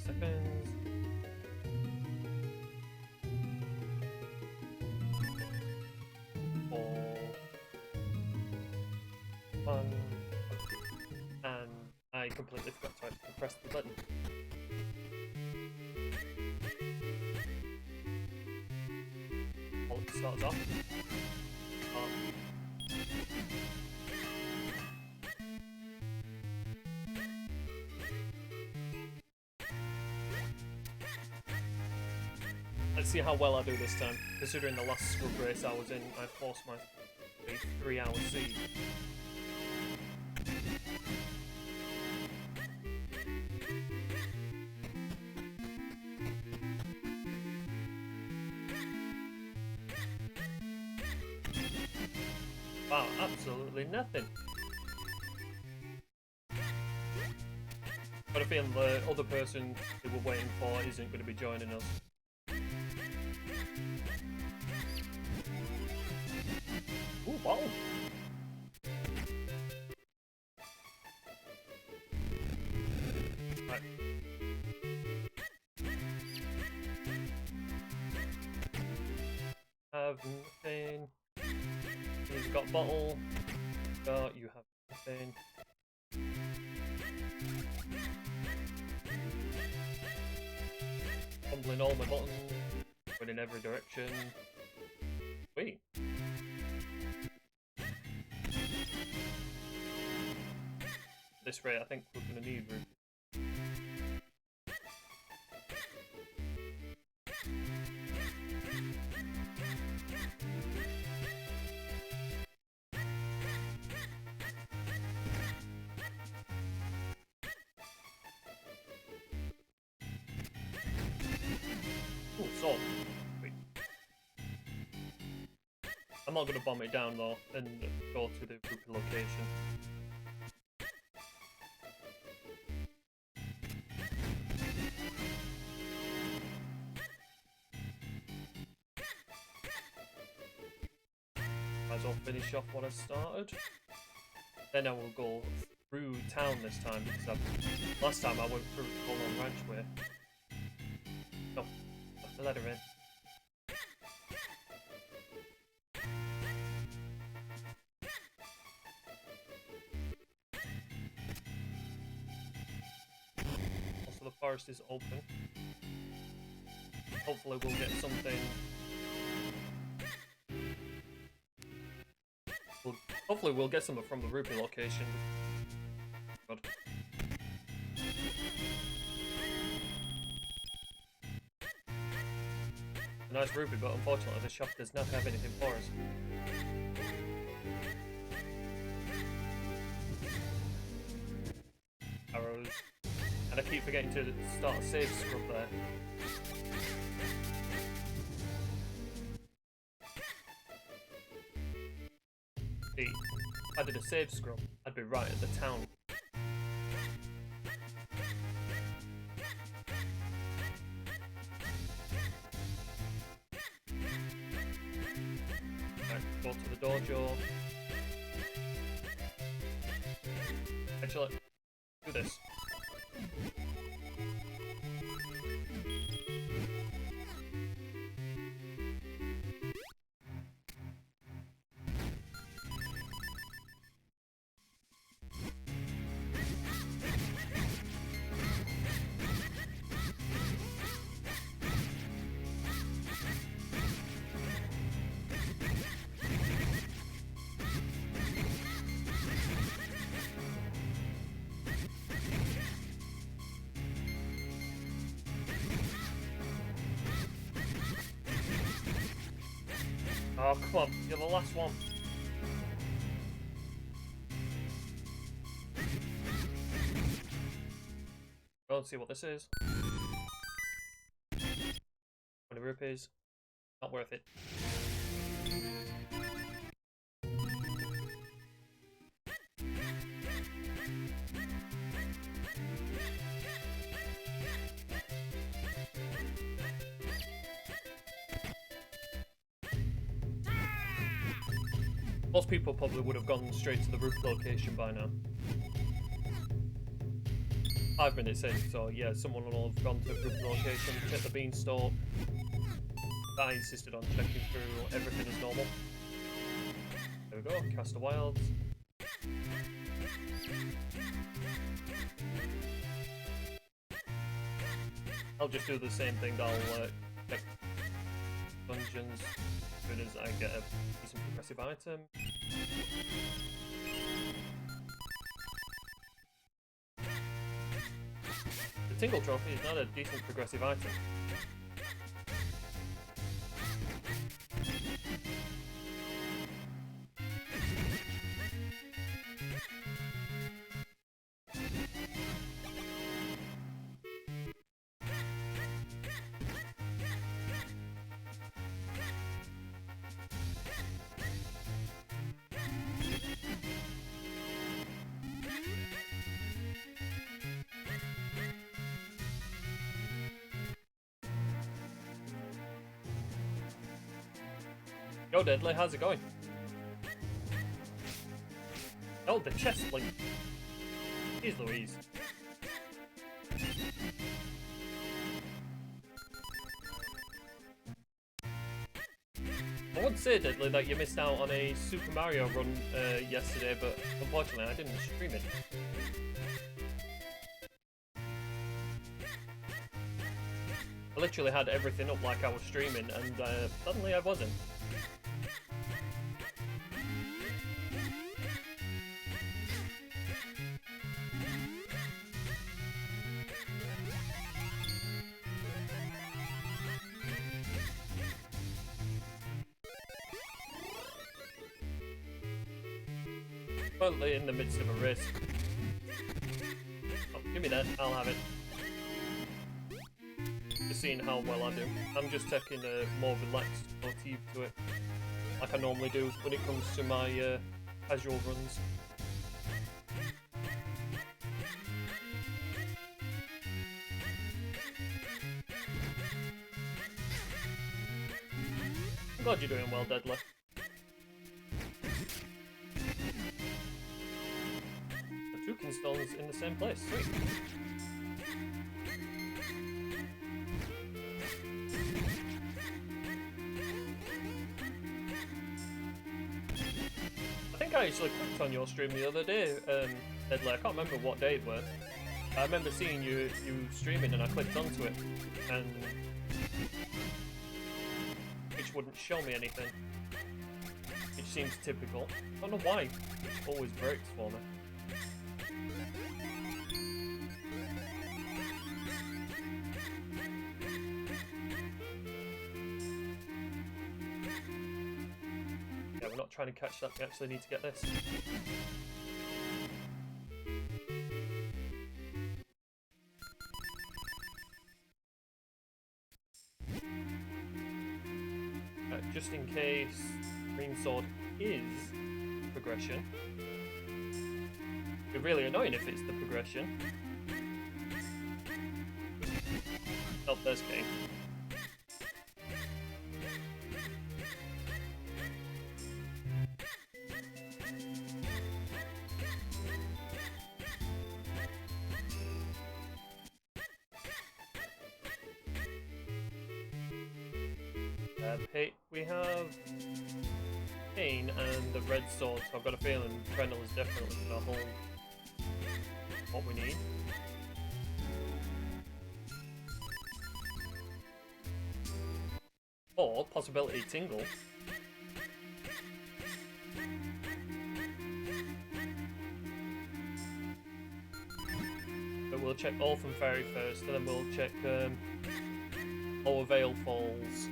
seconds. And I completely forgot to actually press the button. It starts off. Let's see how well I do this time. Considering the last scrub race I was in, I forced my 3-hour siege. Wow, absolutely nothing. Got a feeling the other person we were waiting for isn't going to be joining us. Ooh, bottle! Right. Have nothing. You've got bottle. You have nothing. Fumbling all my buttons. Going in every direction. Wait. At this rate, I think we're going to need room. Ooh, sword. Wait. I'm not going to bomb it down though and go to the group location. Might as well finish off what I started. Then I will go through town this time because last time I went through Colon Ranch way. No, let the letter in. Also, the forest is open. Hopefully, we'll get something. Hopefully, we'll get something from the rupee location. God. A nice rupee, but unfortunately, the shop does not have anything for us. Arrows. And I keep forgetting to start a save scrub there. See, if I did a save scrub, I'd be right at the town. Right, go to the dojo. Actually, do this. Oh, come on, you're the last one. Well, let's see what this is. 20 rupees. Not worth it. Most people probably would have gone straight to the roof location by now. 5 minutes in, so yeah, someone will have gone to the group location, checked the beanstalk. I insisted on checking through everything as normal. There we go, cast the wilds. I'll just do the same thing. I'll check dungeons as soon as I get a decent progressive item. The Tingle Trophy is not a decent progressive item. Yo, Deadly, how's it going? Oh, the chest link. Jeez Louise. I would say, Deadly, that you missed out on a Super Mario run yesterday, but unfortunately I didn't stream it. I literally had everything up like I was streaming, and suddenly I wasn't. Currently in the midst of a race. Oh, give me that, I'll have it. Just seeing how well I do. I'm just taking a more relaxed motif to it, like I normally do when it comes to my casual runs. I'm glad you're doing well, Deadly. The 2 Kingstones in the same place, sweet. I think I actually clicked on your stream the other day, Deadly. I can't remember what day it was. I remember seeing you streaming and I clicked onto it, and which wouldn't show me anything, which seems typical. I don't know why, it always breaks for me. Yeah, we're not trying to catch that, we actually need to get this. Just in case Green Sword is progression. It'd be really annoying if it's the progression. Oh, there's Kane. Hey, we have Kane and the red sword, so I've got a feeling Krendl is definitely going to hold what we need. Or, possibility, Tingle. But we'll check Orphan Fairy first, and then we'll check Lower Vale Falls.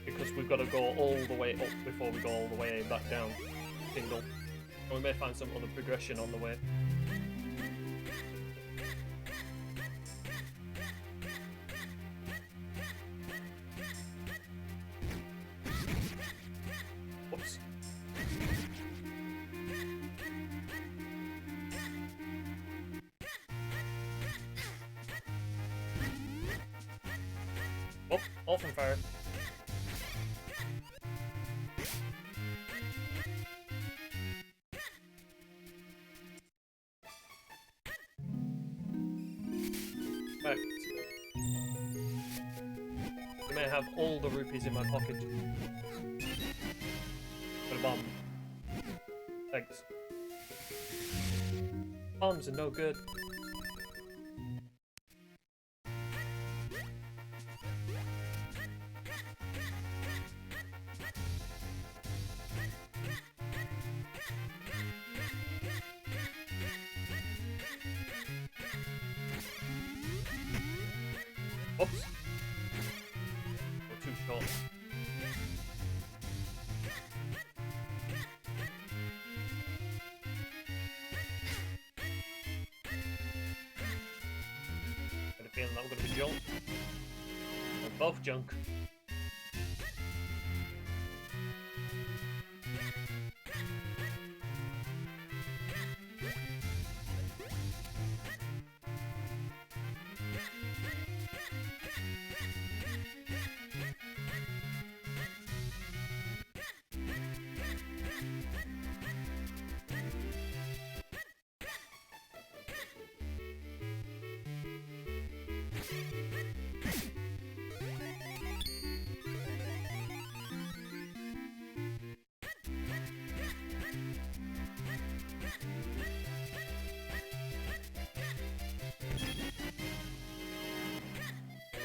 Because we've got to go all the way up before we go all the way back down. Tingle. And we may find some other progression on the way. Whoops. Oh, Orphan Fairy. Perfect. I may have all the rupees in my pocket. Got a bomb. Thanks. Bombs are no good. Oops. Or too short. Got a feeling that we're going to be junk. We're both junk.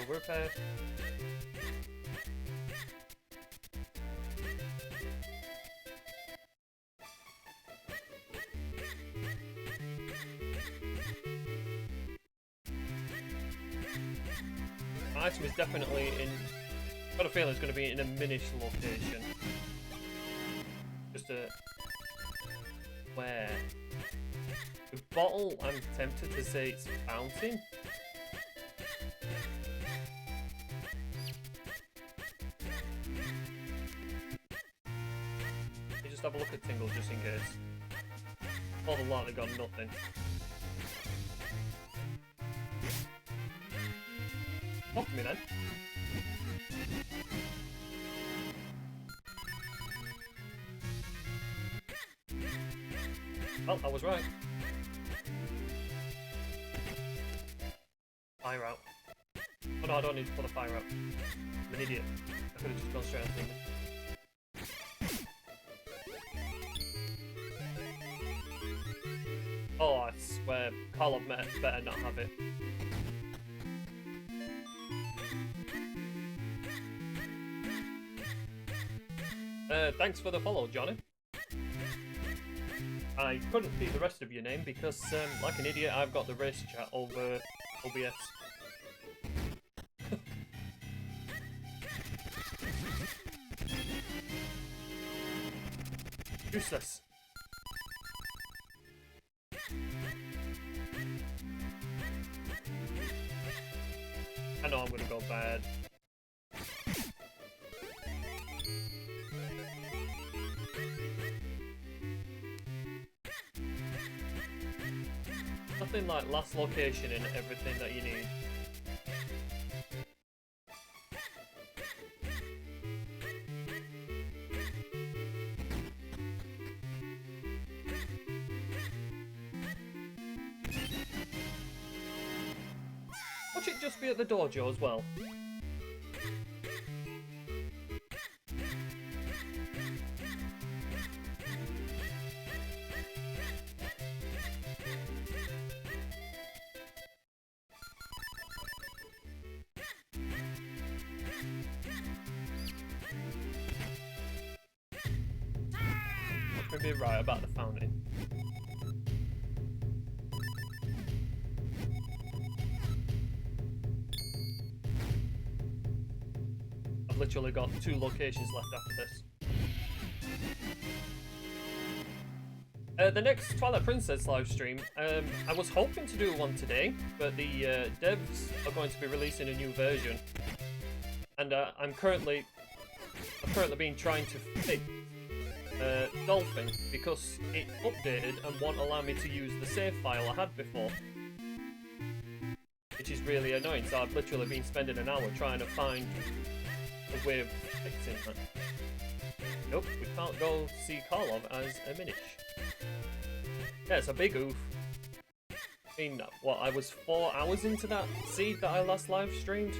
Repair. The item is definitely in. Got a feeling it's going to be in a Minish location. Just a. Where? The bottle, I'm tempted to say it's Fountain. Just have a look at Tingle just in case. More than likely got nothing. Fuck me then. Well, I was right. Fire out. Oh no, I don't need to put a fire out. I'm an idiot. I could have just gone straight on Tingle. Oh, I swear, Karlov better not have it. Thanks for the follow, Johnny. I couldn't see the rest of your name because, like an idiot, I've got the race chat over OBS. Useless. I know I'm gonna go bad. Nothing like last location and everything that you need. Watch it just be at the dojo as well. Maybe right about the fountain. I've literally got 2 locations left after this. The next Twilight Princess livestream, I was hoping to do one today, but the devs are going to be releasing a new version, and I'm currently been trying to fix Dolphin because it updated and won't allow me to use the save file I had before, which is really annoying. So I've literally been spending an hour trying to find a way of fixing that. Nope, we can't go see Karlov as a Minish. Yeah, it's a big oof. mean, what, I was 4 hours into that seed that I last live streamed?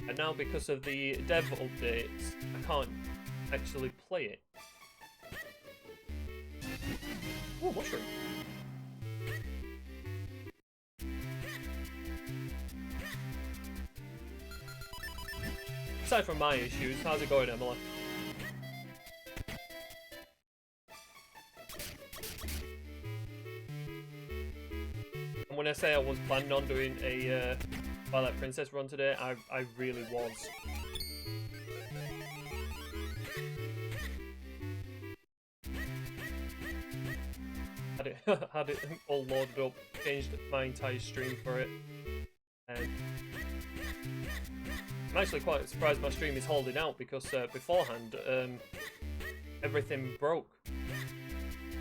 And now because of the dev updates, I can't actually play it. Oh, mushroom. Aside from my issues, how's it going, Emily? And when I say I was planning on doing a Twilight Princess run today, I really was. Had it all loaded up, changed my entire stream for it. And I'm actually quite surprised my stream is holding out because beforehand, everything broke.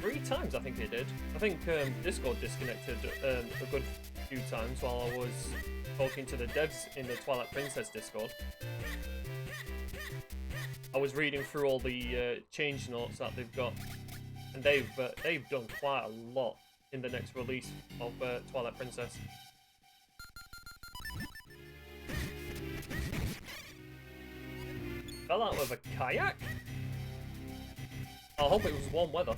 3 times I think it did. I think Discord disconnected a good few times while I was talking to the devs in the Twilight Princess Discord. I was reading through all the change notes that they've got, and they've done quite a lot in the next release of Twilight Princess. Fell out of a kayak? I hope it was warm weather.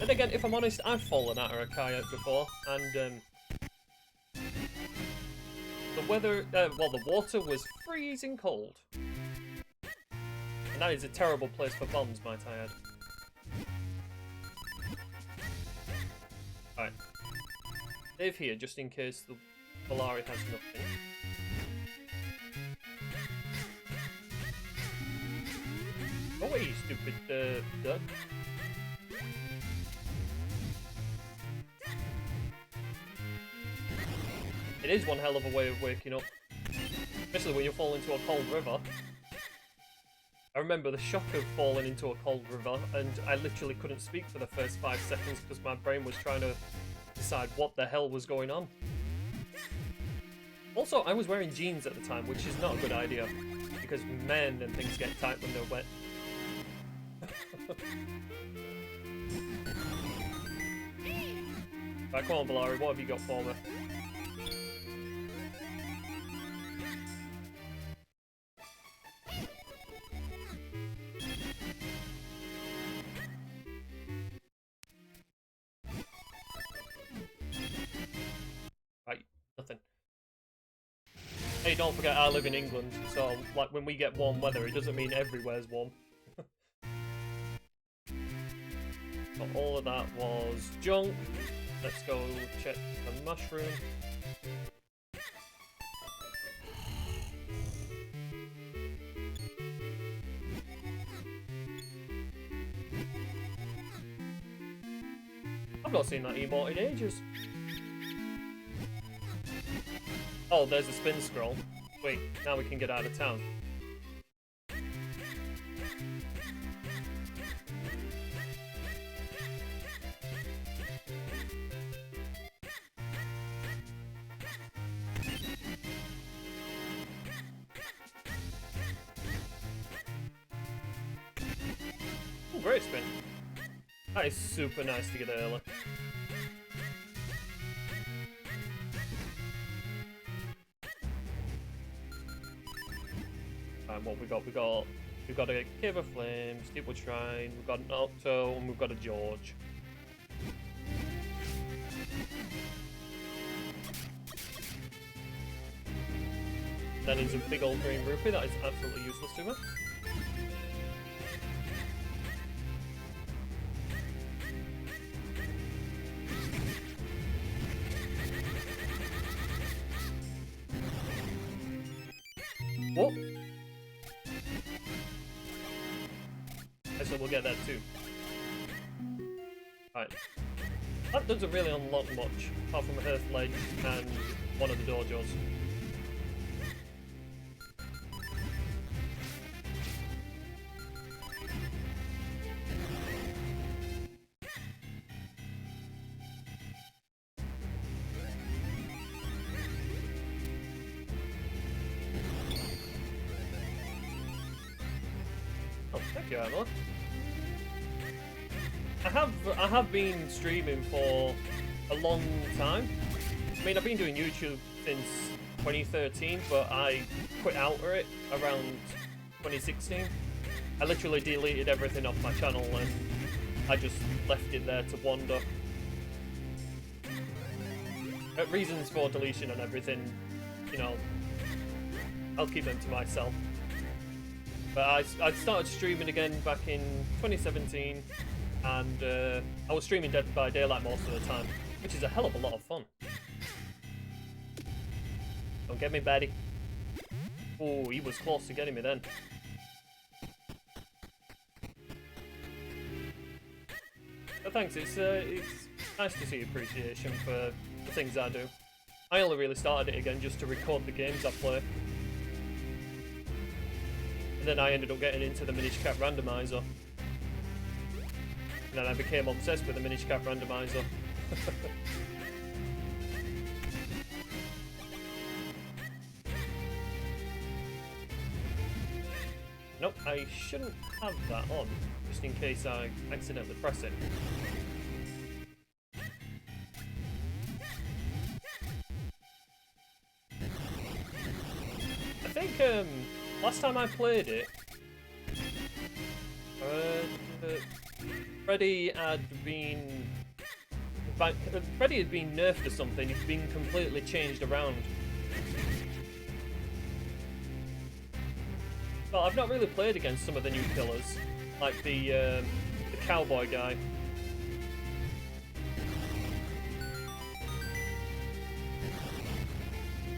And again, if I'm honest, I've fallen out of a kayak before, and the weather, well, the water was freezing cold. And that is a terrible place for bombs, might I add. Alright. Save here, just in case the Valari has nothing. Go away, you stupid duck. It is one hell of a way of waking up. Especially when you fall into a cold river. I remember the shock of falling into a cold river, and I literally couldn't speak for the first 5 seconds because my brain was trying to decide what the hell was going on. Also, I was wearing jeans at the time, which is not a good idea, because men and things get tight when they're wet. Right, come on, Valari, what have you got for me? Right, nothing. Hey, don't forget I live in England, so like when we get warm weather, it doesn't mean everywhere's warm. But all of that was junk. Let's go check the mushroom. I've not seen that emote in ages. Oh, there's a spin scroll. Wait, now we can get out of town. Oh, great spin. That is super nice to get early. What we've got a Cave of Flames, Deepwood Shrine, we've got an Octo, and we've got a George. That is a big old green rupee that is absolutely useless to me. What? So we'll get that too. Right. That doesn't really unlock much, apart from a Hearth Ledge and one of the dojos. you, Emma. I have been streaming for a long time. I mean, I've been doing YouTube since 2013, but I quit out of it around 2016. I literally deleted everything off my channel and I just left it there to wander. Reasons for deletion and everything, you know, I'll keep them to myself. But I started streaming again back in 2017, and I was streaming Dead by Daylight most of the time, which is a hell of a lot of fun. Don't get me, baddie. Oh, he was close to getting me then. But thanks, it's nice to see appreciation for the things I do. I only really started it again just to record the games I play. And then I ended up getting into the Minish Cap Randomizer. And then I became obsessed with the Minish Cap Randomizer. Nope, I shouldn't have that on, just in case I accidentally press it. I think last time I played it, Freddy had been nerfed or something. He'd been completely changed around. Well, I've not really played against some of the new killers, like the cowboy guy.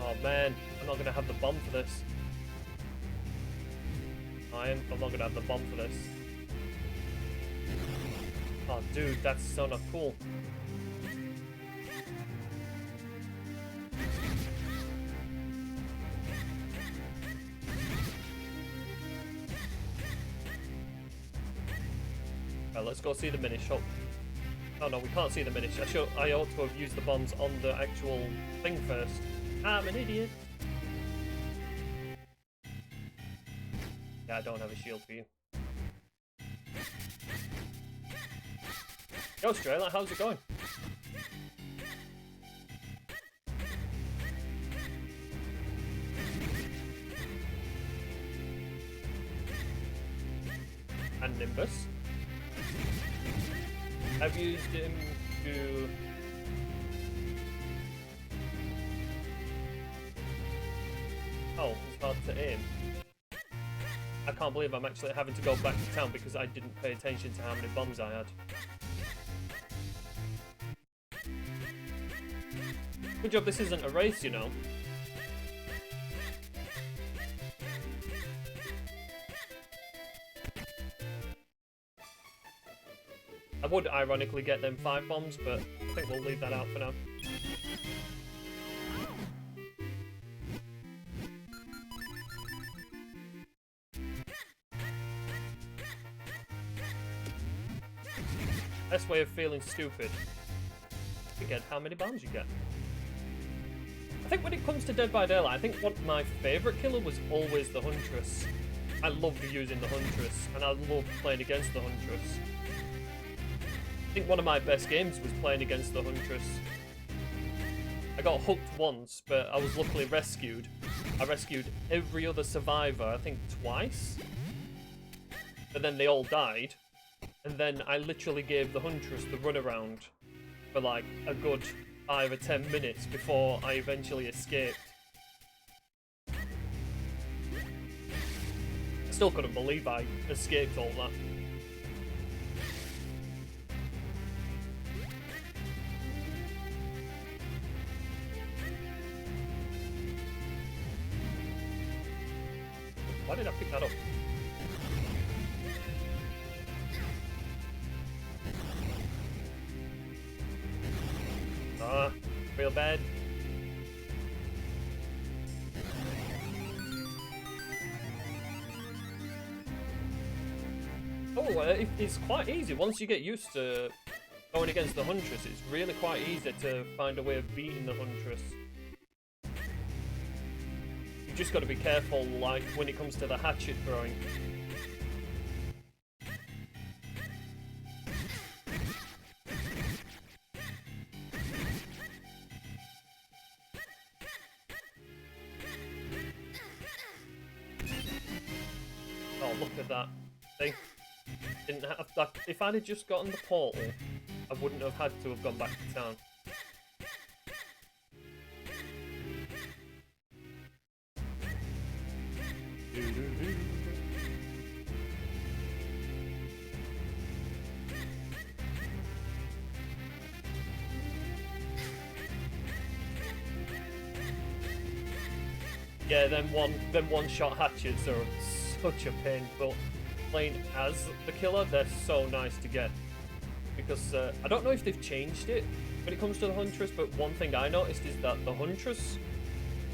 Oh man, I'm not gonna have the bomb for this. I'm not gonna have the bomb for this. Oh dude, that's so not cool. Right, let's go see the Minish. Oh no, we can't see the Minish. I ought to have used the bombs on the actual thing first. I'm an idiot. Yeah, I don't have a shield for you. Yo, Strayla, how's it going? And Nimbus. I've used him to... Oh, it's hard to aim. I can't believe I'm actually having to go back to town because I didn't pay attention to how many bombs I had. Good job this isn't a race, you know. I would ironically get them 5 bombs, but I think we'll leave that out for now. Best way of feeling stupid. Forget how many bombs you get. I think when it comes to Dead by Daylight, I think my favourite killer was always the Huntress. I loved using the Huntress, and I loved playing against the Huntress. I think one of my best games was playing against the Huntress. I got hooked once, but I was luckily rescued. I rescued every other survivor, I think twice. But then they all died. And then I literally gave the Huntress the runaround for like a good 5 or 10 minutes before I eventually escaped. I still couldn't believe I escaped all that. Why did I pick that up? Real bad. Oh, it's quite easy. Once you get used to going against the Huntress, it's really quite easy to find a way of beating the Huntress. You've just got to be careful, like, when it comes to the hatchet throwing. look at that. See? Didn't have that. If I'd have just gotten the portal, I wouldn't have had to have gone back to town. Yeah, them one-shot hatchets are such a pain, but playing as the killer, they're so nice to get. Because I don't know if they've changed it when it comes to the Huntress, but one thing I noticed is that the Huntress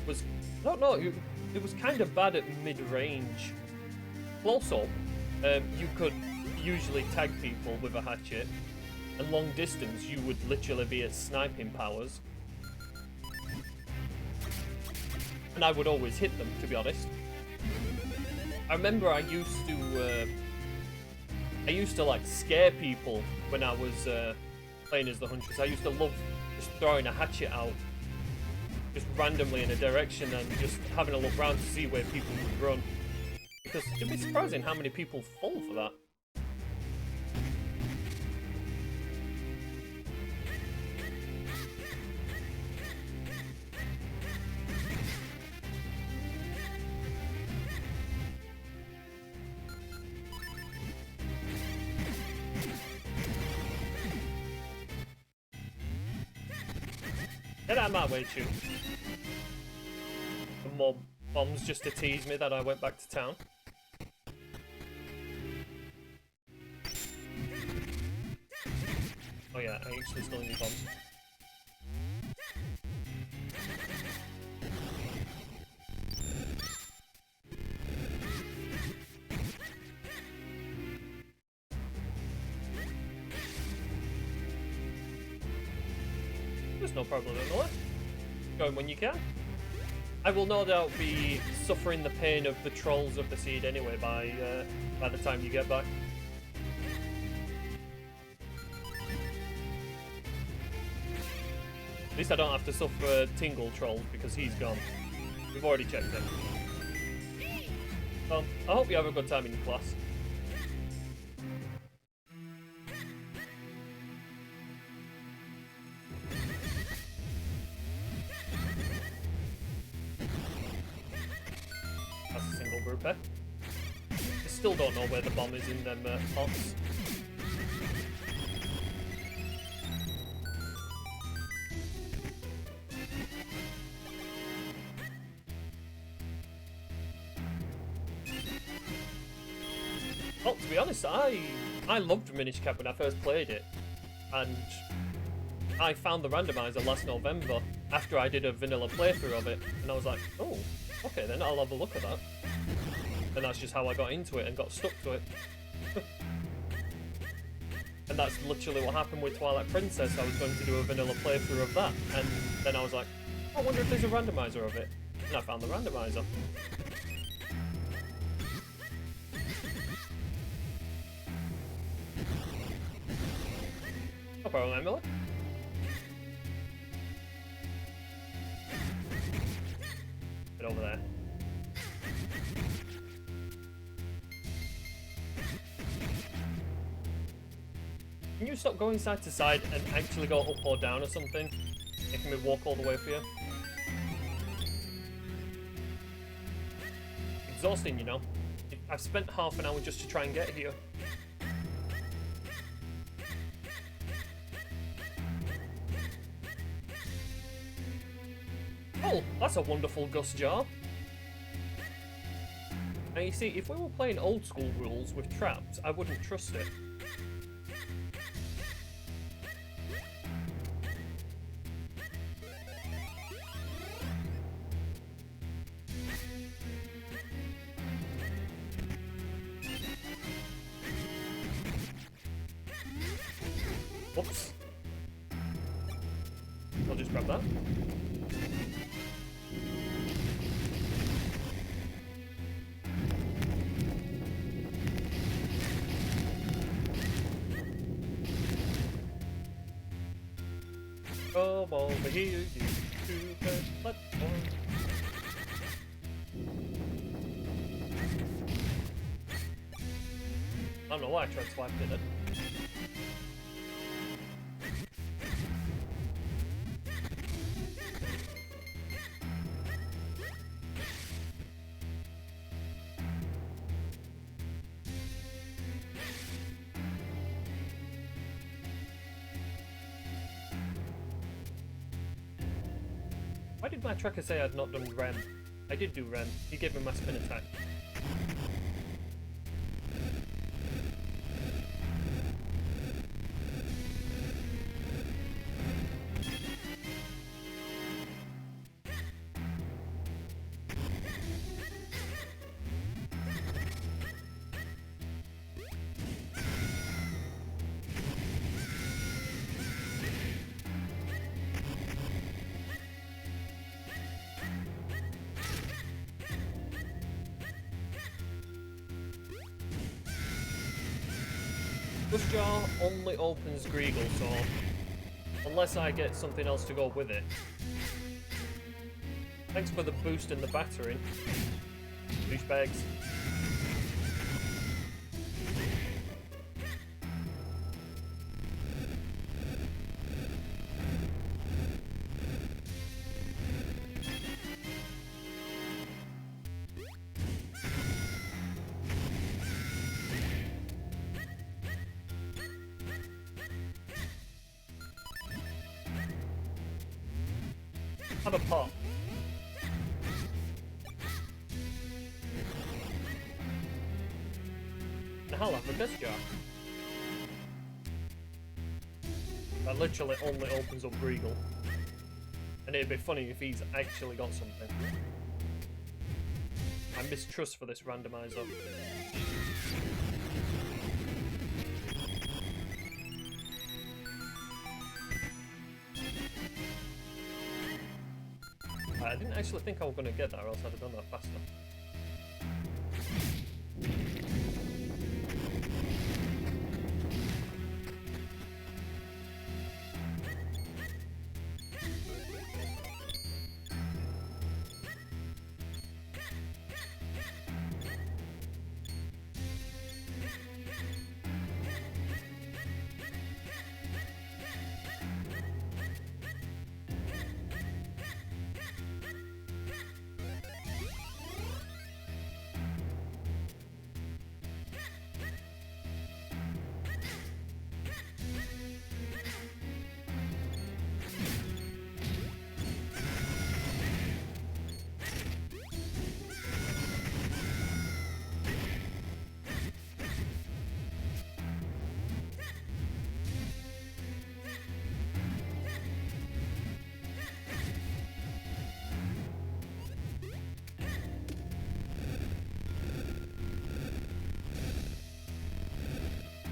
was, I don't know, it was kind of bad at mid-range. Also, you could usually tag people with a hatchet, and long distance you would literally be at sniping powers. And I would always hit them, to be honest. I remember I used to like scare people when I was playing as the Huntress. I used to love just throwing a hatchet out just randomly in a direction and just having a look around to see where people would run. Because it'd be surprising how many people fall for that. Get out of my way, Chew. Some more bombs just to tease me that I went back to town. Oh yeah, I actually still need bombs. There's no problem at all. Going when you can. I will no doubt be suffering the pain of the trolls of the seed anyway by the time you get back. At least I don't have to suffer Tingle trolls because he's gone. We've already checked him. Well, I hope you have a good time in your class. I still don't know where the bomb is in them pots. Well, to be honest, I loved Minish Cap when I first played it, and I found the randomizer last November after I did a vanilla playthrough of it, and I was like, oh, okay then, I'll have a look at that. And that's just how I got into it and got stuck to it. And that's literally what happened with Twilight Princess. I was going to do a vanilla playthrough of that, and then I was like, I wonder if there's a randomizer of it. And I found the randomizer. No problem, Emily. Get over there. Can you stop going side to side and actually go up or down or something? Making me walk all the way for you. Exhausting, you know. I've spent half an hour just to try and get here. Oh, that's a wonderful Gus jar. Now you see, if we were playing old school rules with traps, I wouldn't trust it. Oops. I'll just grab that. Come over here, you stupid platform. I don't know why I tried swiping it then. Why did my tracker say I'd not done Ren? I did do Ren. He gave me my spin attack. This jar only opens Greagle, so unless I get something else to go with it. Thanks for the boost in the battering, douchebags. Have a pop. Now I'll have a best jar. That literally only opens up Greagle. And it'd be funny if he's actually got something. I mistrust for this randomizer. I didn't actually think I was going to get that, or else I'd have done that faster.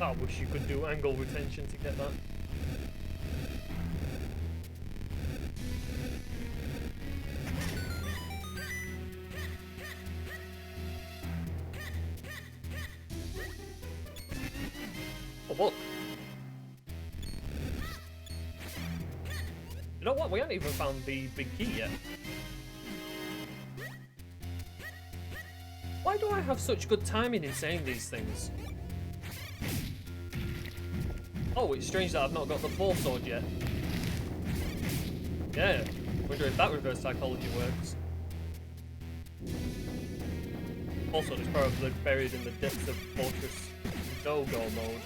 I wish you could do angle retention to get that. Oh look! You know what? We haven't even found the big key yet. Why do I have such good timing in saying these things? Oh, it's strange that I've not got the Four Sword yet. Yeah, wonder if that reverse psychology works. Four Sword is probably buried in the depths of Fortress No-Go mode.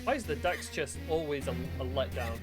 Why is the Dax chest always a letdown?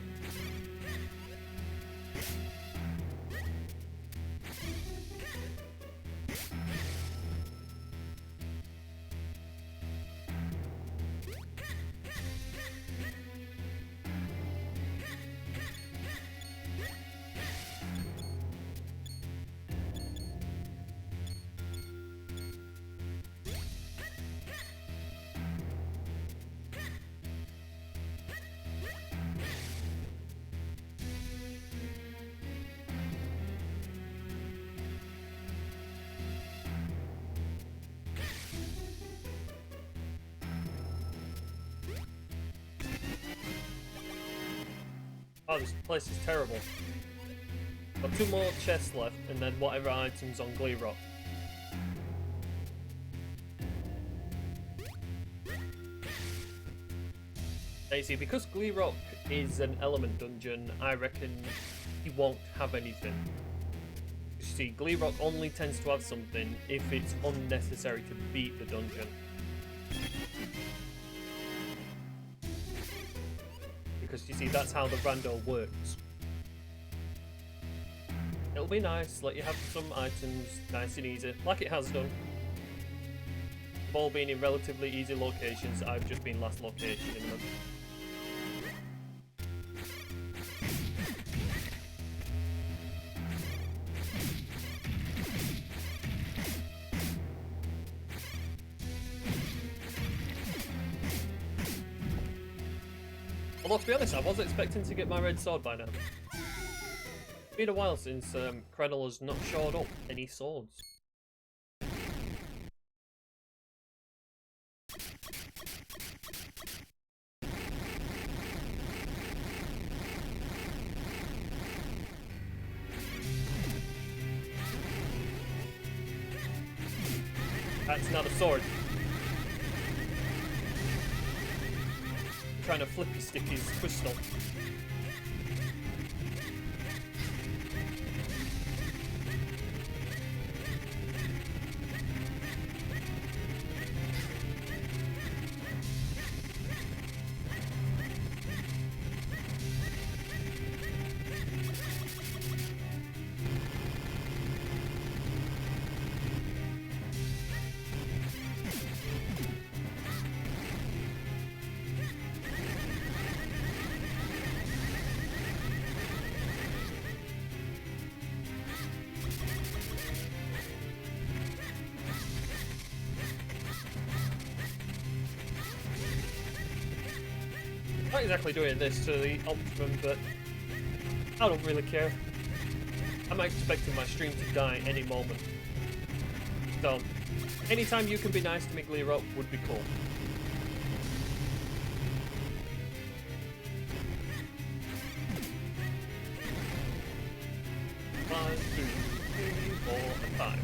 Oh, this place is terrible. Got 2 more chests left, and then whatever items on Glee Rock. Now you see, because Glee Rock is an element dungeon, I reckon he won't have anything. You see, Glee Rock only tends to have something if it's unnecessary to beat the dungeon. Because you see, that's how the rando works. It'll be nice, let you have some items nice and easy, like it has done. They've all been in relatively easy locations, I've just been last location in them. Although, to be honest, I was expecting to get my red sword by now. It's been a while since Krenel has not shored up any swords. That's not a sword. Trying to flippy stick his crystal. Not exactly doing this to the optimum, but I don't really care. I'm expecting my stream to die any moment. So, anytime you can be nice to me, Glee Rock, would be cool. One, 2, 3, 4, and 5.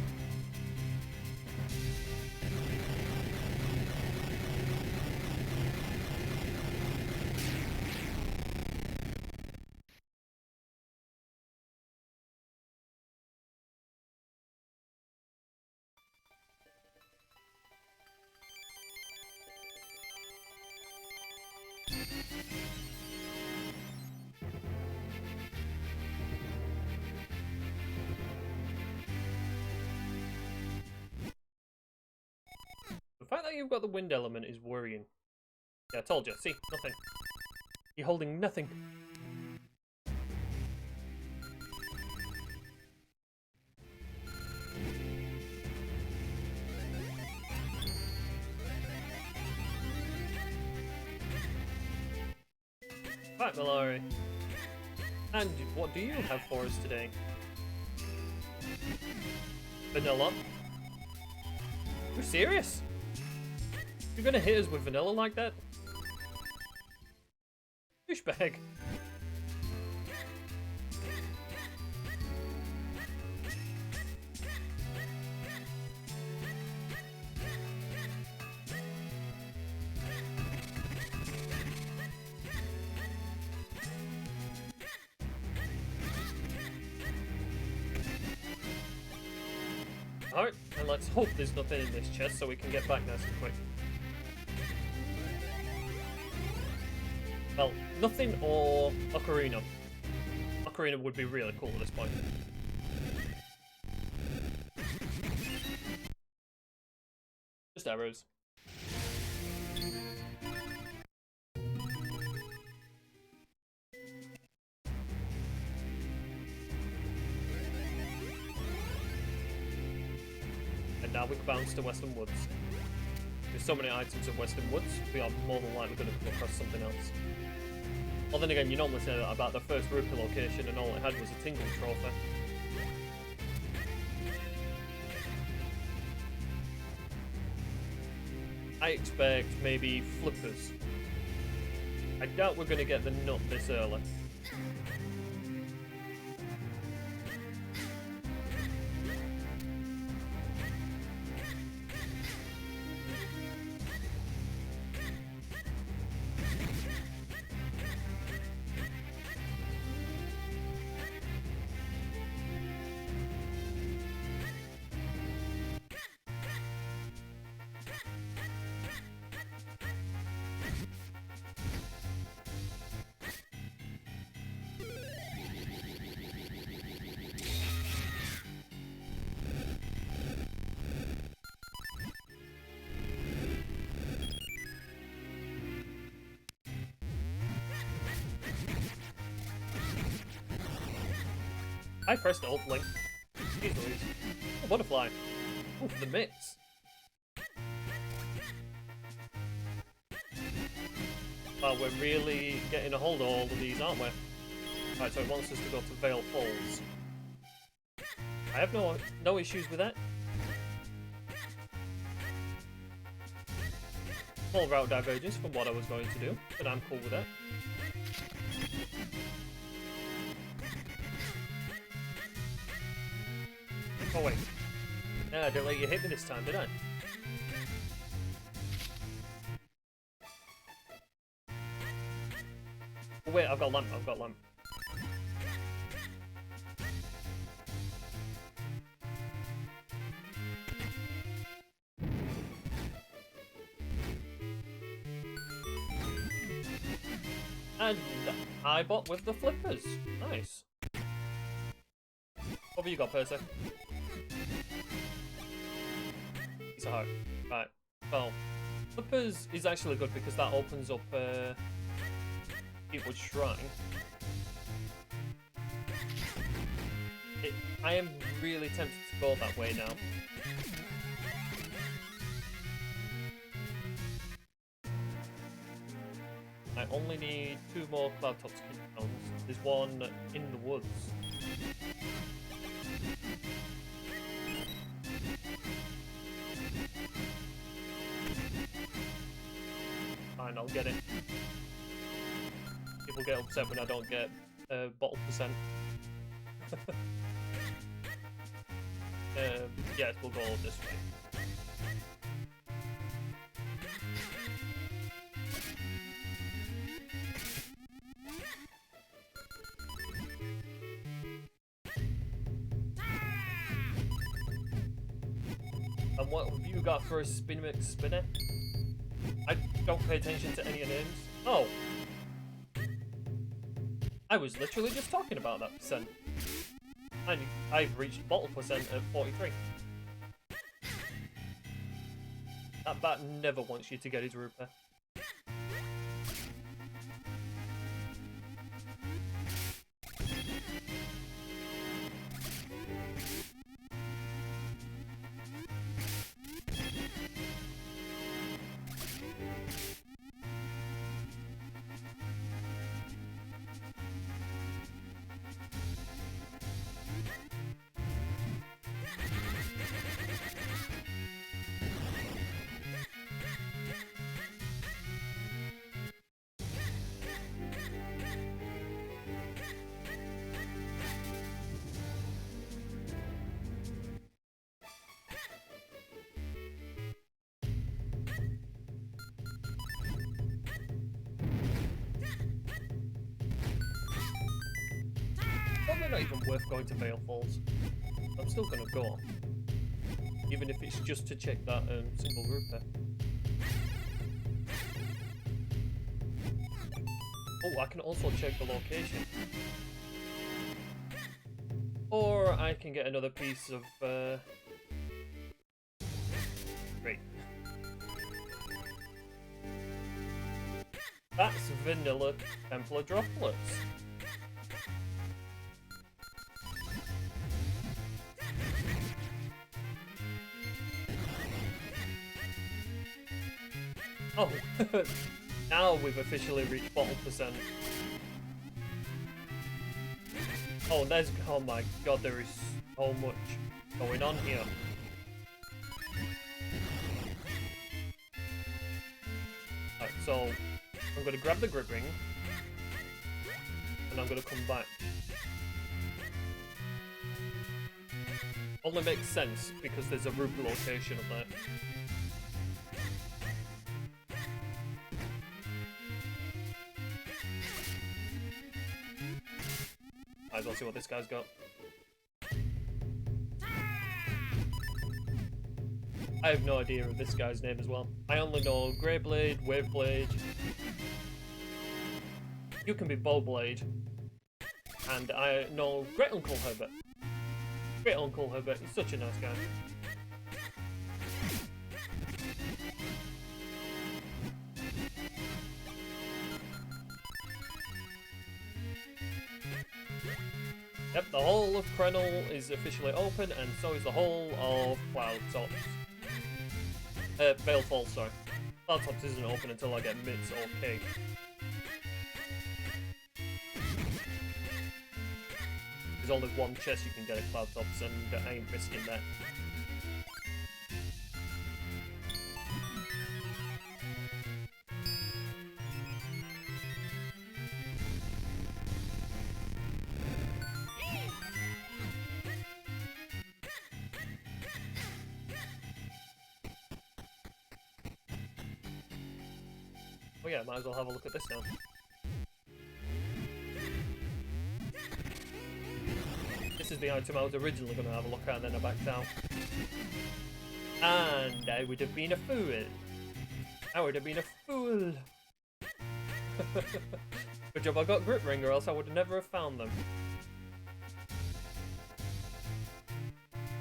The fact that you've got the wind element is worrying. Yeah, I told you. See, nothing. You're holding nothing. Right, Malari. And what do you have for us today? Vanilla? You're serious? You're gonna hit us with vanilla like that? Douchebag. Alright, and let's hope there's nothing in this chest so we can get back nice and quick. Well, nothing or Ocarina. Ocarina would be really cool at this point. Just arrows. And now we can bounce to Western Woods. There's so many items in Western Woods, we are more than likely going to come across something else. Well, then again, you normally say that about the first rupee location and all it had was a Tingle trophy. I expect maybe flippers. I doubt we're going to get the nut this early. I pressed Alt Link. Jeez Louise. A butterfly. Ooh, for the mitts. Wow, we're really getting a hold of all of these, aren't we? Right, so it wants us to go to Vale Falls. I have no issues with that. Small route divergence from what I was going to do, but I'm cool with that. Oh wait. I didn't let you hit me this time, did I? Oh wait, I've got lamp, I've got lamp. And I bought with the flippers. Nice. What have you got, Percy? It's a heart. Right. Well, flippers is actually good because that opens up Deepwood Shrine. I am really tempted to go that way now. I only need 2 more Cloudtop skin tones. There's one in the woods. Fine, I'll get it. People get upset when I don't get bottle percent. Yes, we'll go this way. And what have you got for a Spinmix Spinner? I don't pay attention to any names. Oh! I was literally just talking about that percent. I've reached bottle percent at 43. That bat never wants you to get his Rupa. Probably not even worth going to Vale Falls. I'm still gonna go. Even if it's just to check that single Rupa. Oh, I can also check the location. Or I can get another piece of great. That's vanilla Templar droplets. Oh, now we've officially reached bottle percent. Oh, oh my god, there is so much going on here. Right, so I'm going to grab the grip ring, and I'm going to come back. Only makes sense because there's a Rupa location up there. Might as well see what this guy's got. I have no idea of this guy's name as well. I only know Greyblade, Waveblade. You can be Bowblade. And I know Great Uncle Herbert. Great Uncle Herbert, he's such a nice guy. Yep, the whole of Krenel is officially open, and so is the whole of Cloudtops. Veilfall, sorry. Cloudtops isn't open until I get Mitts or Cake. There's only one chest you can get at Cloudtops, and I ain't risking that. Oh yeah, might as well have a look at this now. This is the item I was originally going to have a look at, and then I backed out. And I would have been a fool. I would have been a fool. Good job I got Grip Ring, or else I would never have found them.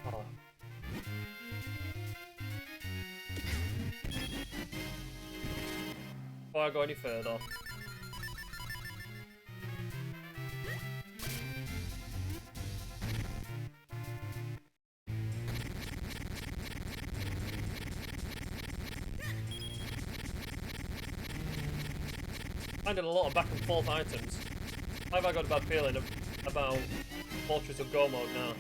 Oh. Before I go any further, finding a lot of back and forth items. Why have I got a bad feeling about Fortress of Go mode now?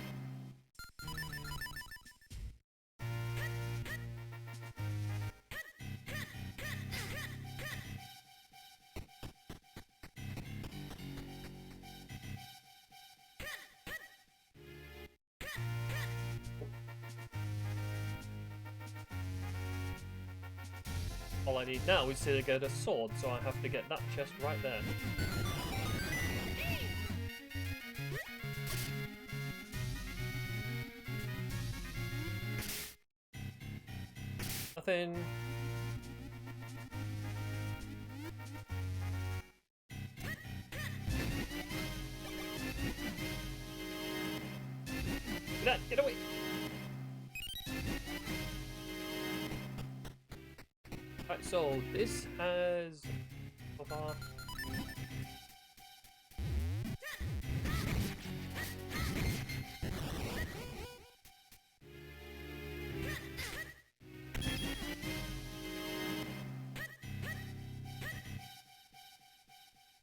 All I need now is to get a sword, so I have to get that chest right there. Nothing. Get away! Right, so this has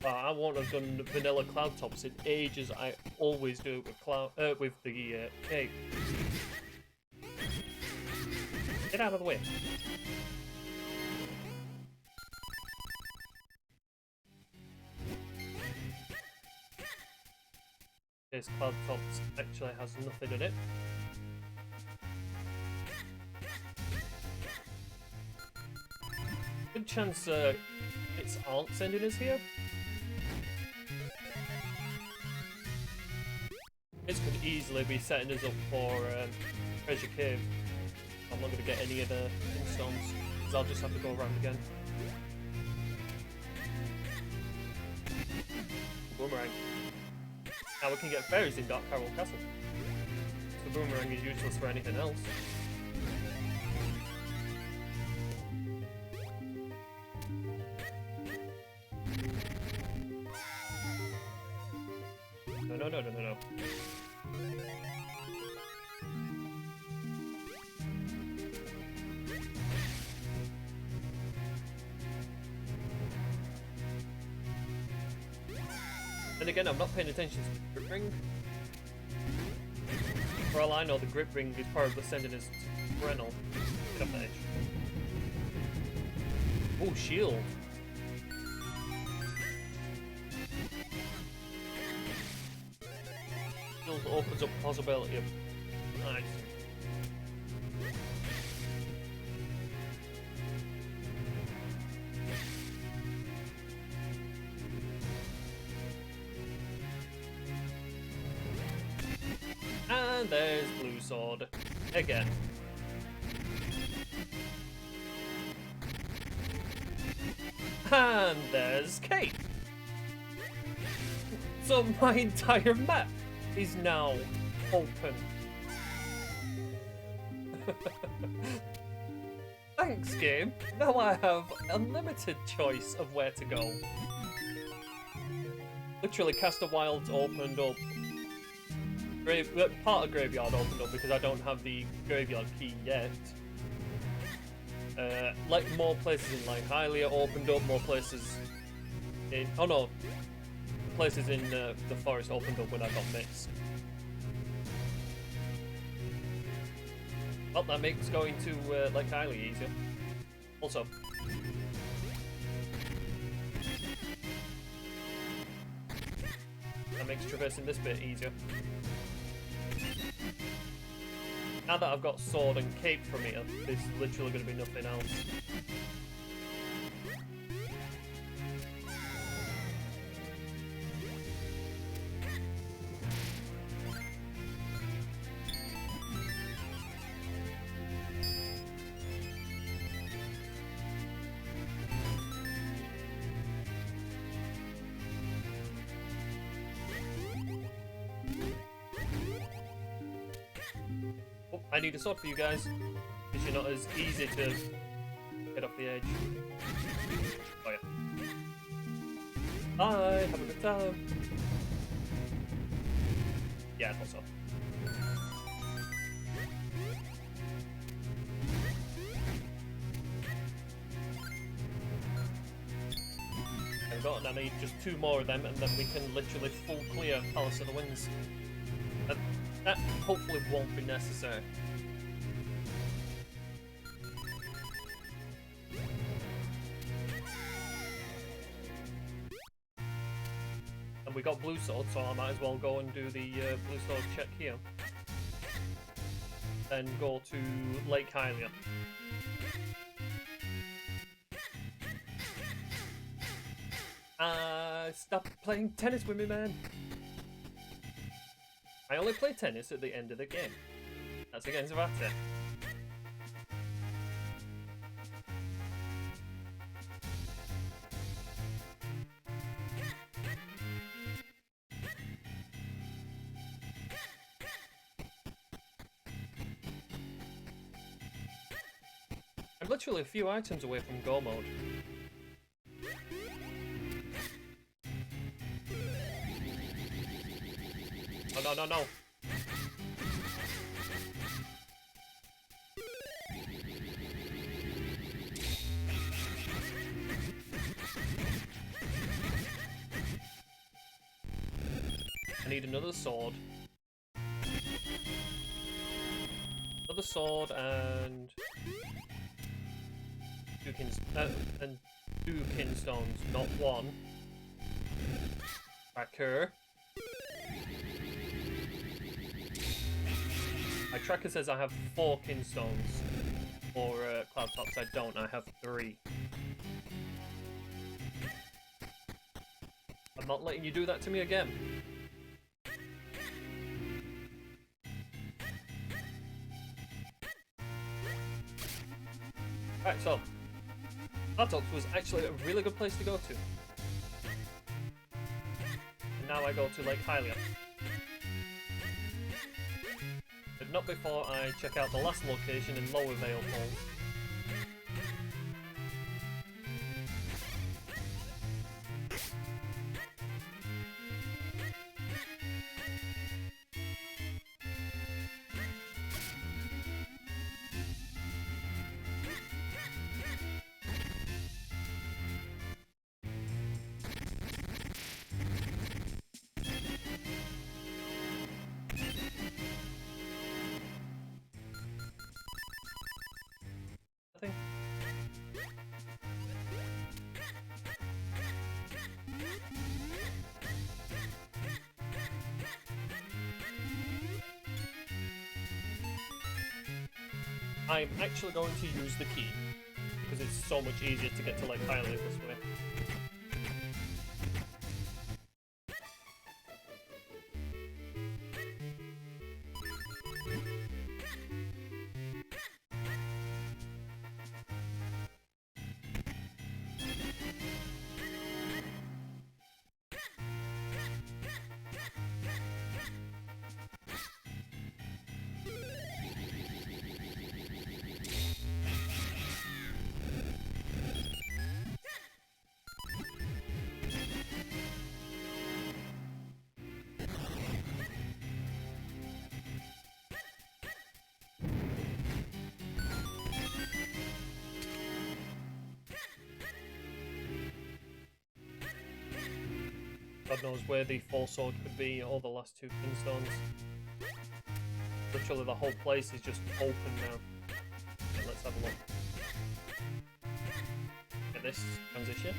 I won't have done vanilla Cloudtops in ages. I always do it with with the cake. Get out of the way. This Cloudtops actually has nothing in it. Good chance it's aren't sending us here. This could easily be setting us up for Treasure Cave. I'm not going to get any of the instones, because I'll just have to go around again. Boomerang. Now we can get fairies in Dark Carol Castle. The boomerang is useless for anything else. No. And again, I'm not paying attention to the grip ring. For all I know, the grip ring is probably sending us to Krenel. Get off the edge. Oh, shield. Shield opens up the possibility of... Nice. And there's Blue Sword. Again. And there's Kate. So my entire map is now open. Thanks, game. Now I have unlimited choice of where to go. Literally, Cast of Wilds opened up Part of Graveyard opened up because I don't have the Graveyard key yet. Like more places in like Hylia opened up, more places in places in the forest opened up when I got mixed. Well, that makes going to like Hylia easier. Also, that makes traversing this bit easier. Now that I've got sword and cape from here, there's literally going to be nothing else. I need a sword for you guys, because you're not as easy to get off the edge. Oh yeah. Bye, have a good time. Yeah, I thought so. There we go, and I need just 2 more of them, and then we can literally full clear Palace of the Winds. And that hopefully won't be necessary. And we got blue sword, so I might as well go and do the blue sword check here. Then go to Lake Hylia. Stop playing tennis with me, man. I only play tennis at the end of the game. That's against Zavate. I'm literally a few items away from go mode. Oh, no, no, no. I need another sword. Another sword and two kinstones, not one. Tracker. My tracker says I have 4 kinstones. For Cloudtops, I don't. I have 3. I'm not letting you do that to me again. Right, so Cloudtops was actually a really good place to go to. And now I go to Lake Hylia. But not before I check out the last location in Lower Vale Falls. Nothing. I'm actually going to use the key because it's so much easier to get to Lake Hylia this way. God knows where the Four Sword could be, or the last two Kingstones. Literally the whole place is just open now. Okay, let's have a look. Get this transition.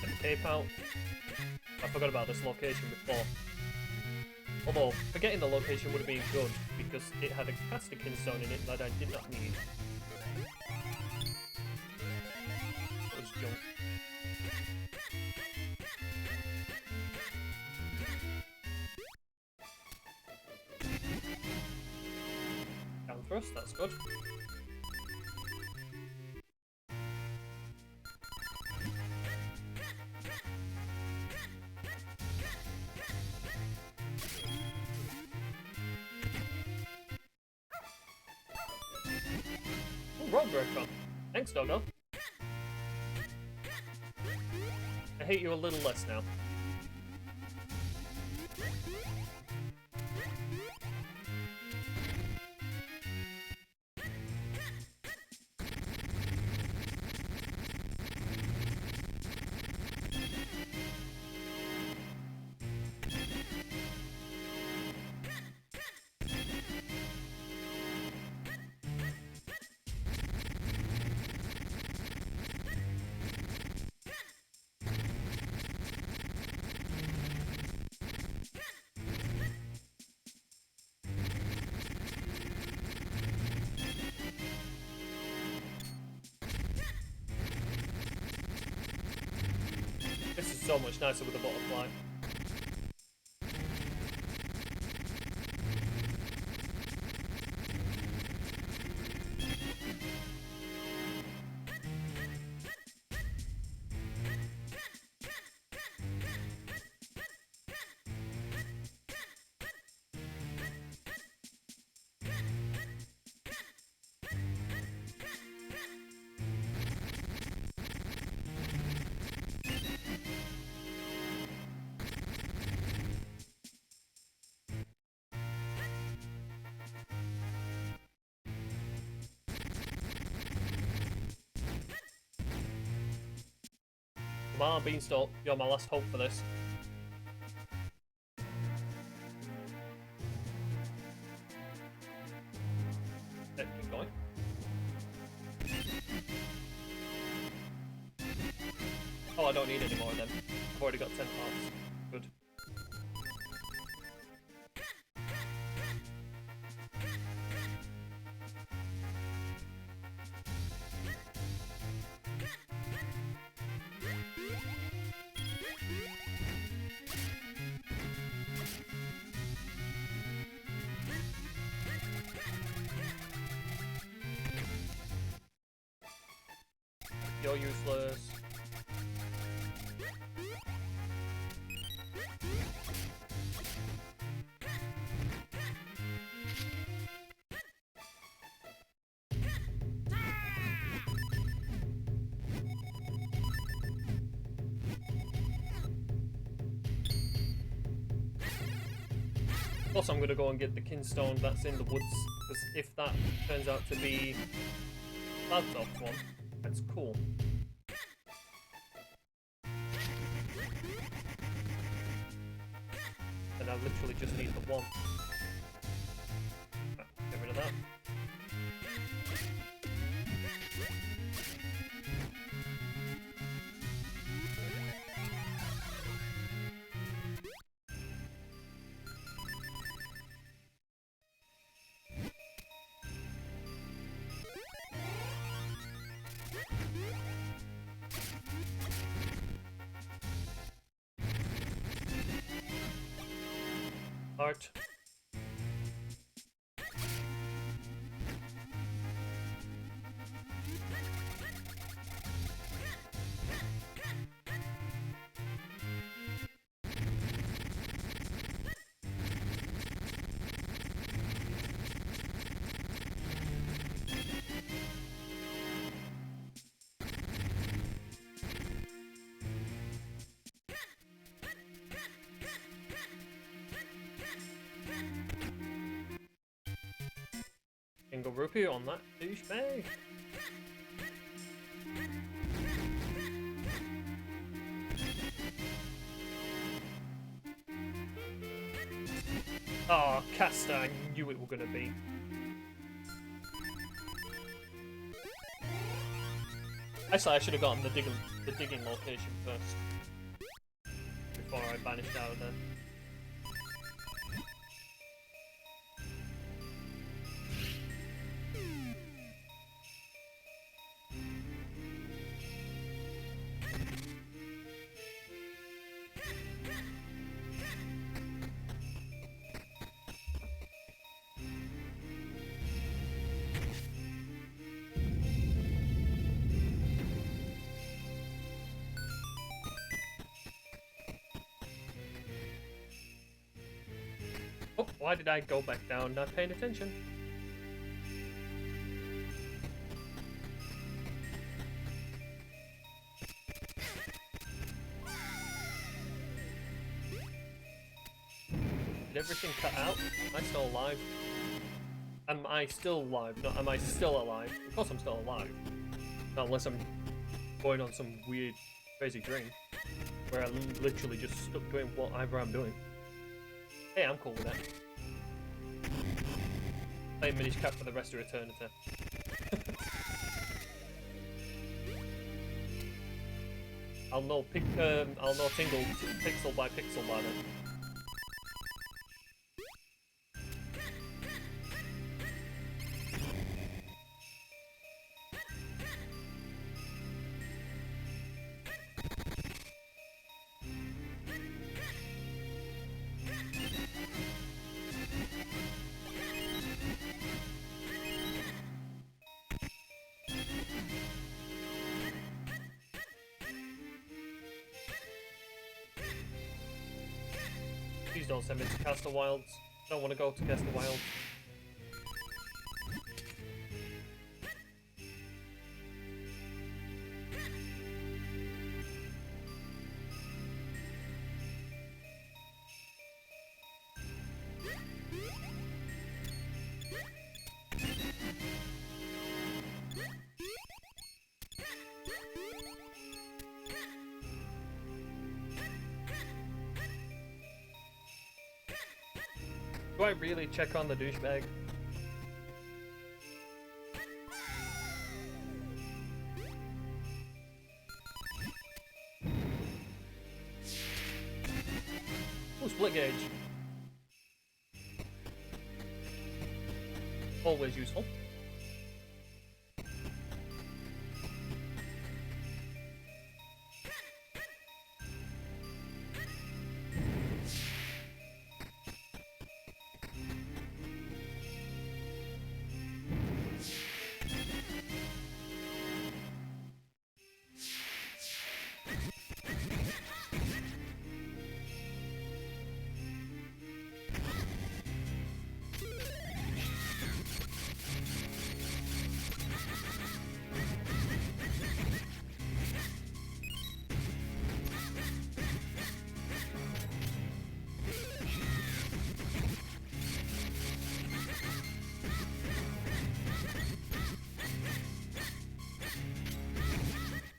Get the cape out. I forgot about this location before. Although, forgetting the location would have been good, because it had a caster Kingstone in it that I did not need. It was junk. Down thrust, that's good. Road breaker. Thanks, Dodo. I hate you a little less now. This is so much nicer with a butterfly. Come on, Beanstalk, you're my last hope for this. Okay, keep going. Oh, I don't need any more of them. I've already got 10 hearts. Good. You're useless. Of course I'm gonna go and get the Kingstone that's in the woods, because if that turns out to be Cloudsoft's one, that's cool. And I literally just need the one. Get rid of that. Art. Single rupee on that douchebag. Oh, Caster, I knew it were gonna be. Actually, I should have gotten the digging location first before I vanished out of there. Oh, why did I go back down? Not paying attention. Did everything cut out? Am I still alive? Am I still alive? No, am I still alive? Of course I'm still alive. Not unless I'm going on some weird, crazy dream. Where I literally just stuck doing whatever I'm doing. Hey, I'm cool with that. Playing Minish Cap for the rest of eternity. I'll know Tingle pixel by pixel by then. Please don't send me to Castle Wilds. I don't want to go to Castle Wilds. Do I really check on the douchebag? Oh, split gauge. Always useful.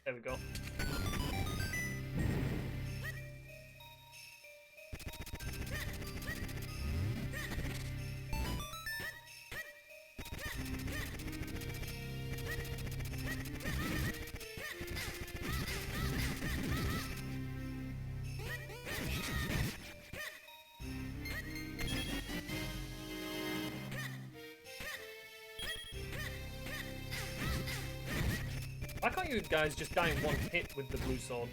There we go. Why can't you guys just die in one hit with the blue sword?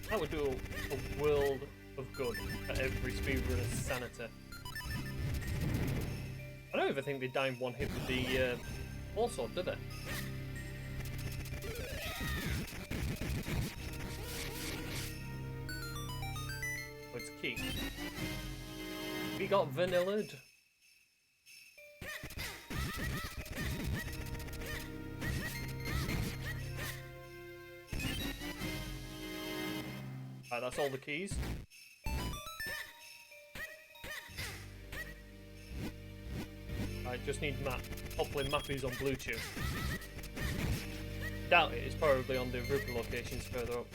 That would do a world of good for every speedrunner's sanity. I don't even think they die in one hit with the ball sword, do they? Oh, it's key. We got vanillaed. Right, that's all the keys. I just need map. Hopefully map is on Bluetooth. Doubt it, it's probably on the Rupa locations further up.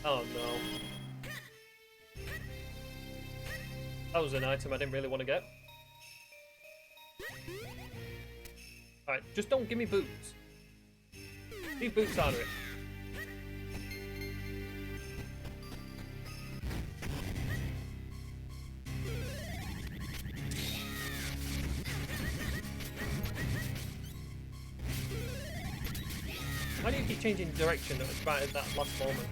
Oh no. That was an item I didn't really want to get. Alright, just don't give me boots. Leave boots out of it. Why do you keep changing direction right at that last moment?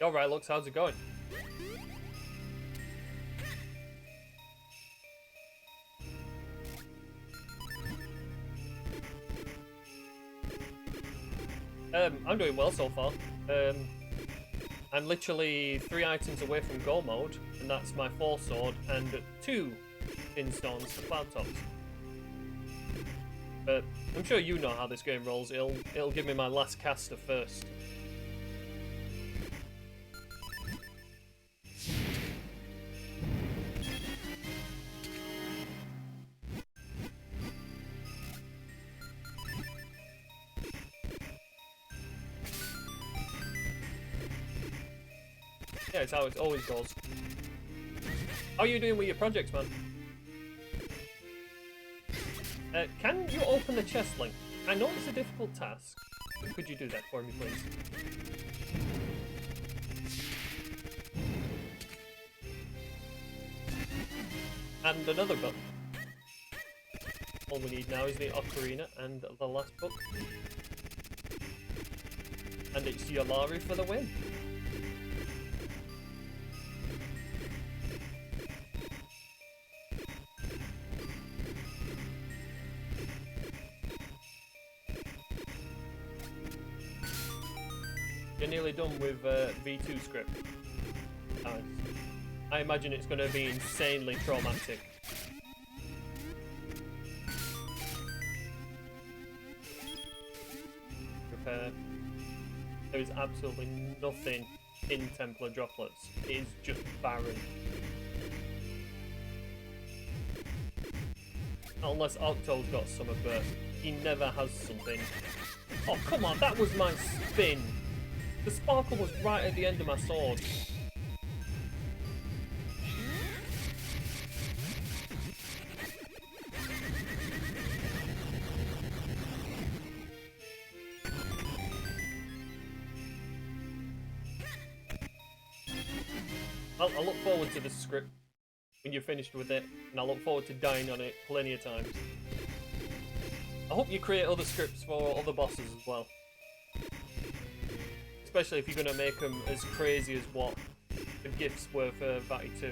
Alright, Lux, how's it going? I'm doing well so far. I'm literally 3 items away from goal mode, and that's my 4 sword and 2 instones for cloud tops. But I'm sure you know how this game rolls. It'll give me my last caster first. Yeah, it's how it always goes. How are you doing with your projects, man? Can you open the chest link? I know it's a difficult task. Could you do that for me, please? And another book. All we need now is the Ocarina and the last book. And it's Yolari for the win. You're nearly done with V2 script. Nice. I imagine it's going to be insanely traumatic. Prepare. There is absolutely nothing in Templar Droplets. It is just barren. Unless Octo's got some, but he never has something. Oh, come on, that was my spin. The sparkle was right at the end of my sword. I look forward to the script when you're finished with it, and I look forward to dying on it plenty of times. I hope you create other scripts for other bosses as well. Especially if you're going to make them as crazy as what the gifts were for Vati 2.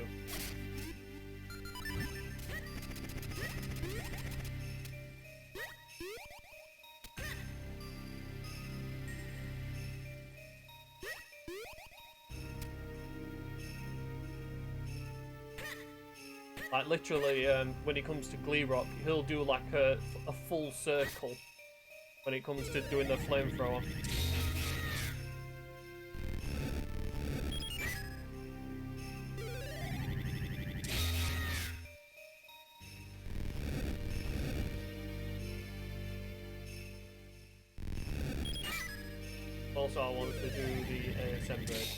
Like literally, when it comes to Gleerock, he'll do like a full circle when it comes to doing the flamethrower. Also, I want to do the ASM grade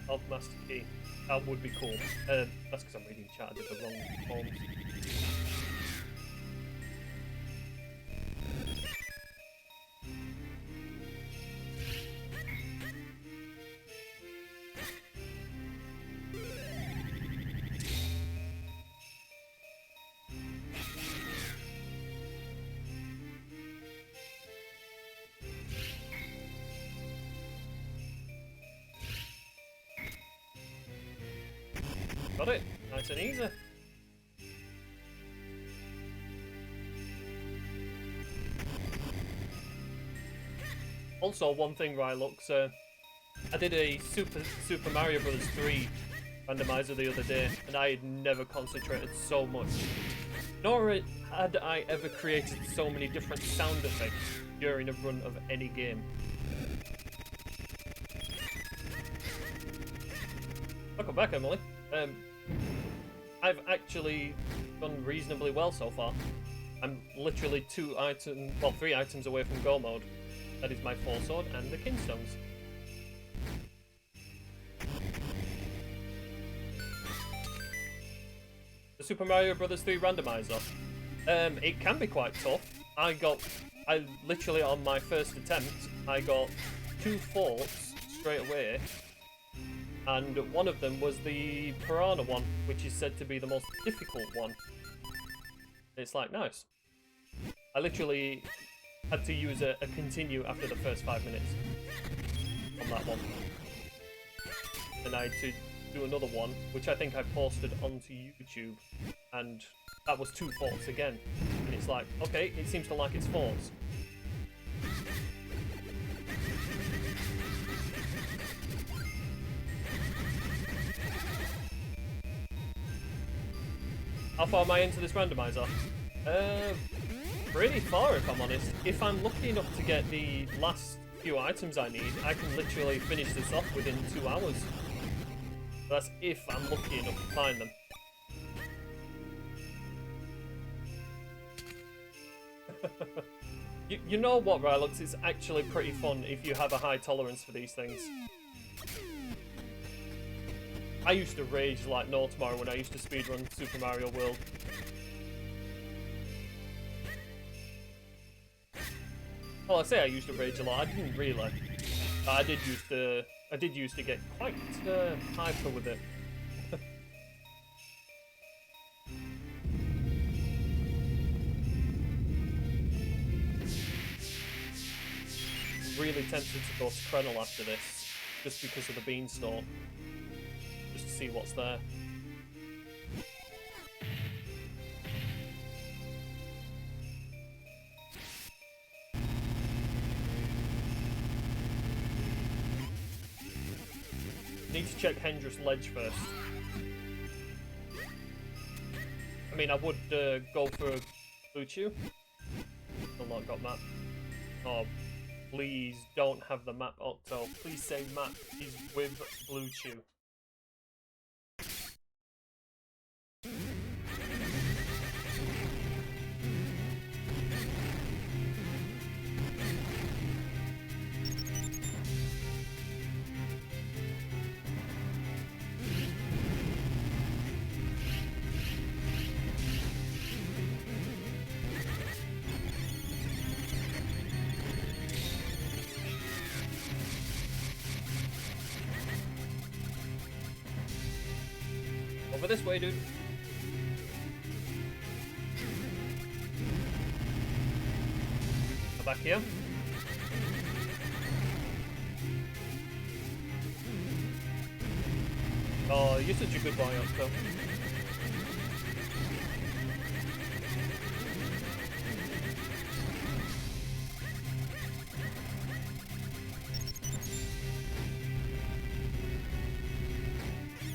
of Master Key. That would be cool. That's because I'm reading chat. I did the wrong forms. Got it. Nice and easy. Also, one thing, Rylux, I did a Super Mario Bros. 3 randomizer the other day, and I had never concentrated so much. Nor had I ever created so many different sound effects during a run of any game. Welcome back, Emily. I've actually done reasonably well so far. I'm literally 3 items away from go mode. That is my 4 sword and the Kingstones. The Super Mario Bros. 3 randomizer. It can be quite tough. I literally on my first attempt, I got 2 faults straight away. And one of them was the Piranha one, which is said to be the most difficult one. It's like, nice. I literally had to use a continue after the first 5 minutes on that one. And I had to do another one, which I think I posted onto YouTube, and that was 2 faults again. And it's like, okay, it seems to like its faults. How far am I into this randomizer? Pretty far, if I'm honest. If I'm lucky enough to get the last few items I need, I can literally finish this off within 2 hours. That's if I'm lucky enough to find them. You know what, Rylux? It's actually pretty fun if you have a high tolerance for these things. I used to rage like no tomorrow when I used to speedrun Super Mario World. Well, I say I used to rage a lot. I didn't really. I did used to get quite hyper with it. Really tempted to go to Krenel after this, just because of the beanstalk. Just to see what's there. Need to check Hendrus Ledge first. I mean, I would go for Blue Chew. Still not got map. Oh, please don't have the map, Octo. Please say map is with Blue Chew. Over this way, dude. Back here. Oh, you're such a good boy, Octo.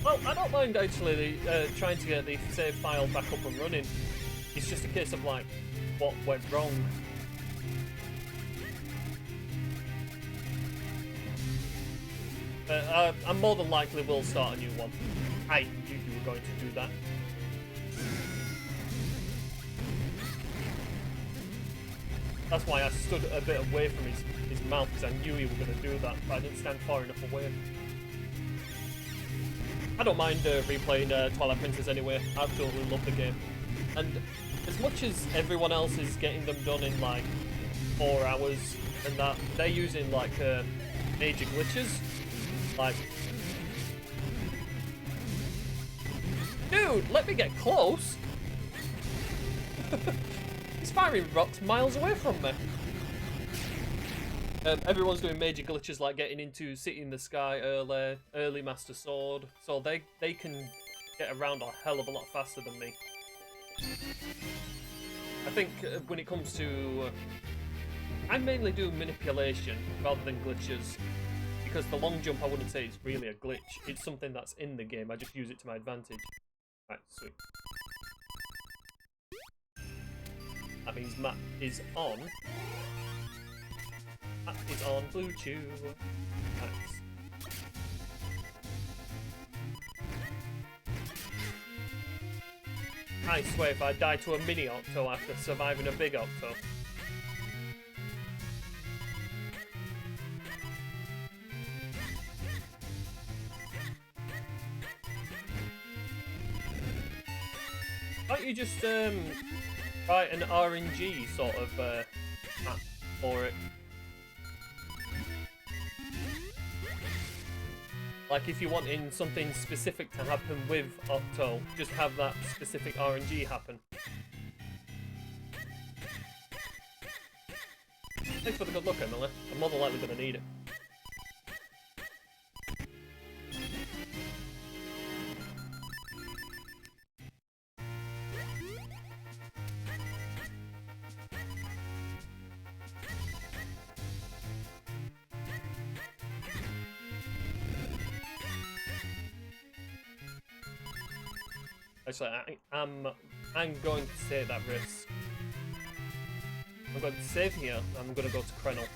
Well, I don't mind actually trying to get the save file back up and running. It's just a case of like, what went wrong. I more than likely will start a new one. I knew you were going to do that. That's why I stood a bit away from his mouth, because I knew he was going to do that, but I didn't stand far enough away. I don't mind replaying Twilight Princess anyway. I absolutely love the game. And as much as everyone else is getting them done in like 4 hours and that, they're using like major glitches. Like, dude, let me get close. He's firing rocks miles away from me. Everyone's doing major glitches like getting into City in the Sky early Master Sword, so they can get around a hell of a lot faster than me. I think when it comes to... I mainly do manipulation rather than glitches, because the long jump I wouldn't say is really a glitch. It's something that's in the game. I just use it to my advantage. Right, sweet. That means Matt is on. Matt is on Blue Chew. Nice. I swear if I die to a mini Octo after surviving a big Octo. Can't you just write an RNG sort of map for it? Like if you want in something specific to happen with Octo, just have that specific RNG happen. Thanks for the good luck, Emily. I'm more than likely going to need it. Actually, I'm going to take that risk. I'm going to save here. I'm going to go to Krenel.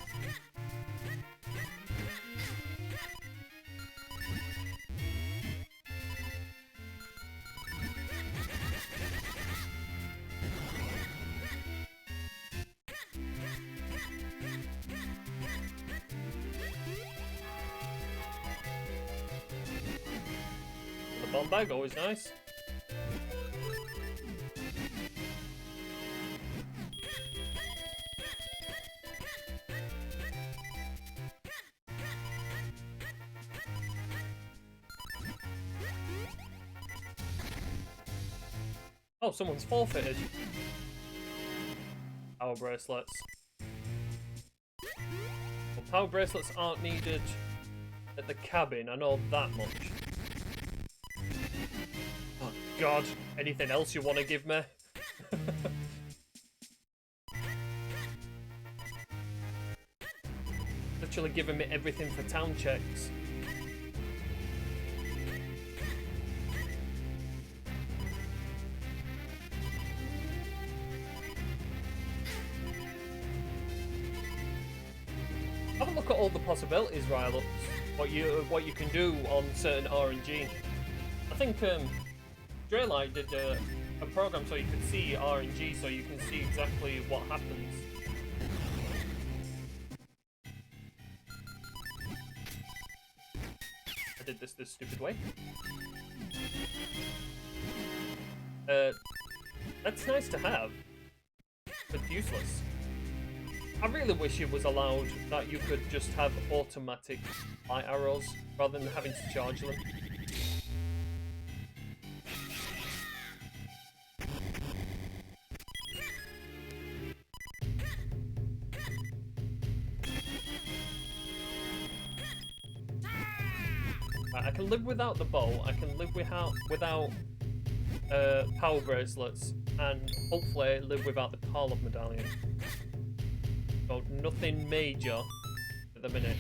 The bomb bag, always nice. Oh, someone's forfeited. Power bracelets. Well, power bracelets aren't needed at the cabin, I know that much. Oh god, anything else you want to give me? Literally giving me everything for town checks. Have a look at all the possibilities, Rylux. What you can do on certain RNG. I think Draylight did a program so you could see RNG, so you can see exactly what happens. I did this stupid way. That's nice to have, but useless. I really wish it was allowed that you could just have automatic light arrows rather than having to charge them. Right, I can live without the bow, I can live without power bracelets, and hopefully live without the Karlov medallion. So nothing major at the minute.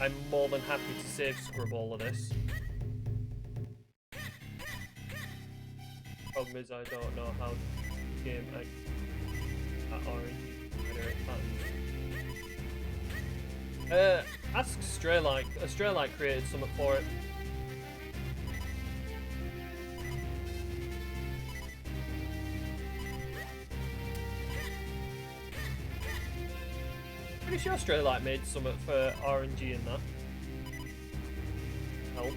I'm more than happy to save scrub all of this. Problem is I don't know how the game at RNG generate patterns. Ask Straylight. Straylight created something for it. Pretty sure Straylight made something for RNG in that. Help.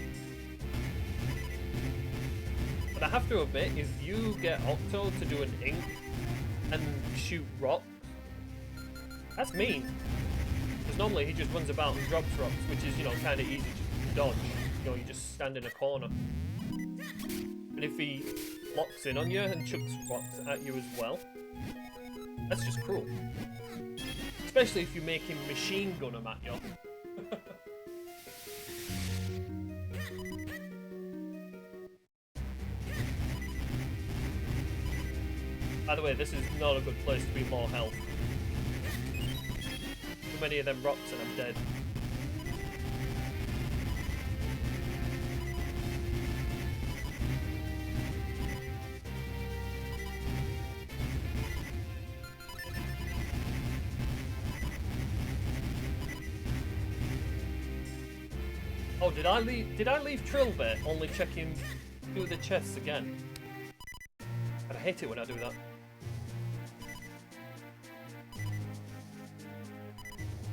But I have to admit, if you get Octo to do an ink and shoot rocks, that's mean. Because normally he just runs about and drops rocks, which is, you know, kind of easy to dodge. You know, you just stand in a corner. And if he locks in on you and chucks rocks at you as well, that's just cruel. Especially if you make him machine gun them at you. By the way, this is not a good place to be low health. Too many of them rocks and I'm dead. Oh, did I leave Trilbit only checking through the chests again? I hate it when I do that.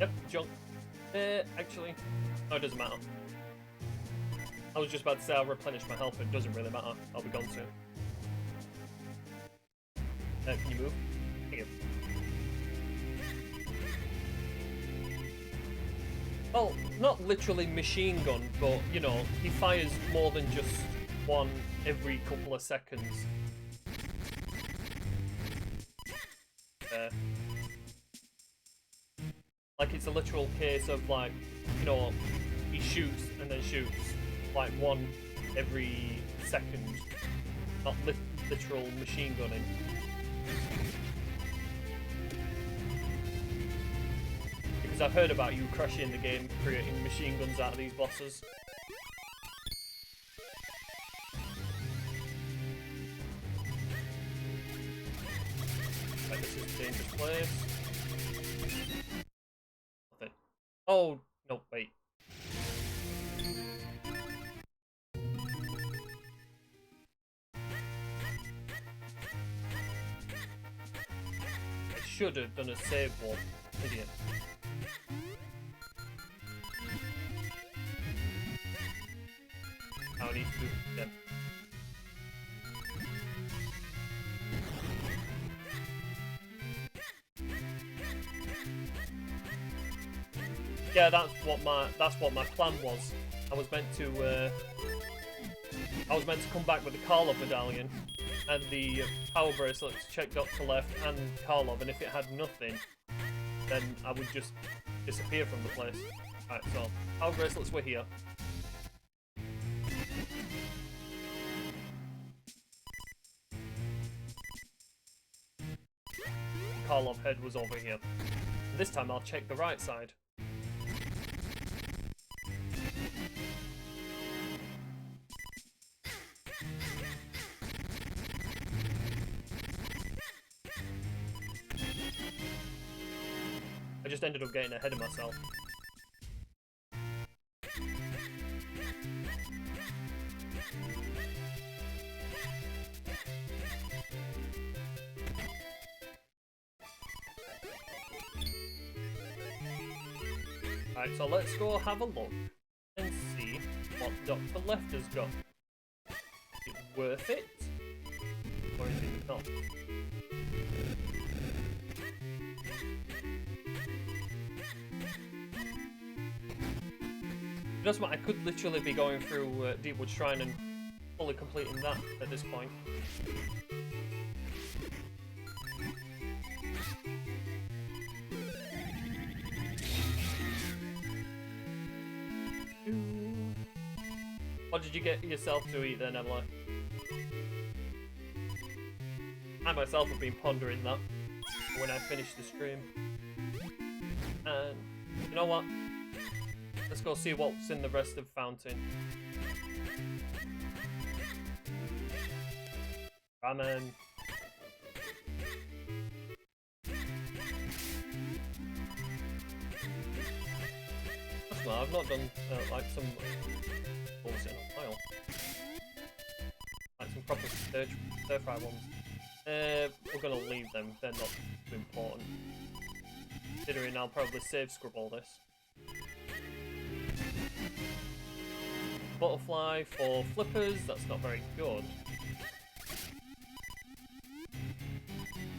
Yep, junk. Actually, no, it doesn't matter. I was just about to say I'll replenish my health, but it doesn't really matter. I'll be gone soon. Can you move? Thank you. Well, not literally machine gun, but, you know, he fires more than just one every couple of seconds. Like, it's a literal case of, like, you know, he shoots and then shoots, like, one every second. Not literal machine gunning. Because I've heard about you crashing the game, creating machine guns out of these bosses. Right, this is a dangerous place. Nothing. Oh, no, wait. I should have done a save warp, idiot. Now I need to do it again. Yeah, that's what my plan was. I was meant to come back with the Karlov medallion and the power bracelets, check Dr. Left and Karlov, and if it had nothing, then I would just disappear from the place. Right, so power bracelets were here. Karlov head was over here. This time I'll check the right side. I just ended up getting ahead of myself. Right, so let's go have a look and see what Dr. Left has got. Is it worth it? Or is it not? Just what I could literally be going through Deepwood Shrine and fully completing that at this point. What did you get yourself to eat then, Emily? I myself have been pondering that when I finish the stream. And you know what? Let's go see what's in the rest of Fountain. Ramen. That's not, I've not done like some balls in a while. Like some proper stir fry ones. We're gonna leave them, they're not too important. Considering I'll probably save scrub all this. Butterfly for flippers, that's not very good.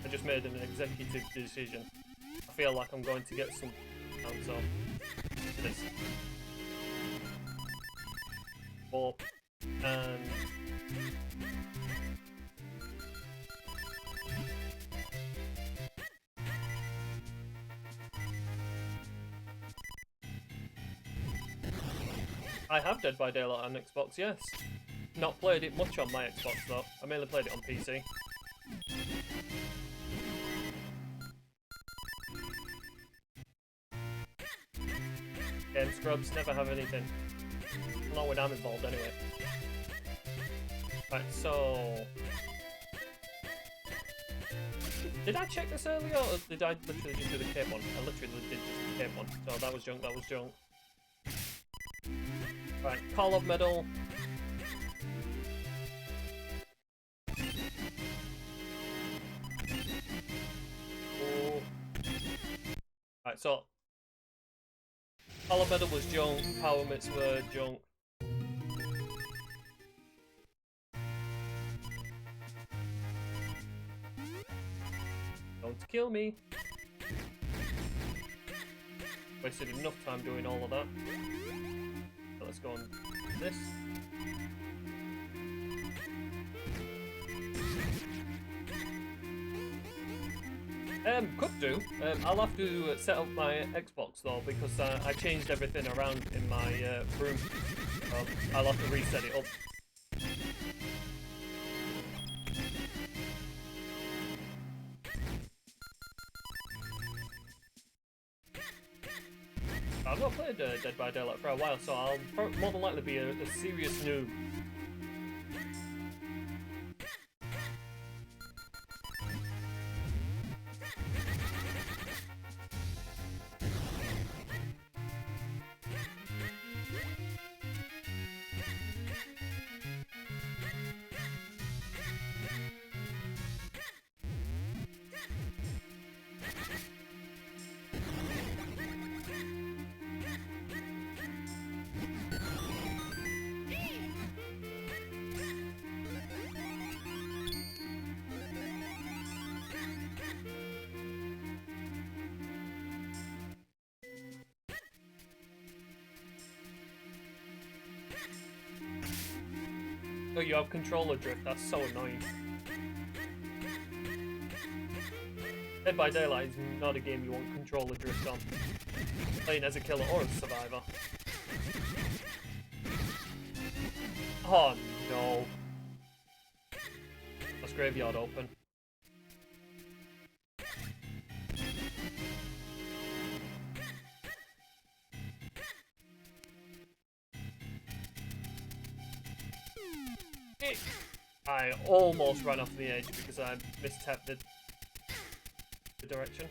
I just made an executive decision. I feel like I'm going to get some hands on this. Warp and I have Dead by Daylight on Xbox, yes. Not played it much on my Xbox though. I mainly played it on PC. scrubs never have anything. Not when I'm involved, anyway. Right, so... Did I check this earlier, or did I literally just do the cape one? I literally did just the cape one. So that was junk, that was junk. Right, Call of Medal. Oh. Right, so... Call of Medal was junk, Power Mitts were junk. Don't kill me. Wasted enough time doing all of that. So let's go on this. Could do. I'll have to set up my Xbox though, because I changed everything around in my room. I'll have to reset it up. I've not played Dead by Daylight for a while, so I'll more than likely be a serious noob. Oh, you have controller drift, that's so annoying. Dead by Daylight is not a game you want controller drift on. Playing as a killer or a survivor. Oh no. That's graveyard open. I almost ran off the edge because I mistapped the direction.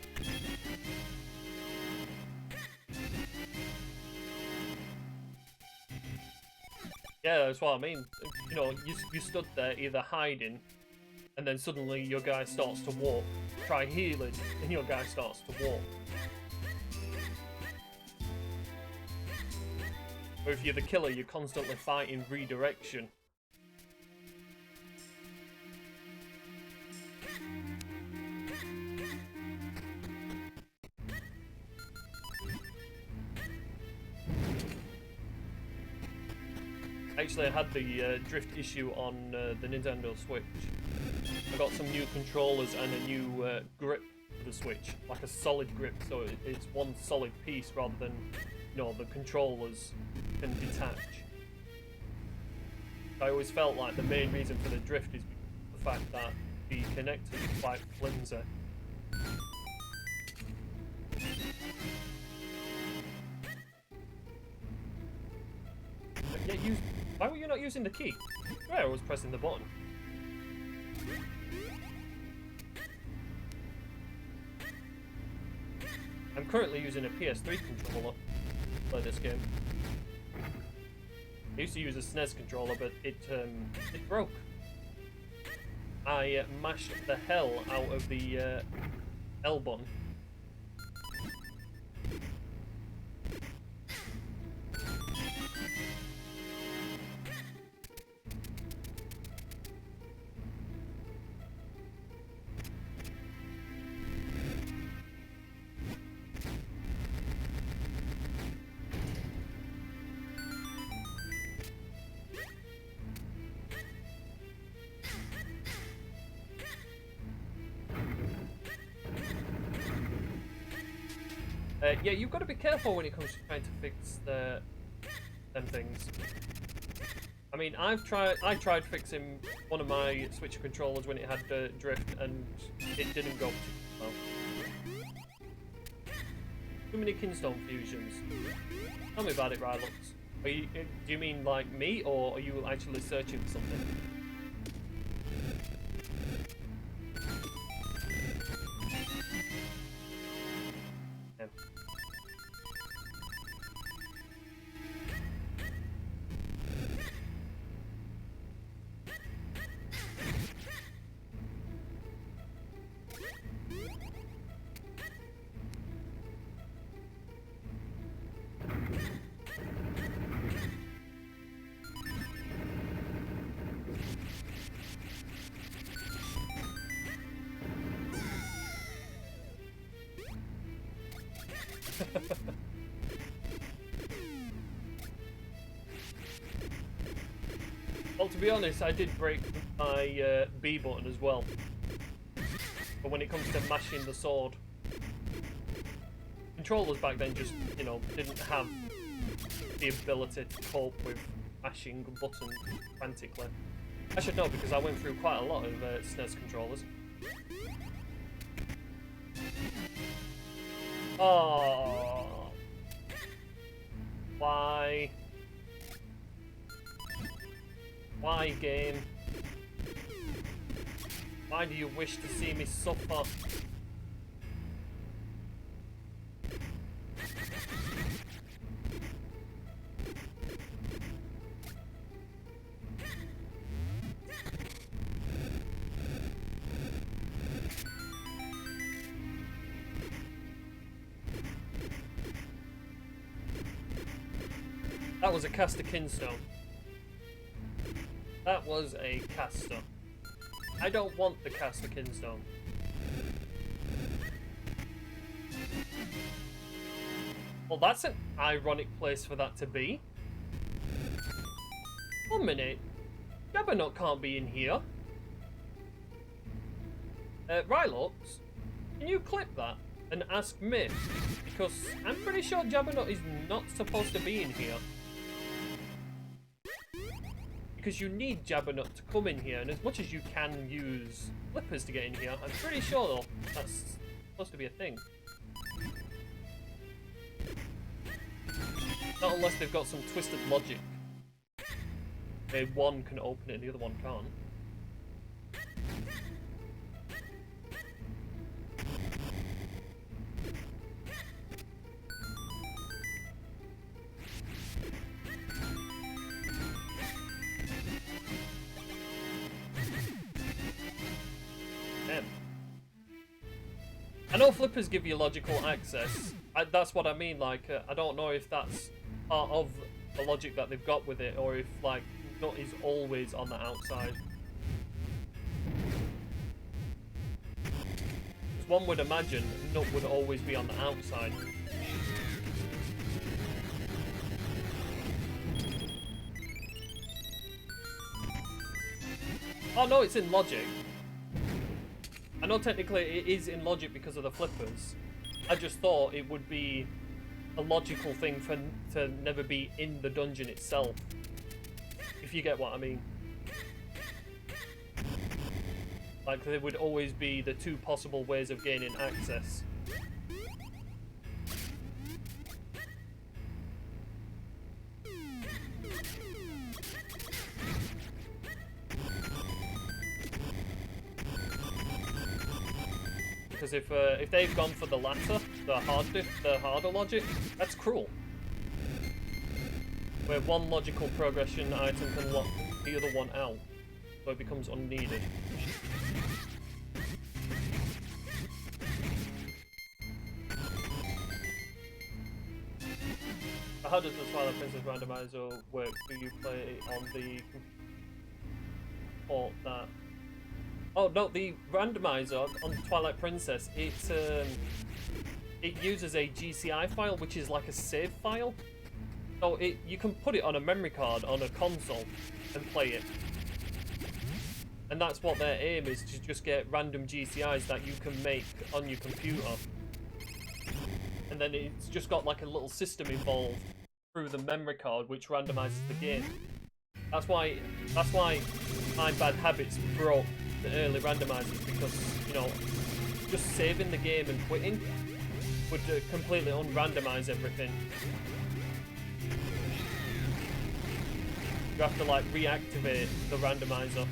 Yeah, that's what I mean. You know, you stood there either hiding, and then suddenly your guy starts to walk. Try healing, and your guy starts to walk. Or if you're the killer, you're constantly fighting redirection. Actually, I had the drift issue on the Nintendo Switch. I got some new controllers and a new grip for the Switch, like a solid grip, so it's one solid piece rather than, you know, the controllers can detach. I always felt like the main reason for the drift is the fact that the connector is quite flimsy. But yeah, why were you not using the key? I was pressing the button. I'm currently using a PS3 controller to play this game. I used to use a SNES controller, but it broke. I mashed the hell out of the L button. Yeah, you've got to be careful when it comes to trying to fix them things. I mean, I tried fixing one of my Switch controllers when it had drift, and it didn't go particularly well. Too many Kinstone fusions. Tell me about it, Rylux. Do you mean like me, or are you actually searching for something? Yeah. Well, to be honest, I did break my B button as well. But when it comes to mashing the sword, controllers back then just, you know, didn't have the ability to cope with mashing buttons frantically. I should know because I went through quite a lot of SNES controllers. Oh, why? Why, game? Why do you wish to see me suffer? That was a caster Kinstone. That was a caster. I don't want the caster Kinstone. Well, that's an ironic place for that to be. 1 minute. Jabbernock can't be in here. Rylux, can you clip that and ask Myth? Because I'm pretty sure Jabbernock is not supposed to be in here. Because you need Jabbernock to come in here, and as much as you can use flippers to get in here, I'm pretty sure though that's supposed to be a thing. Not unless they've got some twisted logic. Where one can open it and the other one can't. I know flippers give you logical access. That's what I mean, like, I don't know if that's part of the logic that they've got with it, or if, like, Nut is always on the outside. Because one would imagine Nut would always be on the outside. Oh no, it's in logic. I know technically it is in logic because of the flippers. I just thought it would be a logical thing to never be in the dungeon itself. If you get what I mean. Like, there would always be the two possible ways of gaining access. Because if they've gone for the latter, the harder logic, that's cruel. Where one logical progression item can lock the other one out, so it becomes unneeded. How does the Twilight Princess randomizer work? Do you play on the port that? Oh no, the randomizer on Twilight Princess, it uses a GCI file, which is like a save file. So you can put it on a memory card on a console and play it. And that's what their aim is, to just get random GCIs that you can make on your computer. And then it's just got like a little system involved through the memory card which randomizes the game. That's why My Bad Habits broke the early randomizers, because, you know, just saving the game and quitting would completely unrandomize everything. You have to like reactivate the randomizer.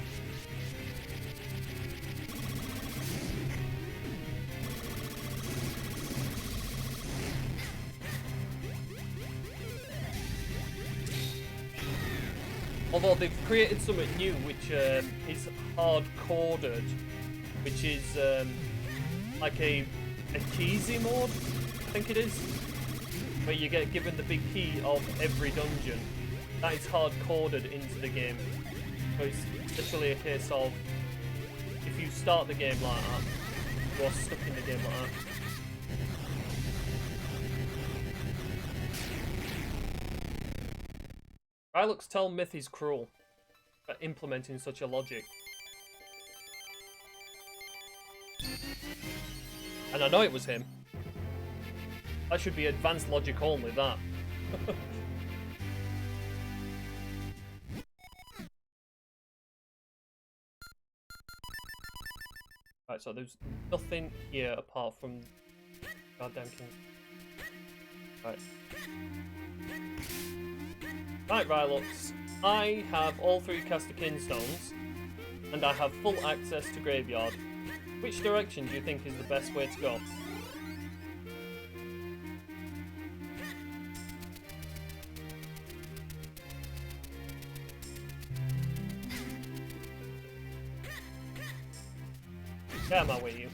Although they've created something new, which is hard-coded, which is like a Keezy mode, I think it is, where you get given the big key of every dungeon. That is hard-coded into the game. So it's literally a case of, if you start the game like that, you are stuck in the game like that. Rylux tell Myth is cruel for implementing such a logic. And I know it was him. That should be advanced logic only, that. Right, so there's nothing here apart from goddamn king. Right. Right, Rylux. I have all 3 Caster Stones, and I have full access to Graveyard. Which direction do you think is the best way to go? Get out of my way, you.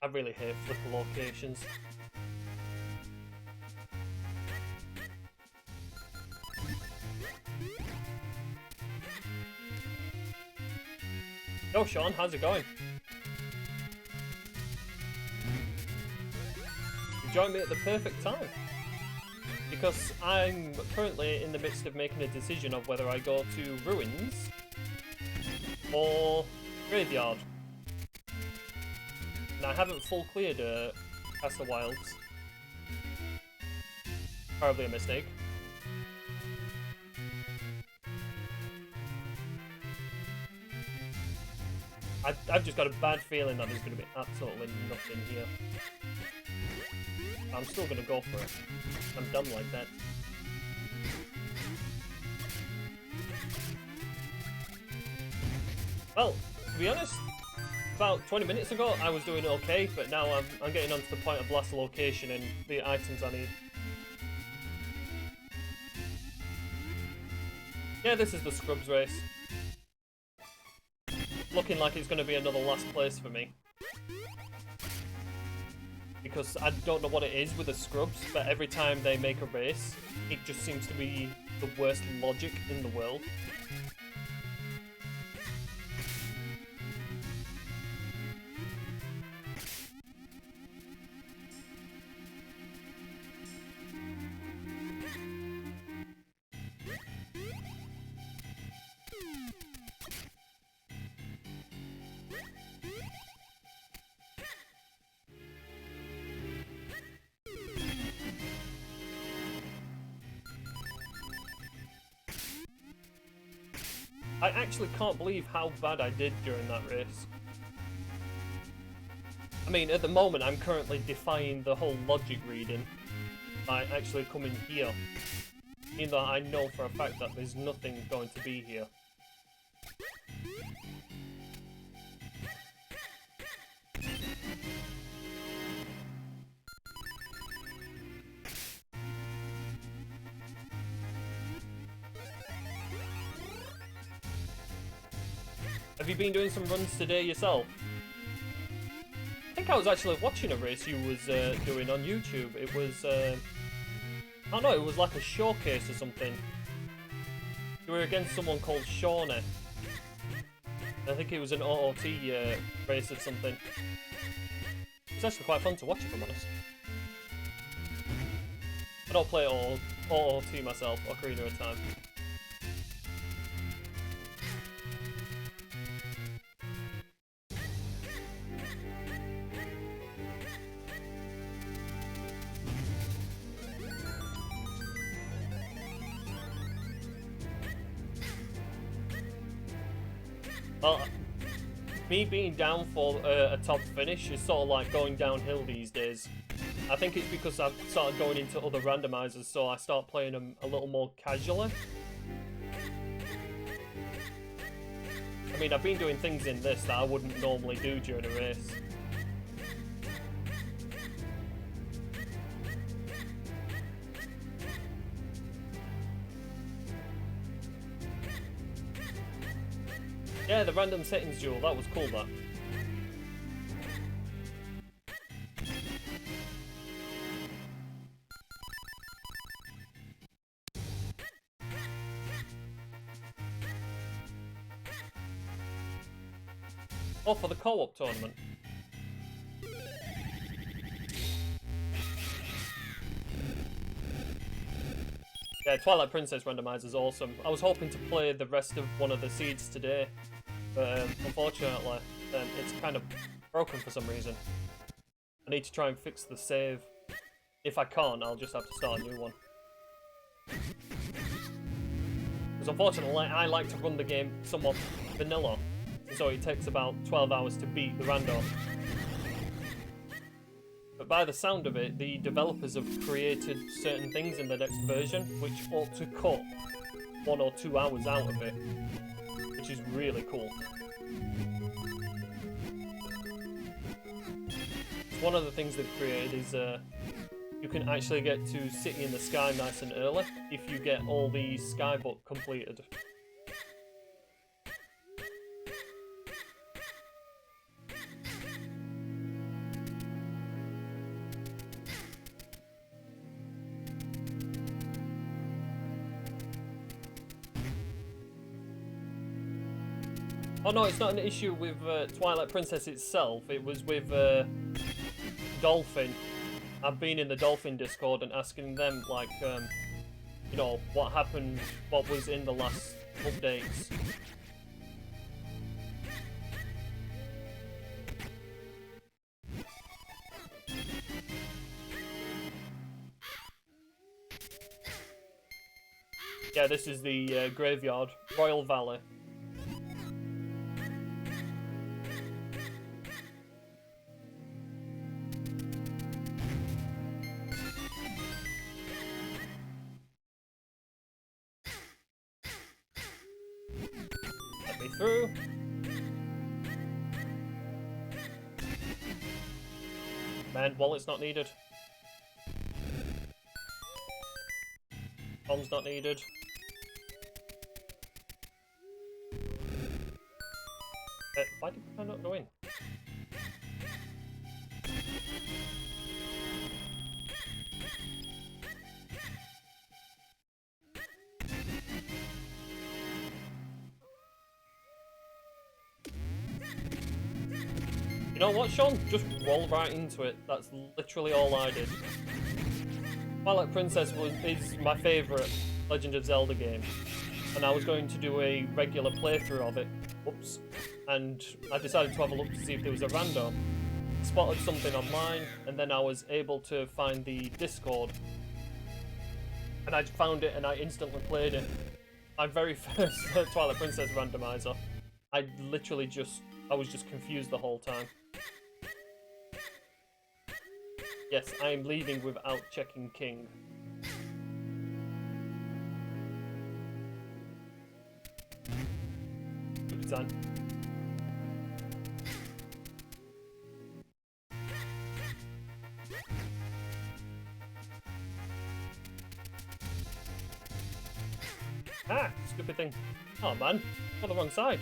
I really hate flipper locations. Yo, Sean, how's it going? You joined me at the perfect time. Because I'm currently in the midst of making a decision of whether I go to Ruins or Graveyard. And I haven't full cleared Castle Wilds. Probably a mistake. I've just got a bad feeling that there's going to be absolutely nothing here. I'm still going to go for it. I'm dumb like that. Well, to be honest, about 20 minutes ago I was doing okay, but now I'm getting onto the point of last location and the items I need. Yeah, this is the Scrubs race. Looking like it's going to be another last place for me. Because I don't know what it is with the Scrubs, but every time they make a race, it just seems to be the worst logic in the world. I actually can't believe how bad I did during that race. I mean, at the moment I'm currently defying the whole logic reading by actually coming here. Even though I know for a fact that there's nothing going to be here. Have you been doing some runs today yourself? I think I was actually watching a race you was doing on YouTube. It was, I don't know, it was like a showcase or something. You were against someone called Shawnee. I think it was an OOT race or something. It's actually quite fun to watch, if I'm honest. I don't play OOT myself, Ocarina of Time. Well, me being down for a top finish is sort of like going downhill these days. I think it's because I've started going into other randomizers, so I start playing them a little more casually. I mean, I've been doing things in this that I wouldn't normally do during a race. Yeah, the random settings duel, that was cool, that. Oh, for the co-op tournament. Yeah, Twilight Princess randomizer is awesome. I was hoping to play the rest of one of the seeds today, but unfortunately, it's kind of broken for some reason. I need to try and fix the save. If I can't, I'll just have to start a new one. Because unfortunately, I like to run the game somewhat vanilla, so it takes about 12 hours to beat the rando. But by the sound of it, the developers have created certain things in the next version which ought to cut 1 or 2 hours out of it, which is really cool. One of the things they've created is you can actually get to City in the Sky nice and early if you get all the Skybook completed. Oh no, it's not an issue with Twilight Princess itself, it was with Dolphin. I've been in the Dolphin Discord and asking them, like, you know, what happened, what was in the last updates. Yeah, this is the graveyard, Royal Valley. Let me through. Man, wallet's not needed. Bomb's not needed. Why did I not go in? You know what, Sean? Just roll right into it. That's literally all I did. Twilight Princess is my favourite Legend of Zelda game, and I was going to do a regular playthrough of it. Whoops. And I decided to have a look to see if there was a rando. Spotted something online, and then I was able to find the Discord. And I found it, and I instantly played it. My very first Twilight Princess randomizer. I was just confused the whole time. Yes, I am leaving without checking King. Good time. Ah, stupid thing. Oh man, on the wrong side.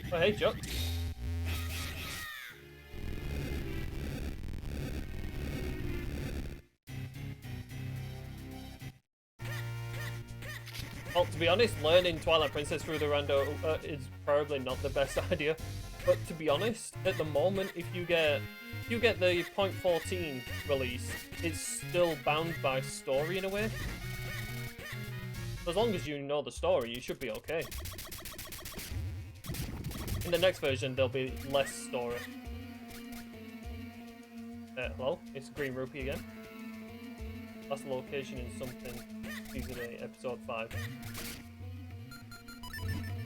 Oh hey, Chuck. Well, to be honest, learning Twilight Princess through the rando is probably not the best idea. But to be honest, at the moment, if you get the 0.14 release, it's still bound by story in a way. As long as you know the story, you should be okay. In the next version, there'll be less story. Hello? It's Green Rupee again. Last location is something. Season 8, Episode 5.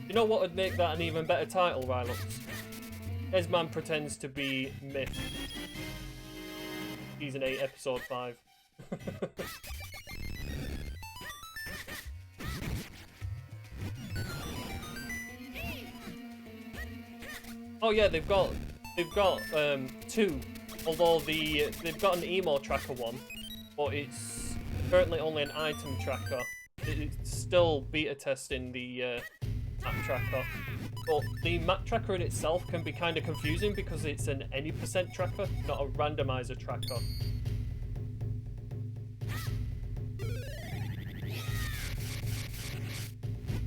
You know what would make that an even better title, Rylux? Esman pretends to be Myth. Season 8, Episode 5. Oh yeah, they've got 2. Although they've got an emo tracker one, but it's currently only an item tracker. It's still beta testing the map tracker. But the map tracker in itself can be kind of confusing because it's an any percent tracker, not a randomizer tracker.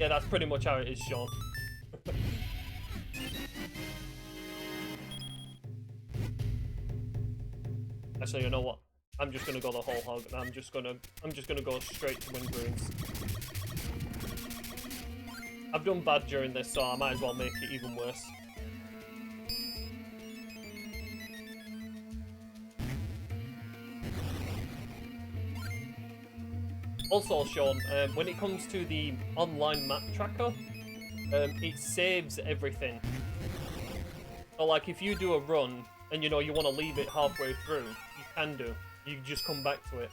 Yeah, that's pretty much how it is, Sean. Actually, you know what? I'm just gonna go the whole hog, and I'm just gonna go straight to Wind Ruins. I've done bad during this, so I might as well make it even worse. Also, Sean, when it comes to the online map tracker, it saves everything. So, like, if you do a run and you know you want to leave it halfway through, you can do. You just come back to it.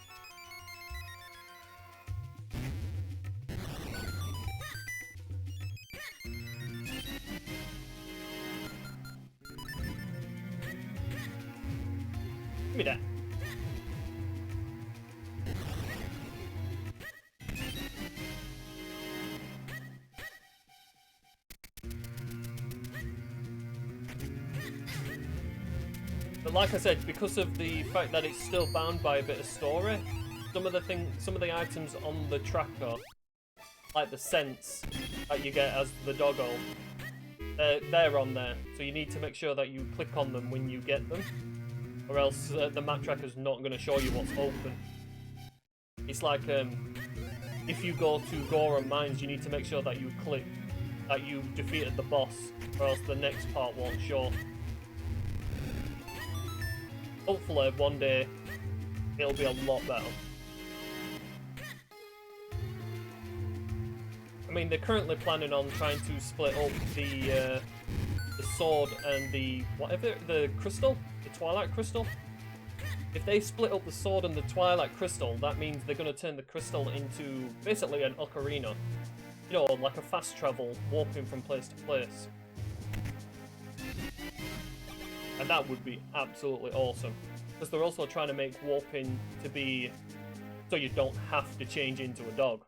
Give me that. But like I said, because of the fact that it's still bound by a bit of story, some of the items on the tracker, like the scents that you get as the doggo, they're on there. So you need to make sure that you click on them when you get them, or else the map tracker's not going to show you what's open. It's like if you go to Goron Mines, you need to make sure that you click that you defeated the boss, or else the next part won't show. Hopefully one day it'll be a lot better. I mean, they're currently planning on trying to split up the sword and the crystal, the Twilight Crystal. If they split up the sword and the Twilight Crystal, that means they're going to turn the crystal into basically an ocarina. You know, like a fast travel, warping from place to place. And that would be absolutely awesome. Because they're also trying to make warping to be so you don't have to change into a dog.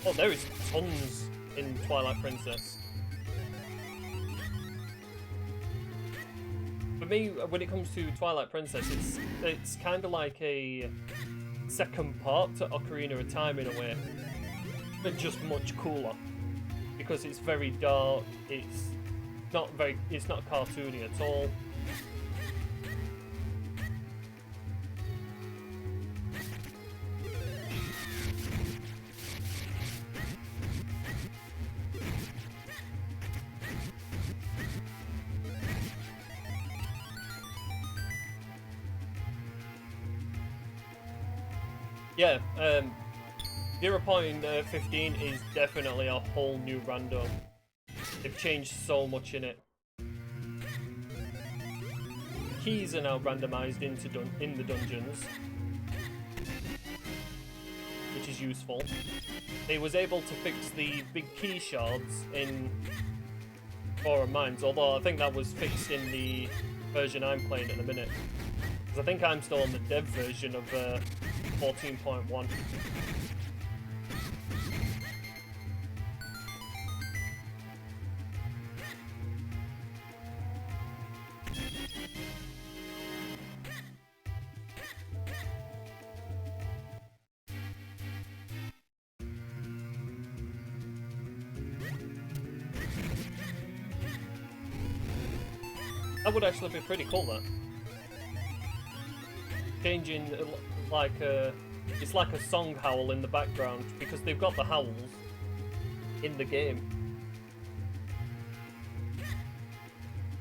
Oh, there is tons in Twilight Princess. For me, when it comes to Twilight Princess, it's kind of like a second part to Ocarina of Time in a way, but just much cooler because it's very dark. It's not cartoony at all. Yeah, 0.15 is definitely a whole new rando. They've changed so much in it. Keys are now randomized in the dungeons, which is useful. They was able to fix the big key shards in Goron Mines, although I think that was fixed in the version I'm playing at the minute. Because I think I'm still on the dev version of 14.1. That would actually be pretty cool, that. Changing, like, it's like a song howl in the background, because they've got the howls in the game.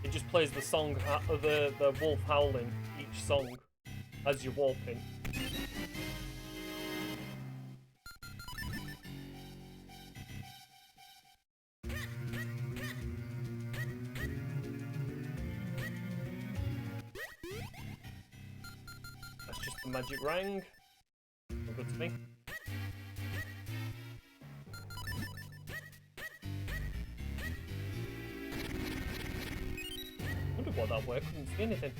It just plays the song, the wolf howling each song as you're walking. That's just the magic ring. Good to me. Wonder what that were. Couldn't see anything.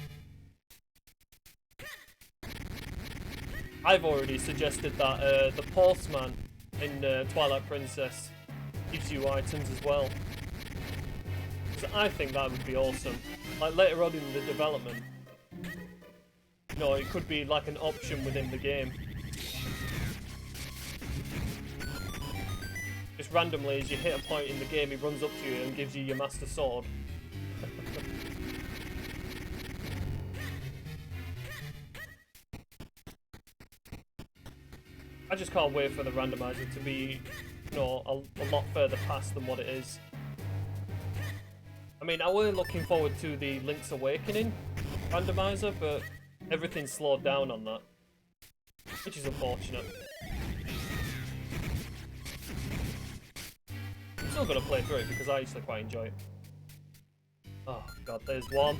I've already suggested that the postman in Twilight Princess gives you items as well. Because I think that would be awesome. Like later on in the development. No, it could be like an option within the game. Just randomly, as you hit a point in the game, he runs up to you and gives you your Master Sword. I just can't wait for the randomizer to be, you know, a lot further past than what it is. I mean, I was looking forward to the Link's Awakening randomizer, but everything's slowed down on that, which is unfortunate. I'm still gonna play through it because I actually quite enjoy it. Oh god, there's one.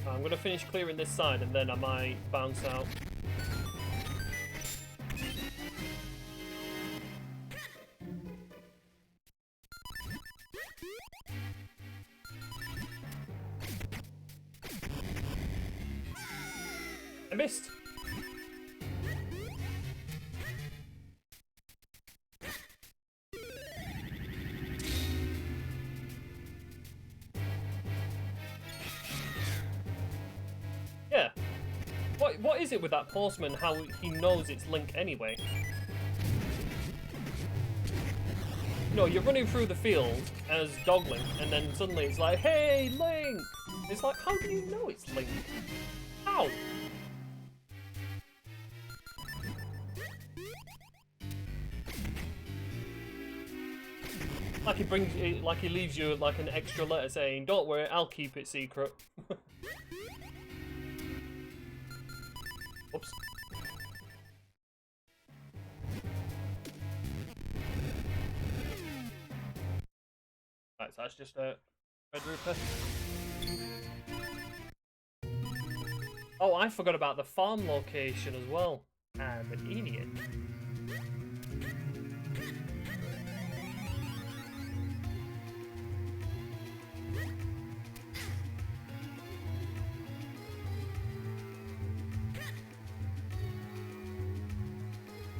I'm gonna finish clearing this side and then I might bounce out. I missed. Yeah. What is it with that postman, how he knows it's Link anyway? No, you're running through the field as Dog Link, and then suddenly it's like, hey, Link! It's like, how do you know it's Link? How? Like he brings, like he leaves you like an extra letter saying, "Don't worry, I'll keep it secret." Oops. Right, so that's just a Red Rooper. Oh, I forgot about the farm location as well. I'm an idiot.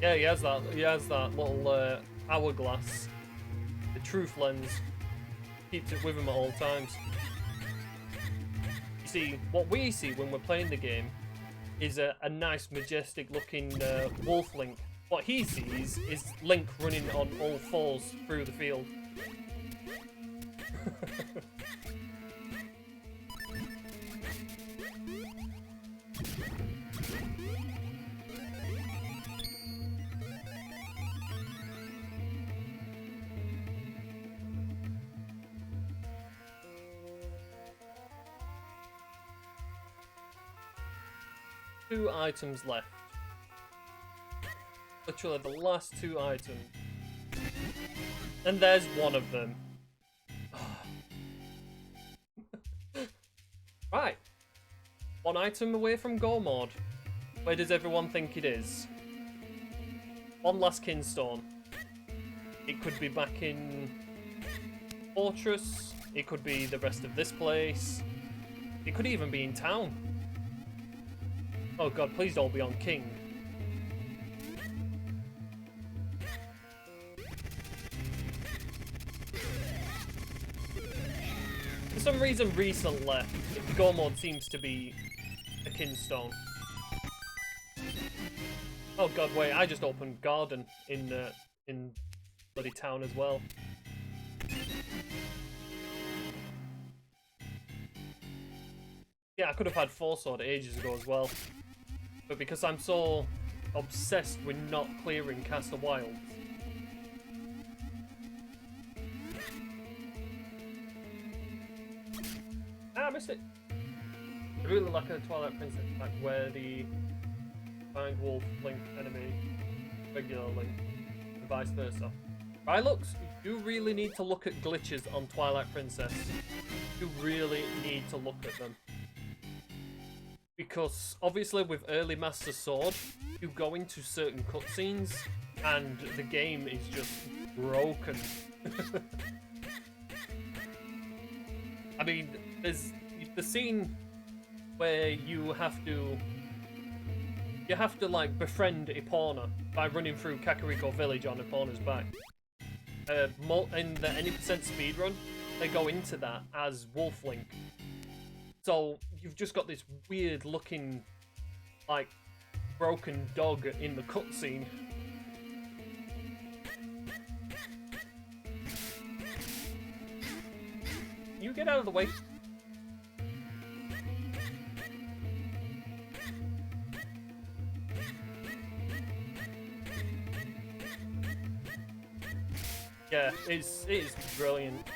Yeah, he has that. He has that little hourglass, the truth lens. Keeps it with him at all times. You see, what we see when we're playing the game is a nice, majestic-looking wolf Link. What he sees is Link running on all fours through the field. Two items left. Literally the last two items. And there's one of them. Right. One item away from Go Mode. Where does everyone think it is? One last Kinstone. It could be back in Fortress. It could be the rest of this place. It could even be in town. Oh god, please don't be on King. For some reason recently, Go Mode seems to be a Kinstone. Oh god, wait, I just opened Garden in bloody town as well. Yeah, I could have had Four Sword ages ago as well. But because I'm so obsessed with not clearing Castle Wilds, I missed it. I really like a Twilight Princess pack where the Find Wolf Link enemy regular Link and vice versa. Rylux, you really need to look at glitches on Twilight Princess. You really need to look at them. Because obviously with early Master Sword, you go into certain cutscenes and the game is just broken. I mean, there's the scene where you have to like befriend Epona by running through Kakariko Village on Epona's back. In the any percent speedrun, they go into that as Wolf Link. So you've just got this weird looking, like, broken dog in the cutscene. You get out of the way. Yeah, it is brilliant.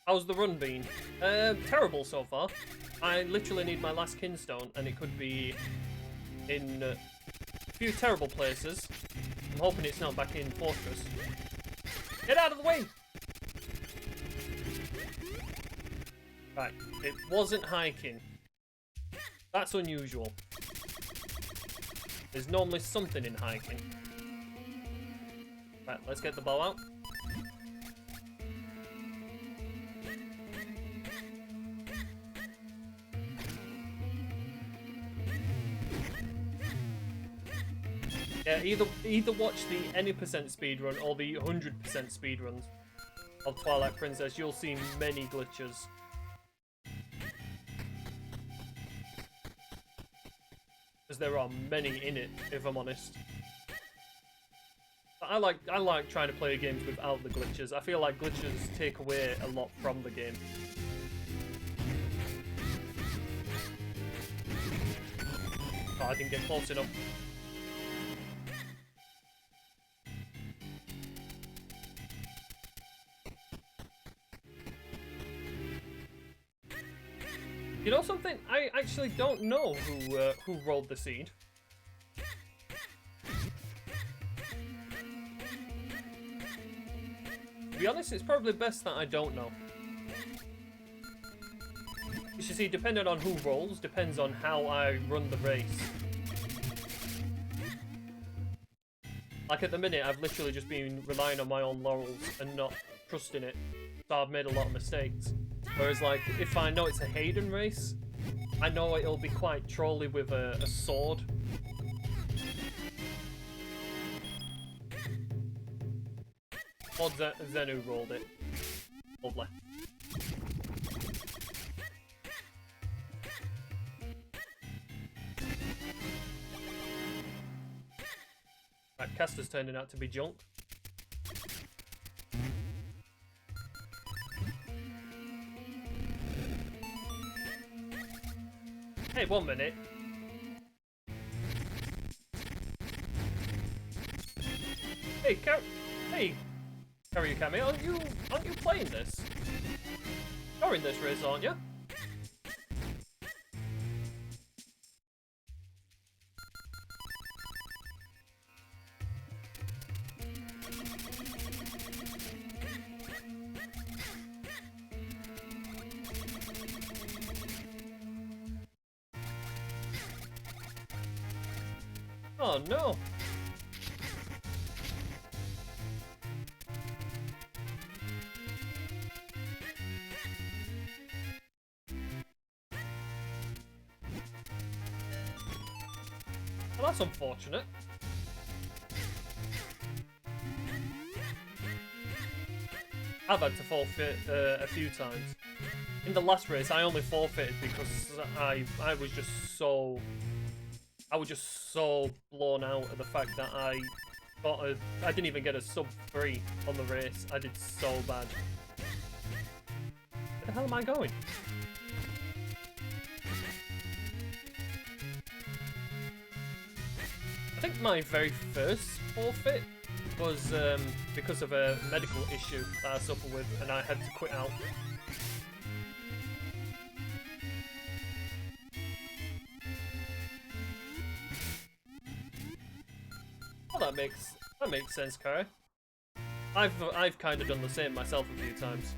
How's the run been? Terrible so far. I literally need my last Kinstone, and it could be in a few terrible places. I'm hoping it's not back in Fortress. Get out of the way! Right, it wasn't hiking. That's unusual. There's normally something in hiking. Right, let's get the bow out. Yeah, either watch the any percent speedrun or the 100% speedruns of Twilight Princess. You'll see many glitches. Because there are many in it, if I'm honest. But I like trying to play games without the glitches. I feel like glitches take away a lot from the game. Oh, I didn't get close enough. You know something? I actually don't know who rolled the seed. To be honest, it's probably best that I don't know. You see, depending on who rolls, depends on how I run the race. Like at the minute, I've literally just been relying on my own laurels and not trusting it. So I've made a lot of mistakes. Whereas, like, if I know it's a Hayden race, I know it'll be quite trolly with a sword. Or Zenu rolled it. Lovely. Right, Caster's turning out to be junk. Hey, 1 minute. Hey, hey, Karyukami, aren't you playing this? You're in this race, aren't you? Oh no! Well, that's unfortunate. I've had to forfeit a few times. In the last race, I only forfeited because I was just so I was just so blown out at the fact that I didn't even get a sub 3 on the race. I did so bad. Where the hell am I going? I think my very first forfeit was because of a medical issue that I suffered with, and I had to quit out. Well, that makes sense, Kari. I've kind of done the same myself a few times.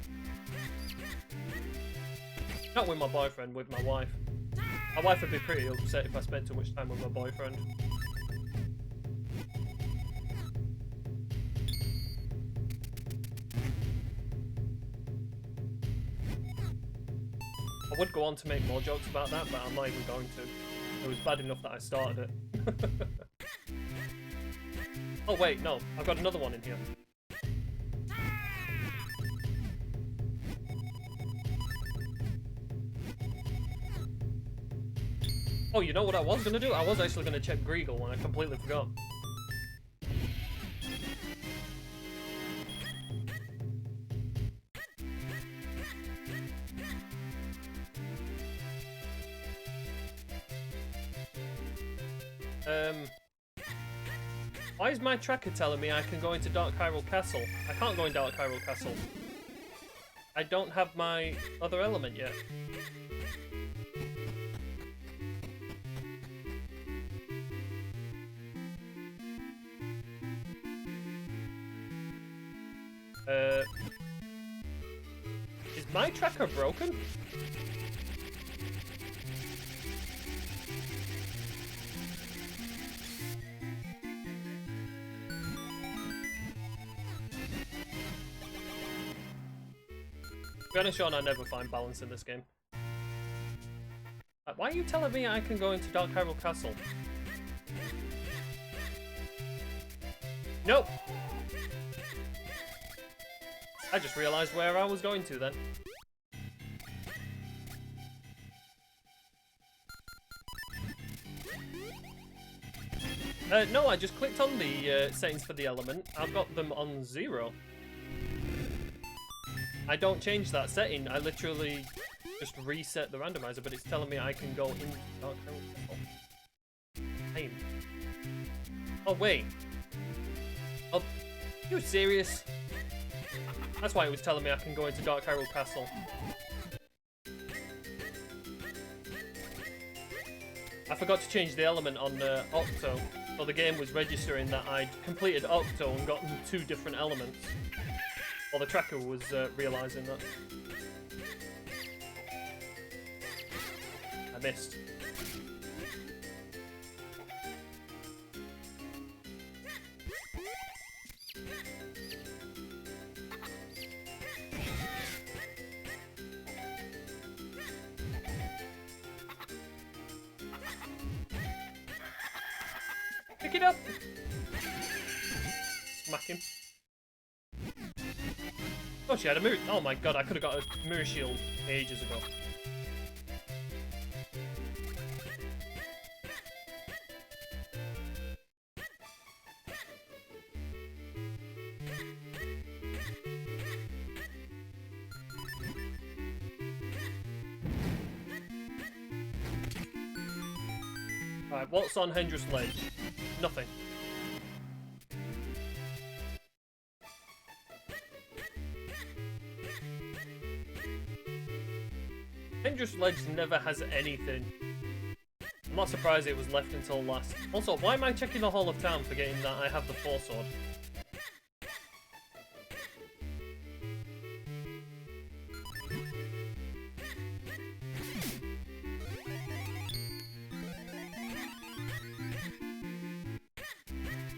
Not with my boyfriend, with my wife. My wife would be pretty upset if I spent too much time with my boyfriend. I would go on to make more jokes about that, but I'm not even going to. It was bad enough that I started it. Oh wait, no, I've got another one in here. Oh, you know what I was going to do? I was actually going to check Greagle and I completely forgot. Why is my tracker telling me I can go into Dark Hyrule Castle? I can't go in Dark Hyrule Castle. I don't have my other element yet. Is my tracker broken? To be honest, Sean, I never find balance in this game. Why are you telling me I can go into Dark Hyrule Castle? Nope! I just realised where I was going to then. No, I just clicked on the settings for the element. I've got them on 0. I don't change that setting. I literally just reset the randomizer, but it's telling me I can go in Dark Hyrule Castle. Aim. Oh, wait. Oh, are you serious? That's why it was telling me I can go into Dark Hyrule Castle. I forgot to change the element on Octo, so the game was registering that I'd completed Octo and gotten 2 different elements. Or the tracker was realising that. I missed. Pick it up! Smack him. Oh, she had a mirror. Oh my god, I could have got a mirror shield ages ago. Alright, what's on Hendra's Ledge? Nothing. Hendra's Ledge never has anything. I'm not surprised it was left until last. Also, why am I checking the Hall of Town forgetting that I have the 4-sword?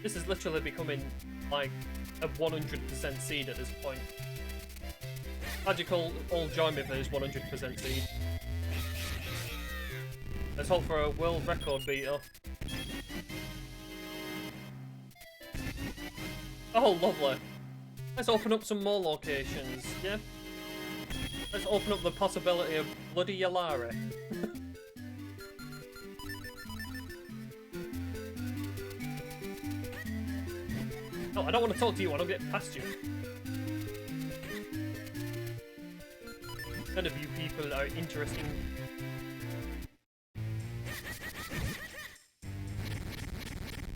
This is literally becoming like a 100% seed at this point. Magical Old Joymither is 100% seed. Let's hope for a world record beater. Oh, lovely. Let's open up some more locations, yeah? Let's open up the possibility of bloody Yalari. No, I don't want to talk to you. I don't get past you. None of you people are interesting.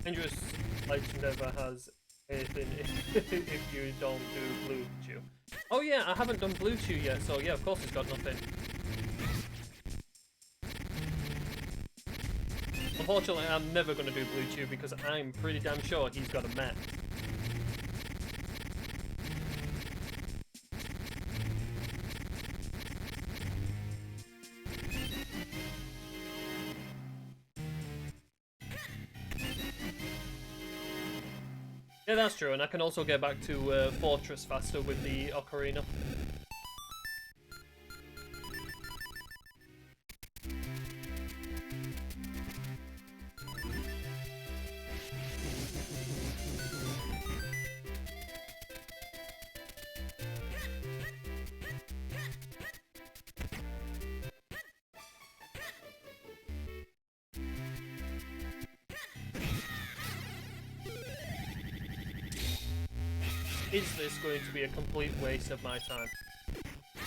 Dangerous Light never has anything if you don't do Blue Chew. Oh yeah, I haven't done Blue Chew yet, so yeah, of course it's got nothing. Unfortunately, I'm never going to do Blue Chew because I'm pretty damn sure he's got a map. Yeah, that's true, and I can also get back to Fortress faster with the Ocarina. Is this going to be a complete waste of my time?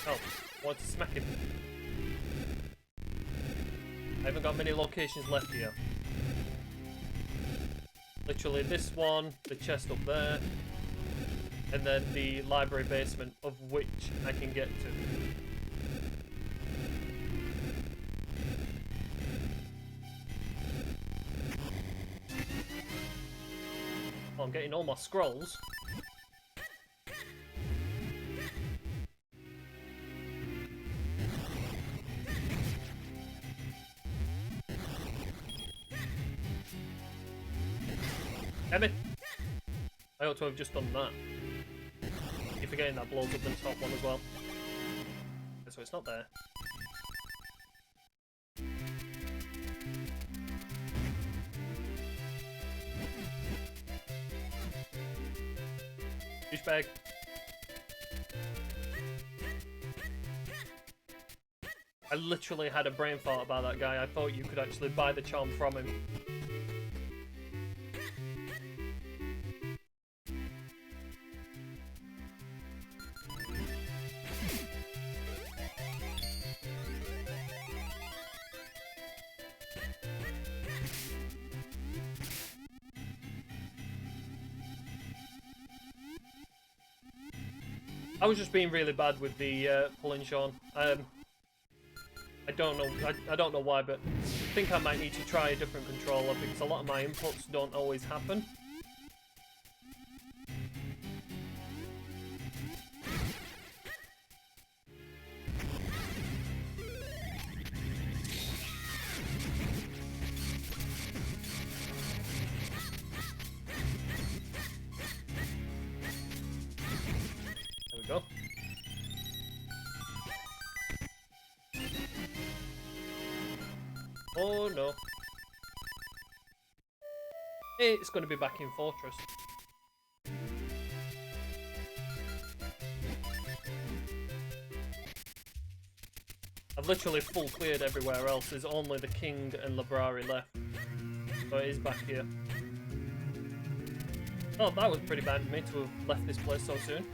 Oh, I want to smack him. I haven't got many locations left here. Literally this one, the chest up there, and then the library basement, of which I can get to. Oh, I'm getting all my scrolls. Damn it! I ought to have just done that. You're forgetting that blows up the top one as well. Okay, so it's not there. Douchebag. I literally had a brain fart about that guy. I thought you could actually buy the charm from him. I was just being really bad with the pulling Sean. I don't know. I don't know why, but I think I might need to try a different controller because a lot of my inputs don't always happen. Go. Oh no. It's going to be back in Fortress. I've literally full cleared everywhere else. There's only the King and Librari left. So it is back here. Oh, that was pretty bad of me to have left this place so soon.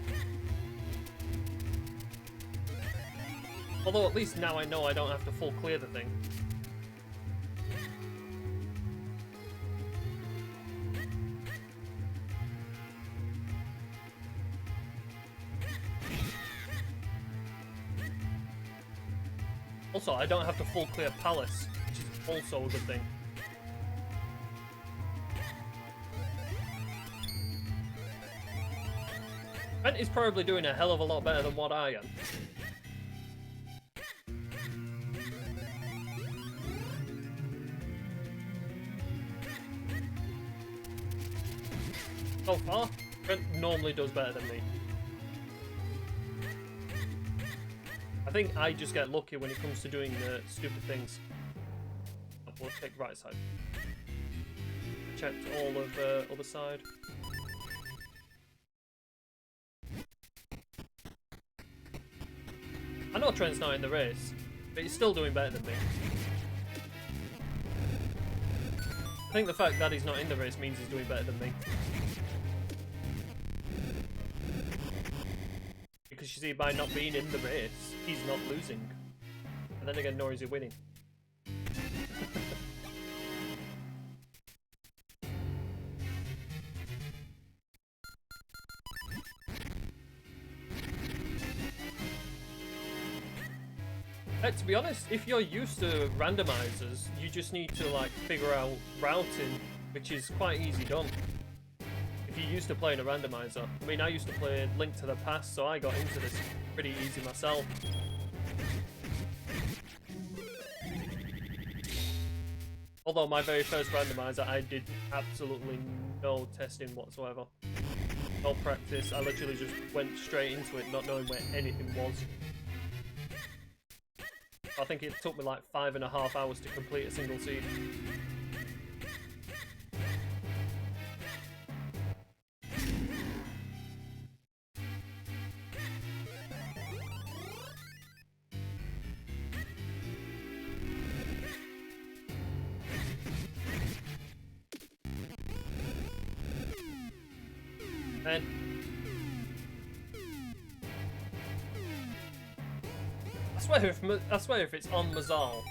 Although at least now I know I don't have to full clear the thing. Also, I don't have to full clear Palace, which is also a good thing. Brent is probably doing a hell of a lot better than what I am. So far, Brent normally does better than me. I think I just get lucky when it comes to doing stupid things. We'll take right side. Checked all of other side. I know Trent's not in the race, but he's still doing better than me. I think the fact that he's not in the race means he's doing better than me. Noisy, by not being in the race, he's not losing. And then again, Noisy winning. To be honest, if you're used to randomizers, you just need to like figure out routing, which is quite easy done. If you're used to playing a randomizer. I mean, I used to play Link to the Past, so I got into this pretty easy myself. Although my very first randomizer, I did absolutely no testing whatsoever. No practice, I literally just went straight into it, not knowing where anything was. I think it took me like 5.5 hours to complete a single seed. And I swear if it's on Mazal.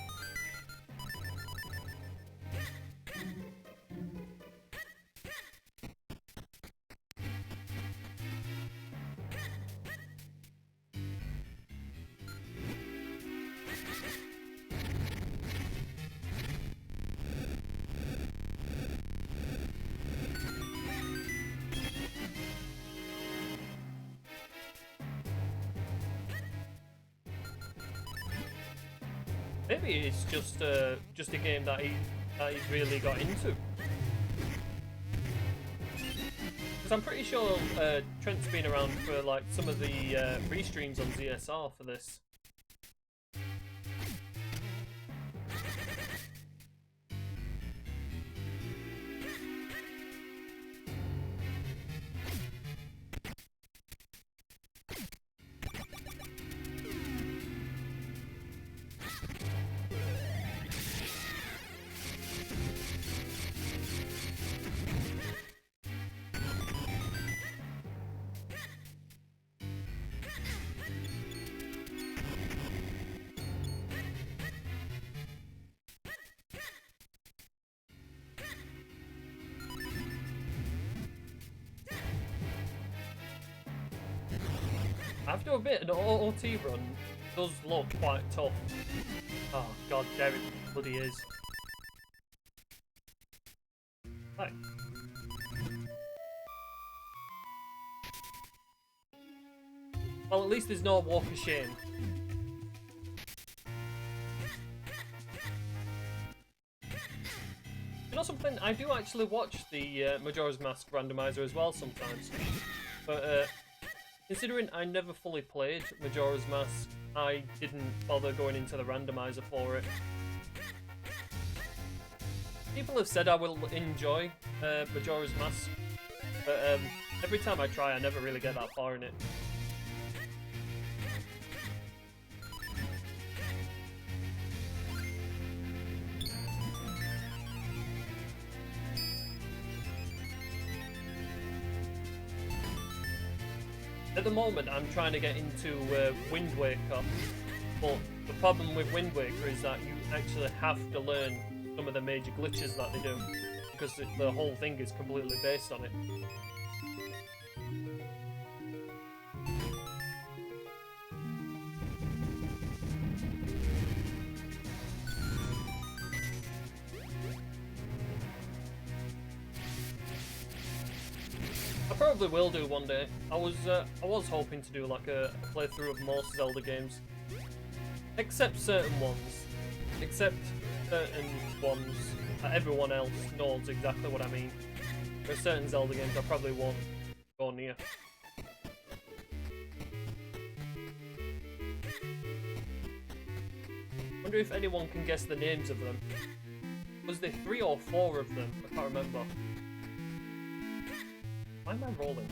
Maybe it's just a game that he's really got into. Because I'm pretty sure Trent's been around for like some of the restreams on ZSR for this. I have to admit, an OT run does look quite tough. Oh god, there it bloody is. Right. Well, at least there's no walk of shame. You know something? I do actually watch the Majora's Mask randomizer as well sometimes. But considering I never fully played Majora's Mask, I didn't bother going into the randomizer for it. People have said I will enjoy Majora's Mask, but every time I try I never really get that far in it. At the moment, I'm trying to get into Wind Waker, but the problem with Wind Waker is that you actually have to learn some of the major glitches that they do, because the whole thing is completely based on it. I probably will do one day. I was hoping to do like a playthrough of most Zelda games, except certain ones. Except certain ones that everyone else knows exactly what I mean. There are certain Zelda games I probably won't go near. Wonder if anyone can guess the names of them. Was there 3 or 4 of them? I can't remember. Why am I rolling?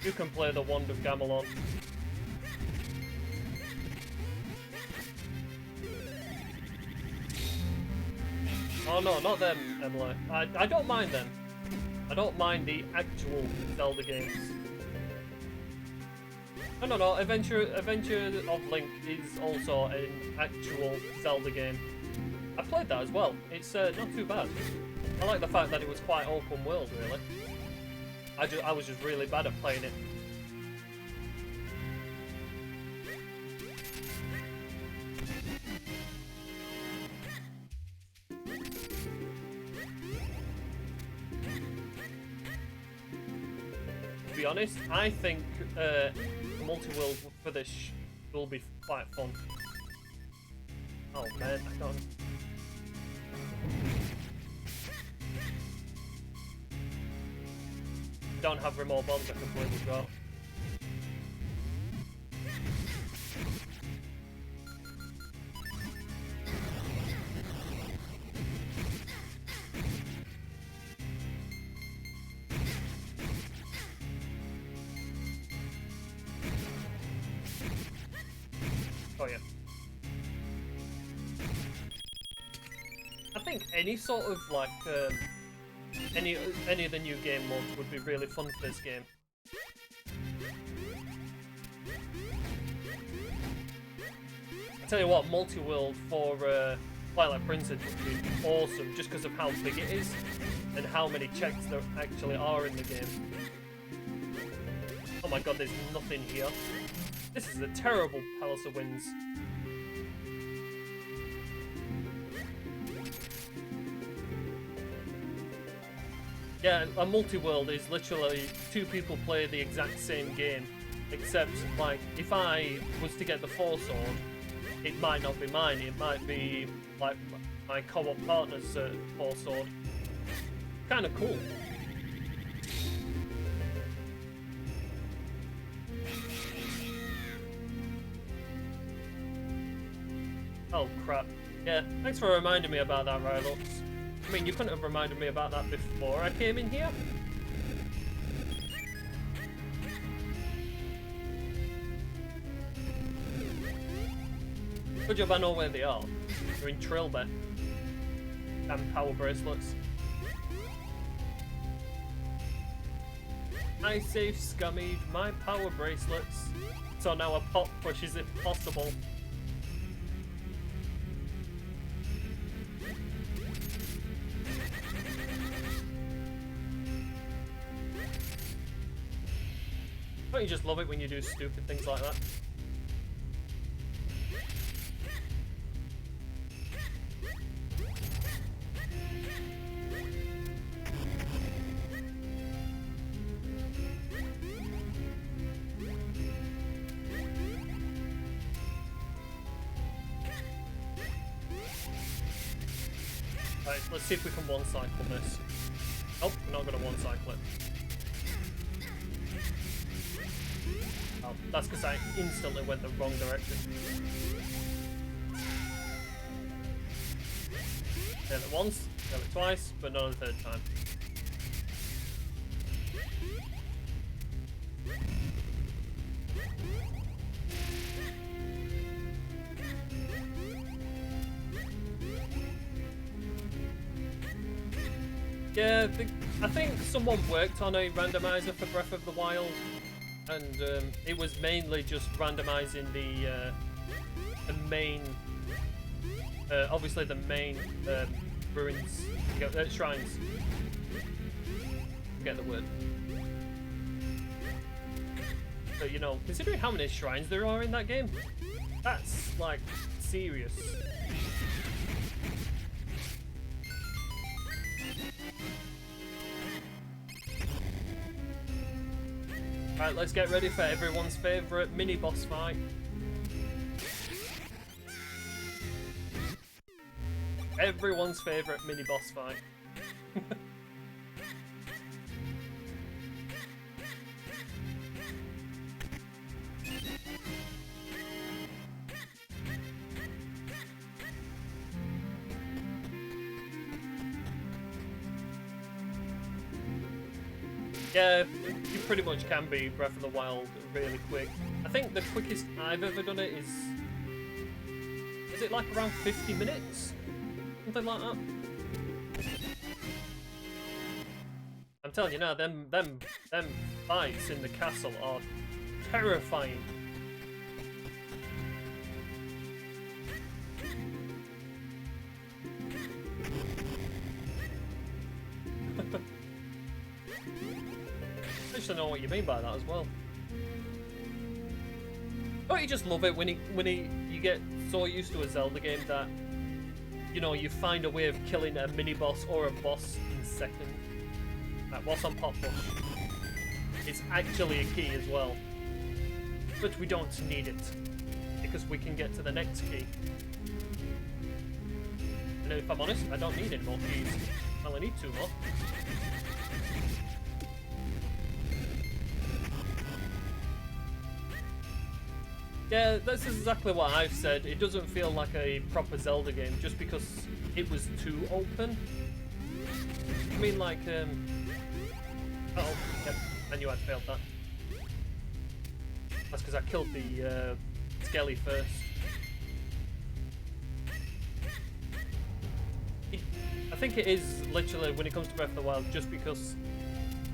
You can play the Wand of Gamelon. Oh no, not them, Emily. I don't mind them. I don't mind the actual Zelda games. No. Adventure of Link is also an actual Zelda game. I played that as well. It's not too bad. I like the fact that it was quite open world, really. I was just really bad at playing it. To be honest, I think multi-world for this will be quite fun. Oh man, I don't. Don't have remote bombs, I completely forgot. Oh yeah. I think any sort of like any of the new game modes would be really fun for this game. I tell you what, multi-world for Twilight Princess would be awesome just because of how big it is and how many checks there actually are in the game. Oh my god, there's nothing here. This is a terrible Palace of Winds. Yeah, a multi-world is literally two people play the exact same game, except, like, if I was to get the Four Sword, it might not be mine, it might be, like, my co-op partner's Four Sword. Kinda cool. Oh crap. Yeah, thanks for reminding me about that, Rylux. I mean, you couldn't have reminded me about that before I came in here. Good job I know where they are. They're in Trilby. And power bracelets. I saved Scummy my power bracelets. So now a pop pushes if possible. Don't you just love it when you do stupid things like that? Right, let's see if we can one-cycle this. Nope, we're not going to one-cycle it. Oh, that's because I instantly went the wrong direction. Failed it once, failed it twice, but not a third time. Yeah, I think someone worked on a randomizer for Breath of the Wild, and it was mainly just randomizing the main, obviously the main ruins, shrines. Forget the word. But you know, considering how many shrines there are in that game, that's like serious. Right, let's get ready for everyone's favourite mini-boss fight. Everyone's favourite mini-boss fight. Yeah, you pretty much can be Breath of the Wild really quick. I think the quickest I've ever done it is it like around 50 minutes? Something like that. I'm telling you now, them fights in the castle are terrifying. I just don't know what you mean by that as well. Don't you just love it when you get so used to a Zelda game that, you know, you find a way of killing a mini boss or a boss in second. Like what's on Pot Bush? It's actually a key as well, but we don't need it because we can get to the next key. And if I'm honest, I don't need any more keys. Well, I need 2 more. Yeah, this is exactly what I've said. It doesn't feel like a proper Zelda game just because it was too open. I mean, like, oh, yep, I knew I'd failed that. That's because I killed the Skelly first. I think it is literally, when it comes to Breath of the Wild, just because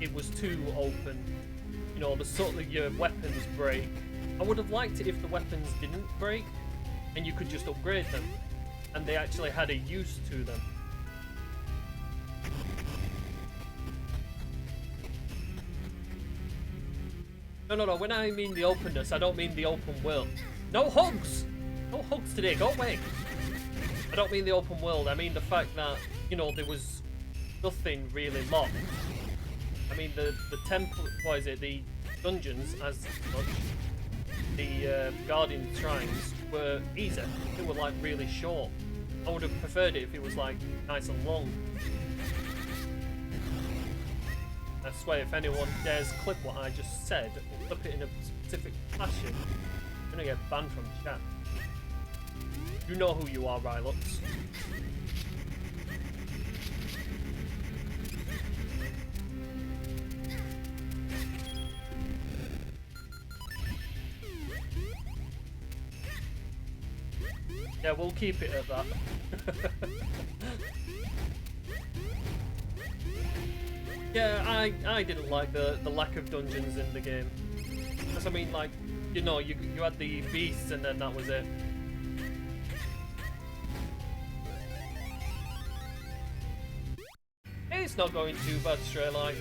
it was too open. You know, the sort of your weapons break. I would have liked it if the weapons didn't break and you could just upgrade them and they actually had a use to them. No, when I mean the openness, I don't mean the open world. No hugs! No hugs today, go away! I don't mean the open world, I mean the fact that, you know, there was nothing really locked. I mean the temple, what is it, the dungeons as such, the Guardian Shrines were easy. They were like really short. I would have preferred it if it was like nice and long. I swear if anyone dares clip what I just said or clip it in a specific fashion, I'm gonna get banned from chat. You know who you are, Rylux. Yeah, we'll keep it at that. Yeah, I didn't like the lack of dungeons in the game. Because I mean, like, you know, you had the beasts and then that was it. It's not going too bad, Straylight.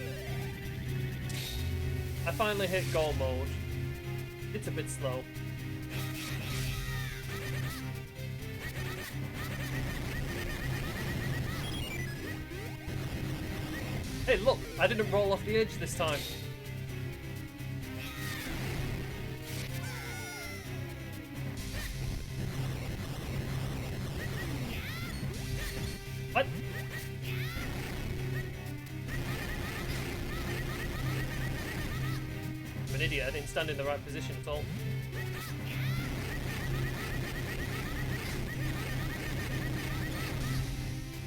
I finally hit go mode. It's a bit slow. Hey, look! I didn't roll off the edge this time. What? I'm an idiot. I didn't stand in the right position at all.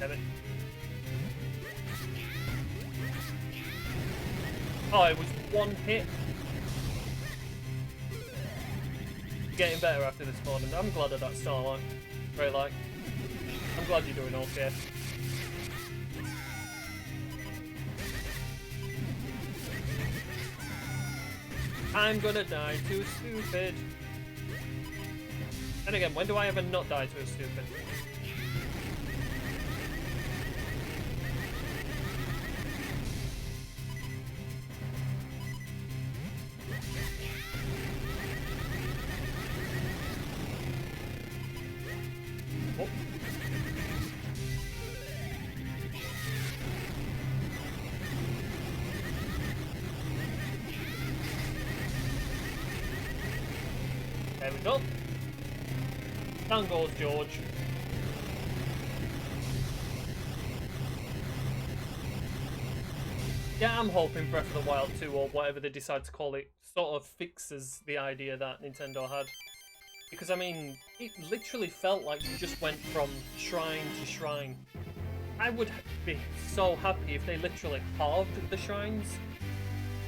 Damn it. Oh, it was one hit. Getting better after this morning. I'm glad of that Starlight. Very like. I'm glad you're doing okay. I'm gonna die to a stupid. And again, when do I ever not die to a stupid? Oh. There we go. Down goes George. Yeah, I'm hoping Breath of the Wild 2, or whatever they decide to call it, sort of fixes the idea that Nintendo had. Because, I mean, it literally felt like you just went from shrine to shrine. I would be so happy if they literally halved the shrines.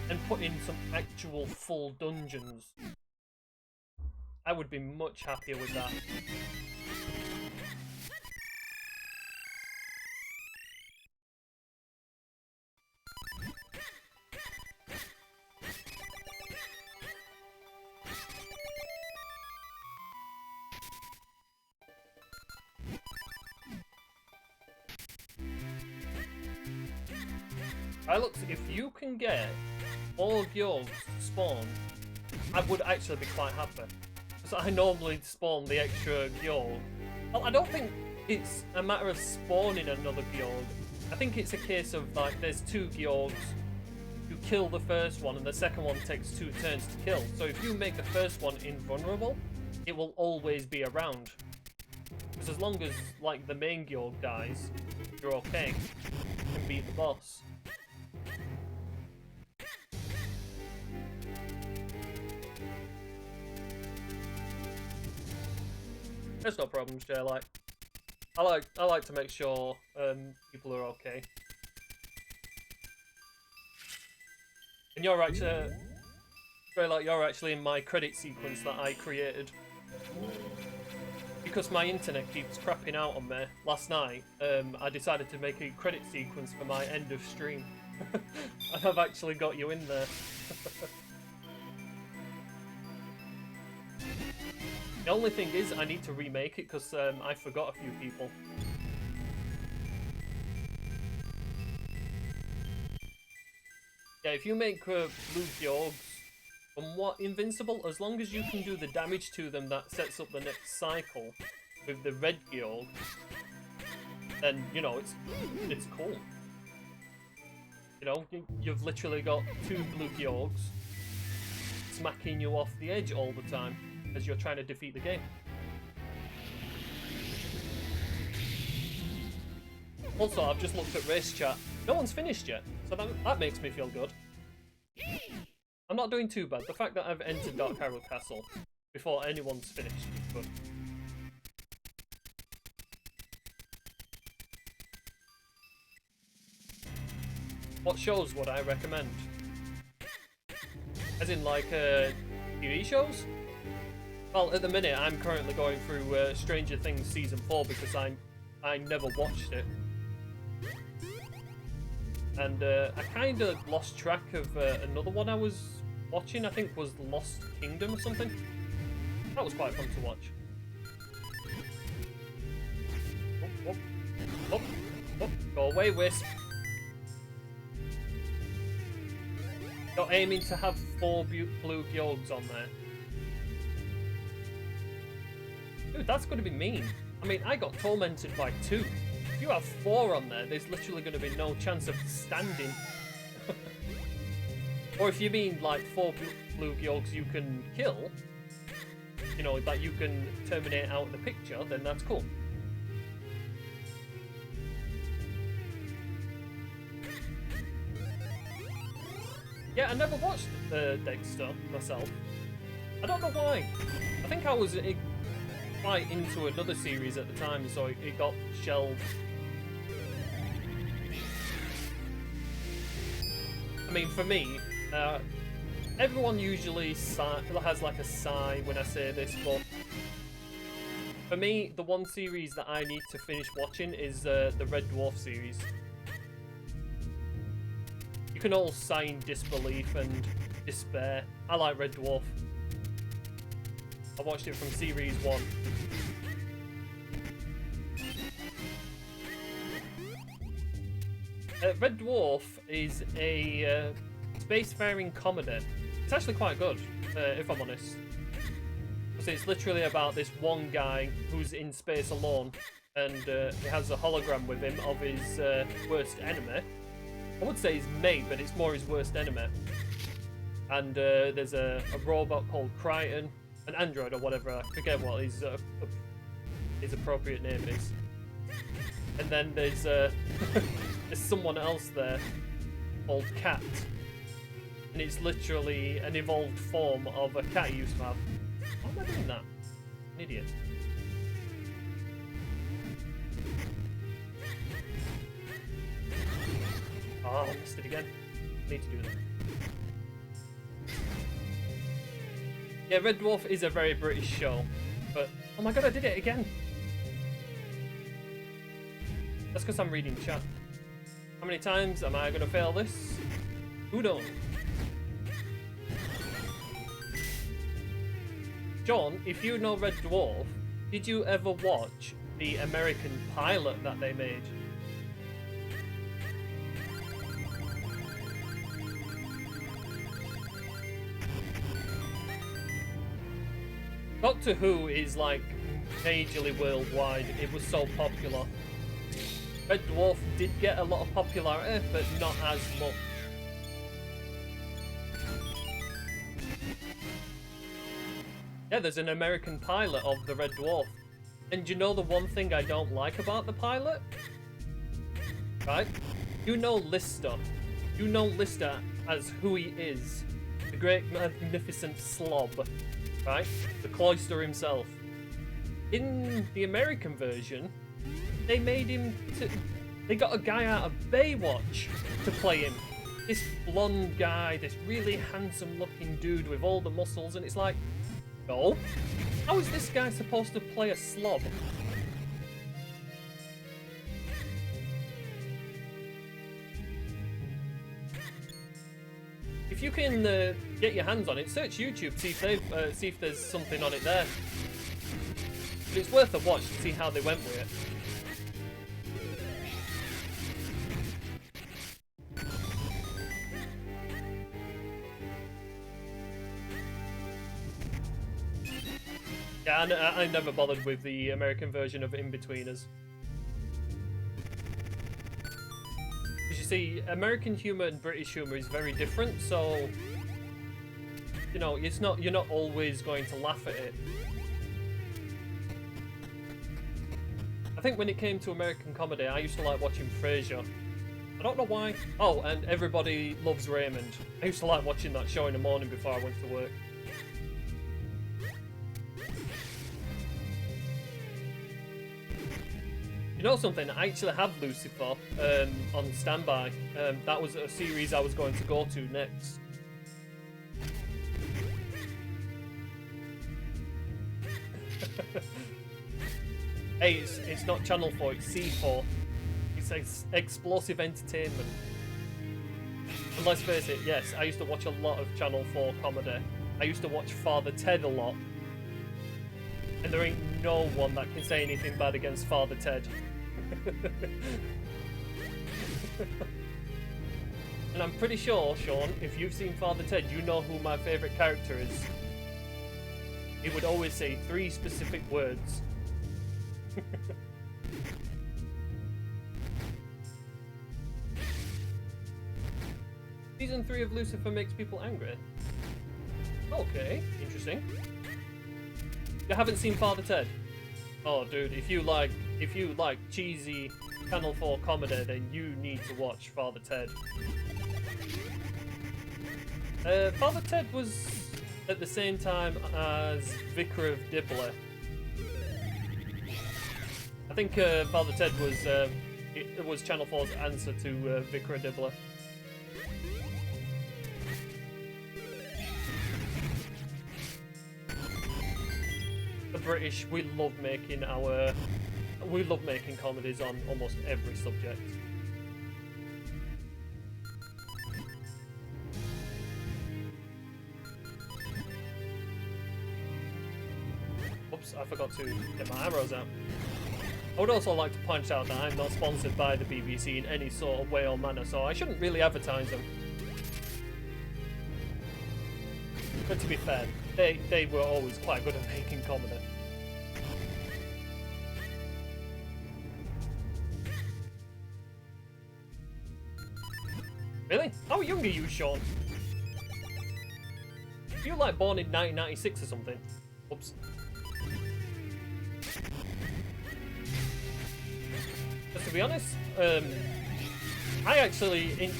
and put in some actual full dungeons, I would be much happier with that. If you can get all Georgs to spawn, I would actually be quite happy. Because I normally spawn the extra Georg. Well, I don't think it's a matter of spawning another Georg. I think it's a case of, like, there's 2 Georgs, you kill the first one, and the second one takes 2 turns to kill. So if you make the first one invulnerable, it will always be around. Because as long as, like, the main Georg dies, you're okay. You can beat the boss. There's no problems, Jay. Like, I like to make sure people are okay. And you're actually, you're actually in my credit sequence that I created. Because my internet keeps crapping out on me last night, I decided to make a credit sequence for my end of stream. And I've actually got you in there. The only thing is, I need to remake it because I forgot a few people. Yeah, if you make blue Georgs somewhat invincible, as long as you can do the damage to them that sets up the next cycle with the red Georg, then, you know, it's cool. You know, you've literally got 2 blue Georgs smacking you off the edge all the time as you're trying to defeat the game. Also, I've just looked at race chat. No one's finished yet, so that makes me feel good. I'm not doing too bad. The fact that I've entered Dark Hyrule Castle before anyone's finished is good. What shows would I recommend? As in, like, TV shows? Well, at the minute, I'm currently going through Stranger Things Season 4 because I never watched it. And I kind of lost track of another one I was watching. I think was Lost Kingdom or something. That was quite fun to watch. Oh, go away, Wisp. You're aiming to have 4 blue Georgs on there. Dude, that's going to be mean. I mean, I got tormented by 2. If you have 4 on there, there's literally going to be no chance of standing. Or if you mean like 4 blue Georgs you can kill, you know, that you can terminate out of the picture, then that's cool. Yeah, I never watched Dexter myself. I don't know why. I think I was quite into another series at the time, so it got shelved. I mean, for me, everyone usually has like a sigh when I say this, but for me, the one series that I need to finish watching is the Red Dwarf series. You can all sigh in disbelief and despair. I like Red Dwarf. I watched it from series 1. Red Dwarf is a spacefaring comedy. It's actually quite good, if I'm honest. So it's literally about this one guy who's in space alone, and he has a hologram with him of his worst enemy. I would say his mate, but it's more his worst enemy. And there's a robot called Crichton, an android or whatever, I forget what his appropriate name is. And then there's there's someone else there called Cat. And it's literally an evolved form of a cat you used to have. Why am I doing that? An idiot. Oh, I missed it again. I need to do that. Yeah, Red Dwarf is a very British show, but oh my god, I did it again. That's because I'm reading chat. How many times am I gonna fail this? Who knows? John, if you know Red Dwarf, did you ever watch the American pilot that they made? Doctor Who is like majorly worldwide. It was so popular. Red Dwarf did get a lot of popularity, but not as much. Yeah, there's an American pilot of the Red Dwarf. And you know the one thing I don't like about the pilot? Right? You know Lister. You know Lister as who he is. The great magnificent slob. Right? The cloister himself. In the American version, they made him they got a guy out of Baywatch to play him. This blonde guy, this really handsome looking dude with all the muscles, and it's like, no. How is this guy supposed to play a slob? If you can get your hands on it, search YouTube, see if there's something on it there. But it's worth a watch to see how they went with it. Yeah, I never bothered with the American version of In-Betweeners. Because you see, American humour and British humour is very different, so you know, you're not always going to laugh at it. I think when it came to American comedy, I used to like watching Frasier. I don't know why. Oh, and Everybody Loves Raymond. I used to like watching that show in the morning before I went to work. You know something? I actually have Lucifer on standby. That was a series I was going to go to next. Hey, it's not Channel 4, it's C4. It's explosive entertainment. And let's face it, yes, I used to watch a lot of Channel 4 comedy. I used to watch Father Ted a lot. And there ain't no one that can say anything bad against Father Ted. And I'm pretty sure, Sean, if you've seen Father Ted, you know who my favourite character is. He would always say 3 specific words. Season 3 of Lucifer makes people angry. Okay, interesting. You haven't seen Father Ted? Oh, dude, if you like cheesy Channel 4 comedy, then you need to watch Father Ted. Father Ted was at the same time as Vicar of Dibley. I think Father Ted was Channel 4's answer to Vicar of Dibley. The British, we love making comedies on almost every subject. Oops, I forgot to get my arrows out. I would also like to point out that I'm not sponsored by the BBC in any sort of way or manner, so I shouldn't really advertise them. But to be fair, they were always quite good at making comedy. Really? How young are you, Sean? Are you like born in 1996 or something? Oops. But to be honest, I actually,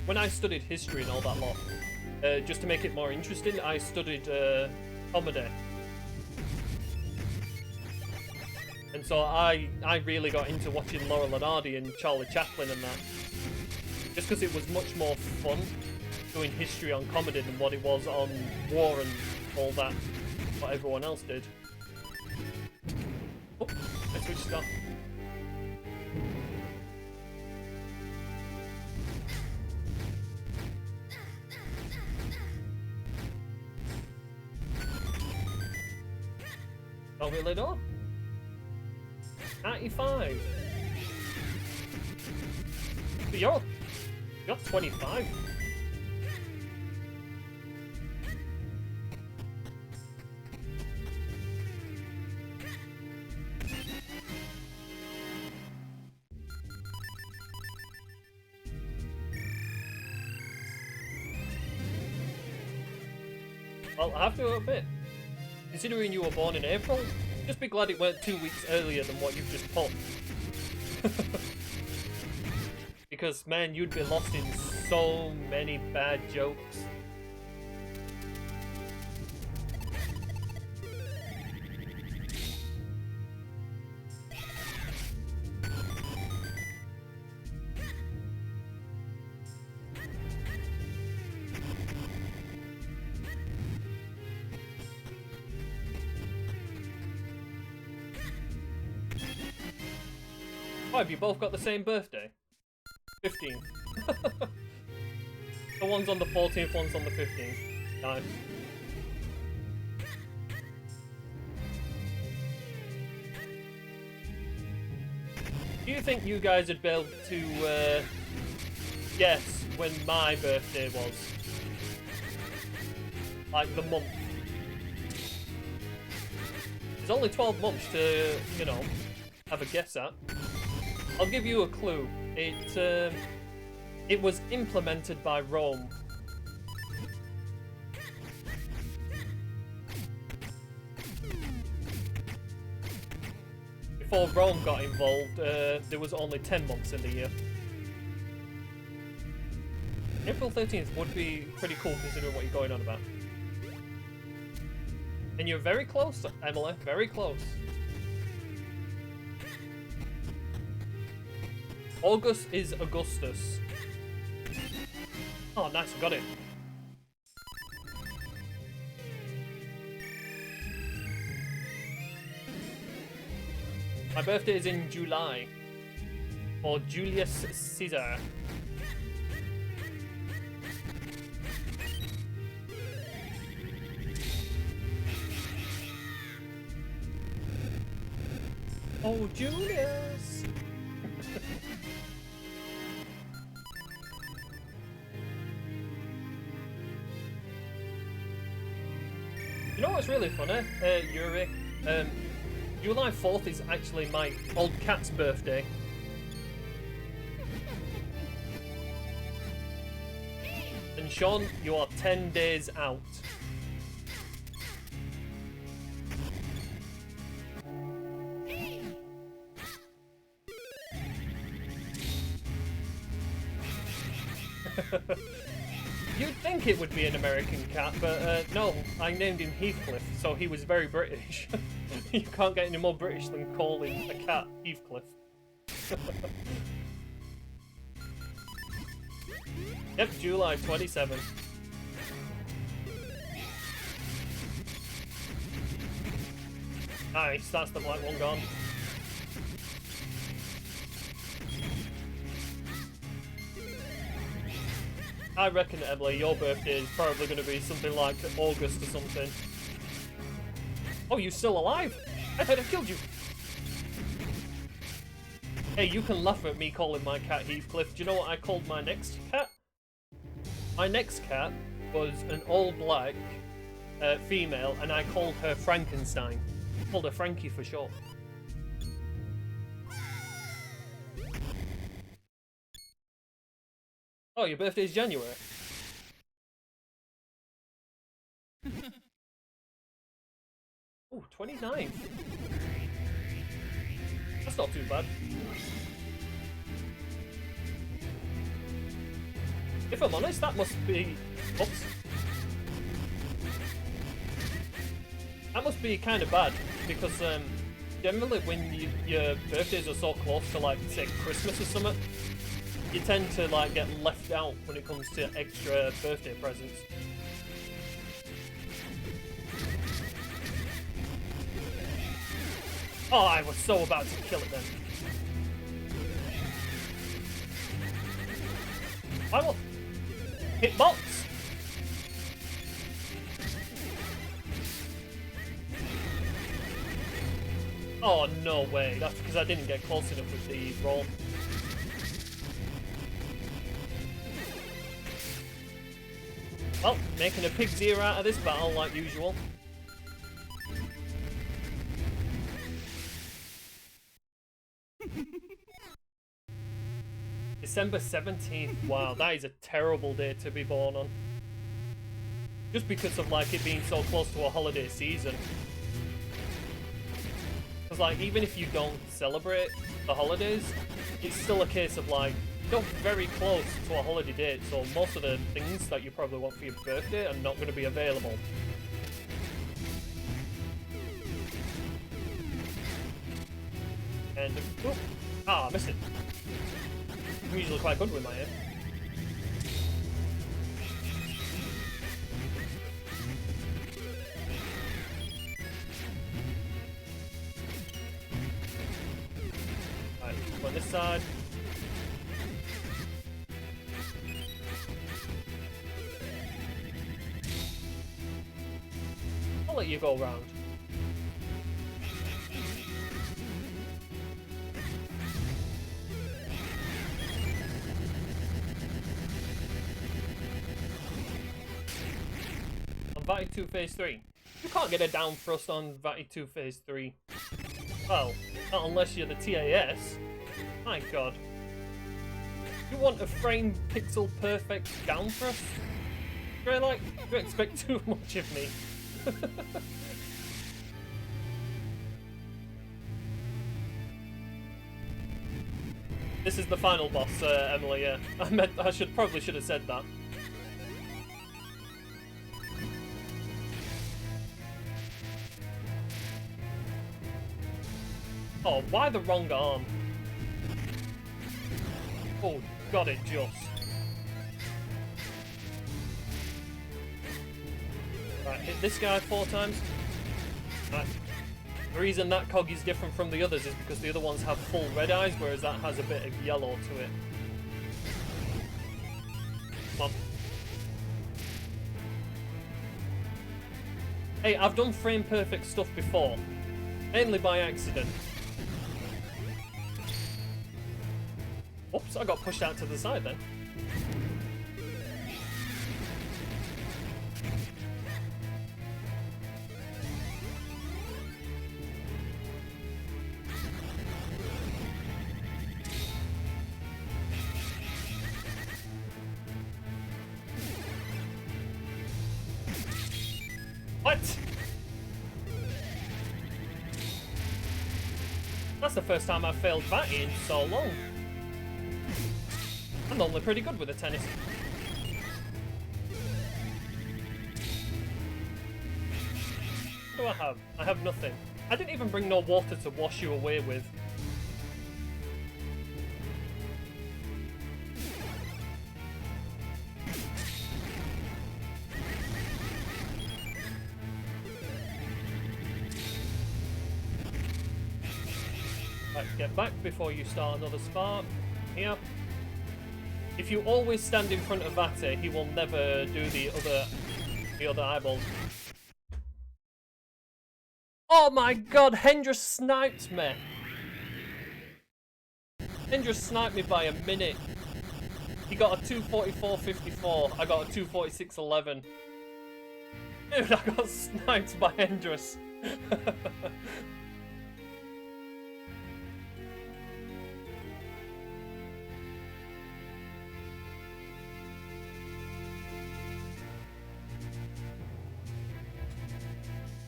when I studied history and all that lot, just to make it more interesting, I studied comedy. And so I really got into watching Laurel and Hardy and Charlie Chaplin and that. Just because it was much more fun doing history on comedy than what it was on war and all that, what everyone else did. Oh, I switched stuff. Got me lid on. 95. But you're 25. Well, I have to admit, considering you were born in April, just be glad it weren't 2 weeks earlier than what you've just put. Because, man, you'd be lost in so many bad jokes. Why, have you both got the same birthday? 15th. The one's on the 14th, one's on the 15th. Nice. Do you think you guys would be able to guess when my birthday was? Like the month. There's only 12 months to, you know, have a guess at. I'll give you a clue. It was implemented by Rome. Before Rome got involved, there was only 10 months in the year. April 13th would be pretty cool considering what you're going on about. And you're very close, Emily, very close. August is Augustus. Oh, nice, I got it. My birthday is in July. For Julius Caesar. Oh, Julius! You know what's really funny, Yuri? July 4th is actually my old cat's birthday. And Sean, you are 10 days out. You'd think it would be an American cat, but no, I named him Heathcliff, so he was very British. You can't get any more British than calling a cat Heathcliff. Yep, July 27th. Nice, that's the black one gone. I reckon, Emily, your birthday is probably going to be something like August or something. Oh, you're still alive? I thought I killed you. Hey, you can laugh at me calling my cat Heathcliff. Do you know what I called my next cat? My next cat was an all-black female, and I called her Frankenstein. I called her Frankie for short. Oh, your birthday's January? Oh, 29th. That's not too bad. If I'm honest, that must be... Oops. That must be kind of bad, because generally when your birthdays are so close to, like, say, Christmas or something, you tend to like get left out when it comes to extra birthday presents. Oh, I was so about to kill it then. I will hit box. Oh, no way. That's because I didn't get close enough with the roll. Well, making a pig's ear out of this battle like usual. December 17th. Wow, that is a terrible day to be born on. Just because of like it being so close to a holiday season. Because like even if you don't celebrate the holidays, it's still a case of like you're very close to a holiday date, so most of the things that you probably want for your birthday are not going to be available. And oh, I missed it. I'm usually quite good with my aim. Alright, on this side. I'll let you go round. Vati 2 Phase 3. You can't get a down thrust on Vati 2 Phase 3. Well, not unless you're the TAS. My god. You want a frame pixel perfect down thrust? Really, like, you expect too much of me. This is the final boss, Emily, yeah. I probably should have said that. Oh, why the wrong arm? Oh, got it just. Right, hit this guy 4 times. Right. The reason that cog is different from the others is because the other ones have full red eyes, whereas that has a bit of yellow to it. Come on. Hey, I've done frame perfect stuff before. Mainly by accident. Oops, I got pushed out to the side then. What? That's the first time I've failed Vati in so long. I'm normally pretty good with the tennis. What do I have? I have nothing. I didn't even bring no water to wash you away with. Right, get back before you start another spark. Here. If you always stand in front of Vati, he will never do the other eyeballs. Oh my god, Hendra sniped me! Hendra sniped me by a minute. He got a 244.54, I got a 246.11. Dude, I got sniped by Hendrus.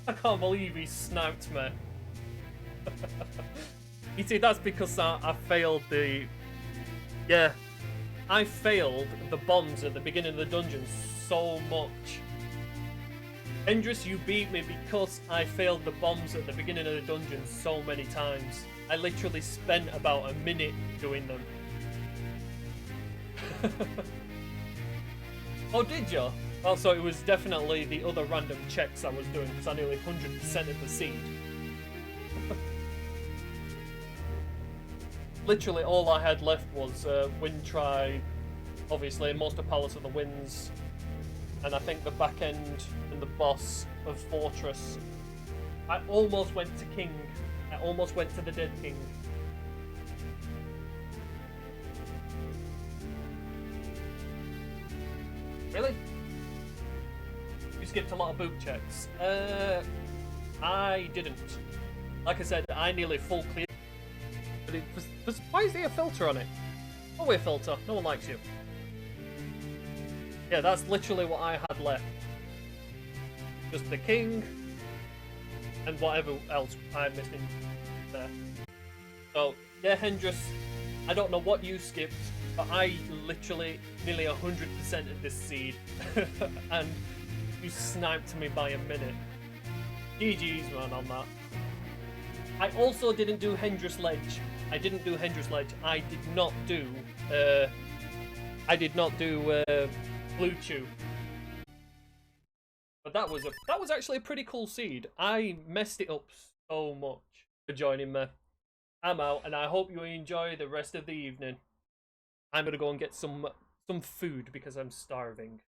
I can't believe he sniped me. You see, that's because I failed the... Yeah. I failed the bombs at the beginning of the dungeon so much. Endress, you beat me because I failed the bombs at the beginning of the dungeon so many times. I literally spent about a minute doing them. Oh, did you? Also, it was definitely the other random checks I was doing because I nearly 100%ed the seed. literally all I had left was Wind Tribe, obviously, most of Palace of the Winds, and I think the back end and the boss of Fortress. I almost went to King. I almost went to the Dead King. Really? You skipped a lot of boot checks. I didn't. Like I said, I nearly full clear. But why is there a filter on it? Go away, filter. No one likes you. Yeah, that's literally what I had left. Just the king and whatever else I'm missing there. So, yeah, Hendris, I don't know what you skipped, but I literally nearly 100% of this seed. And you sniped me by a minute. GG's, man, on that. I also didn't do Hendris Ledge. I didn't do Hendris Ledge. I did not do Blue Chew. But that was actually a pretty cool seed. I messed it up so much for joining me. I'm out, and I hope you enjoy the rest of the evening. I'm gonna go and get some food because I'm starving.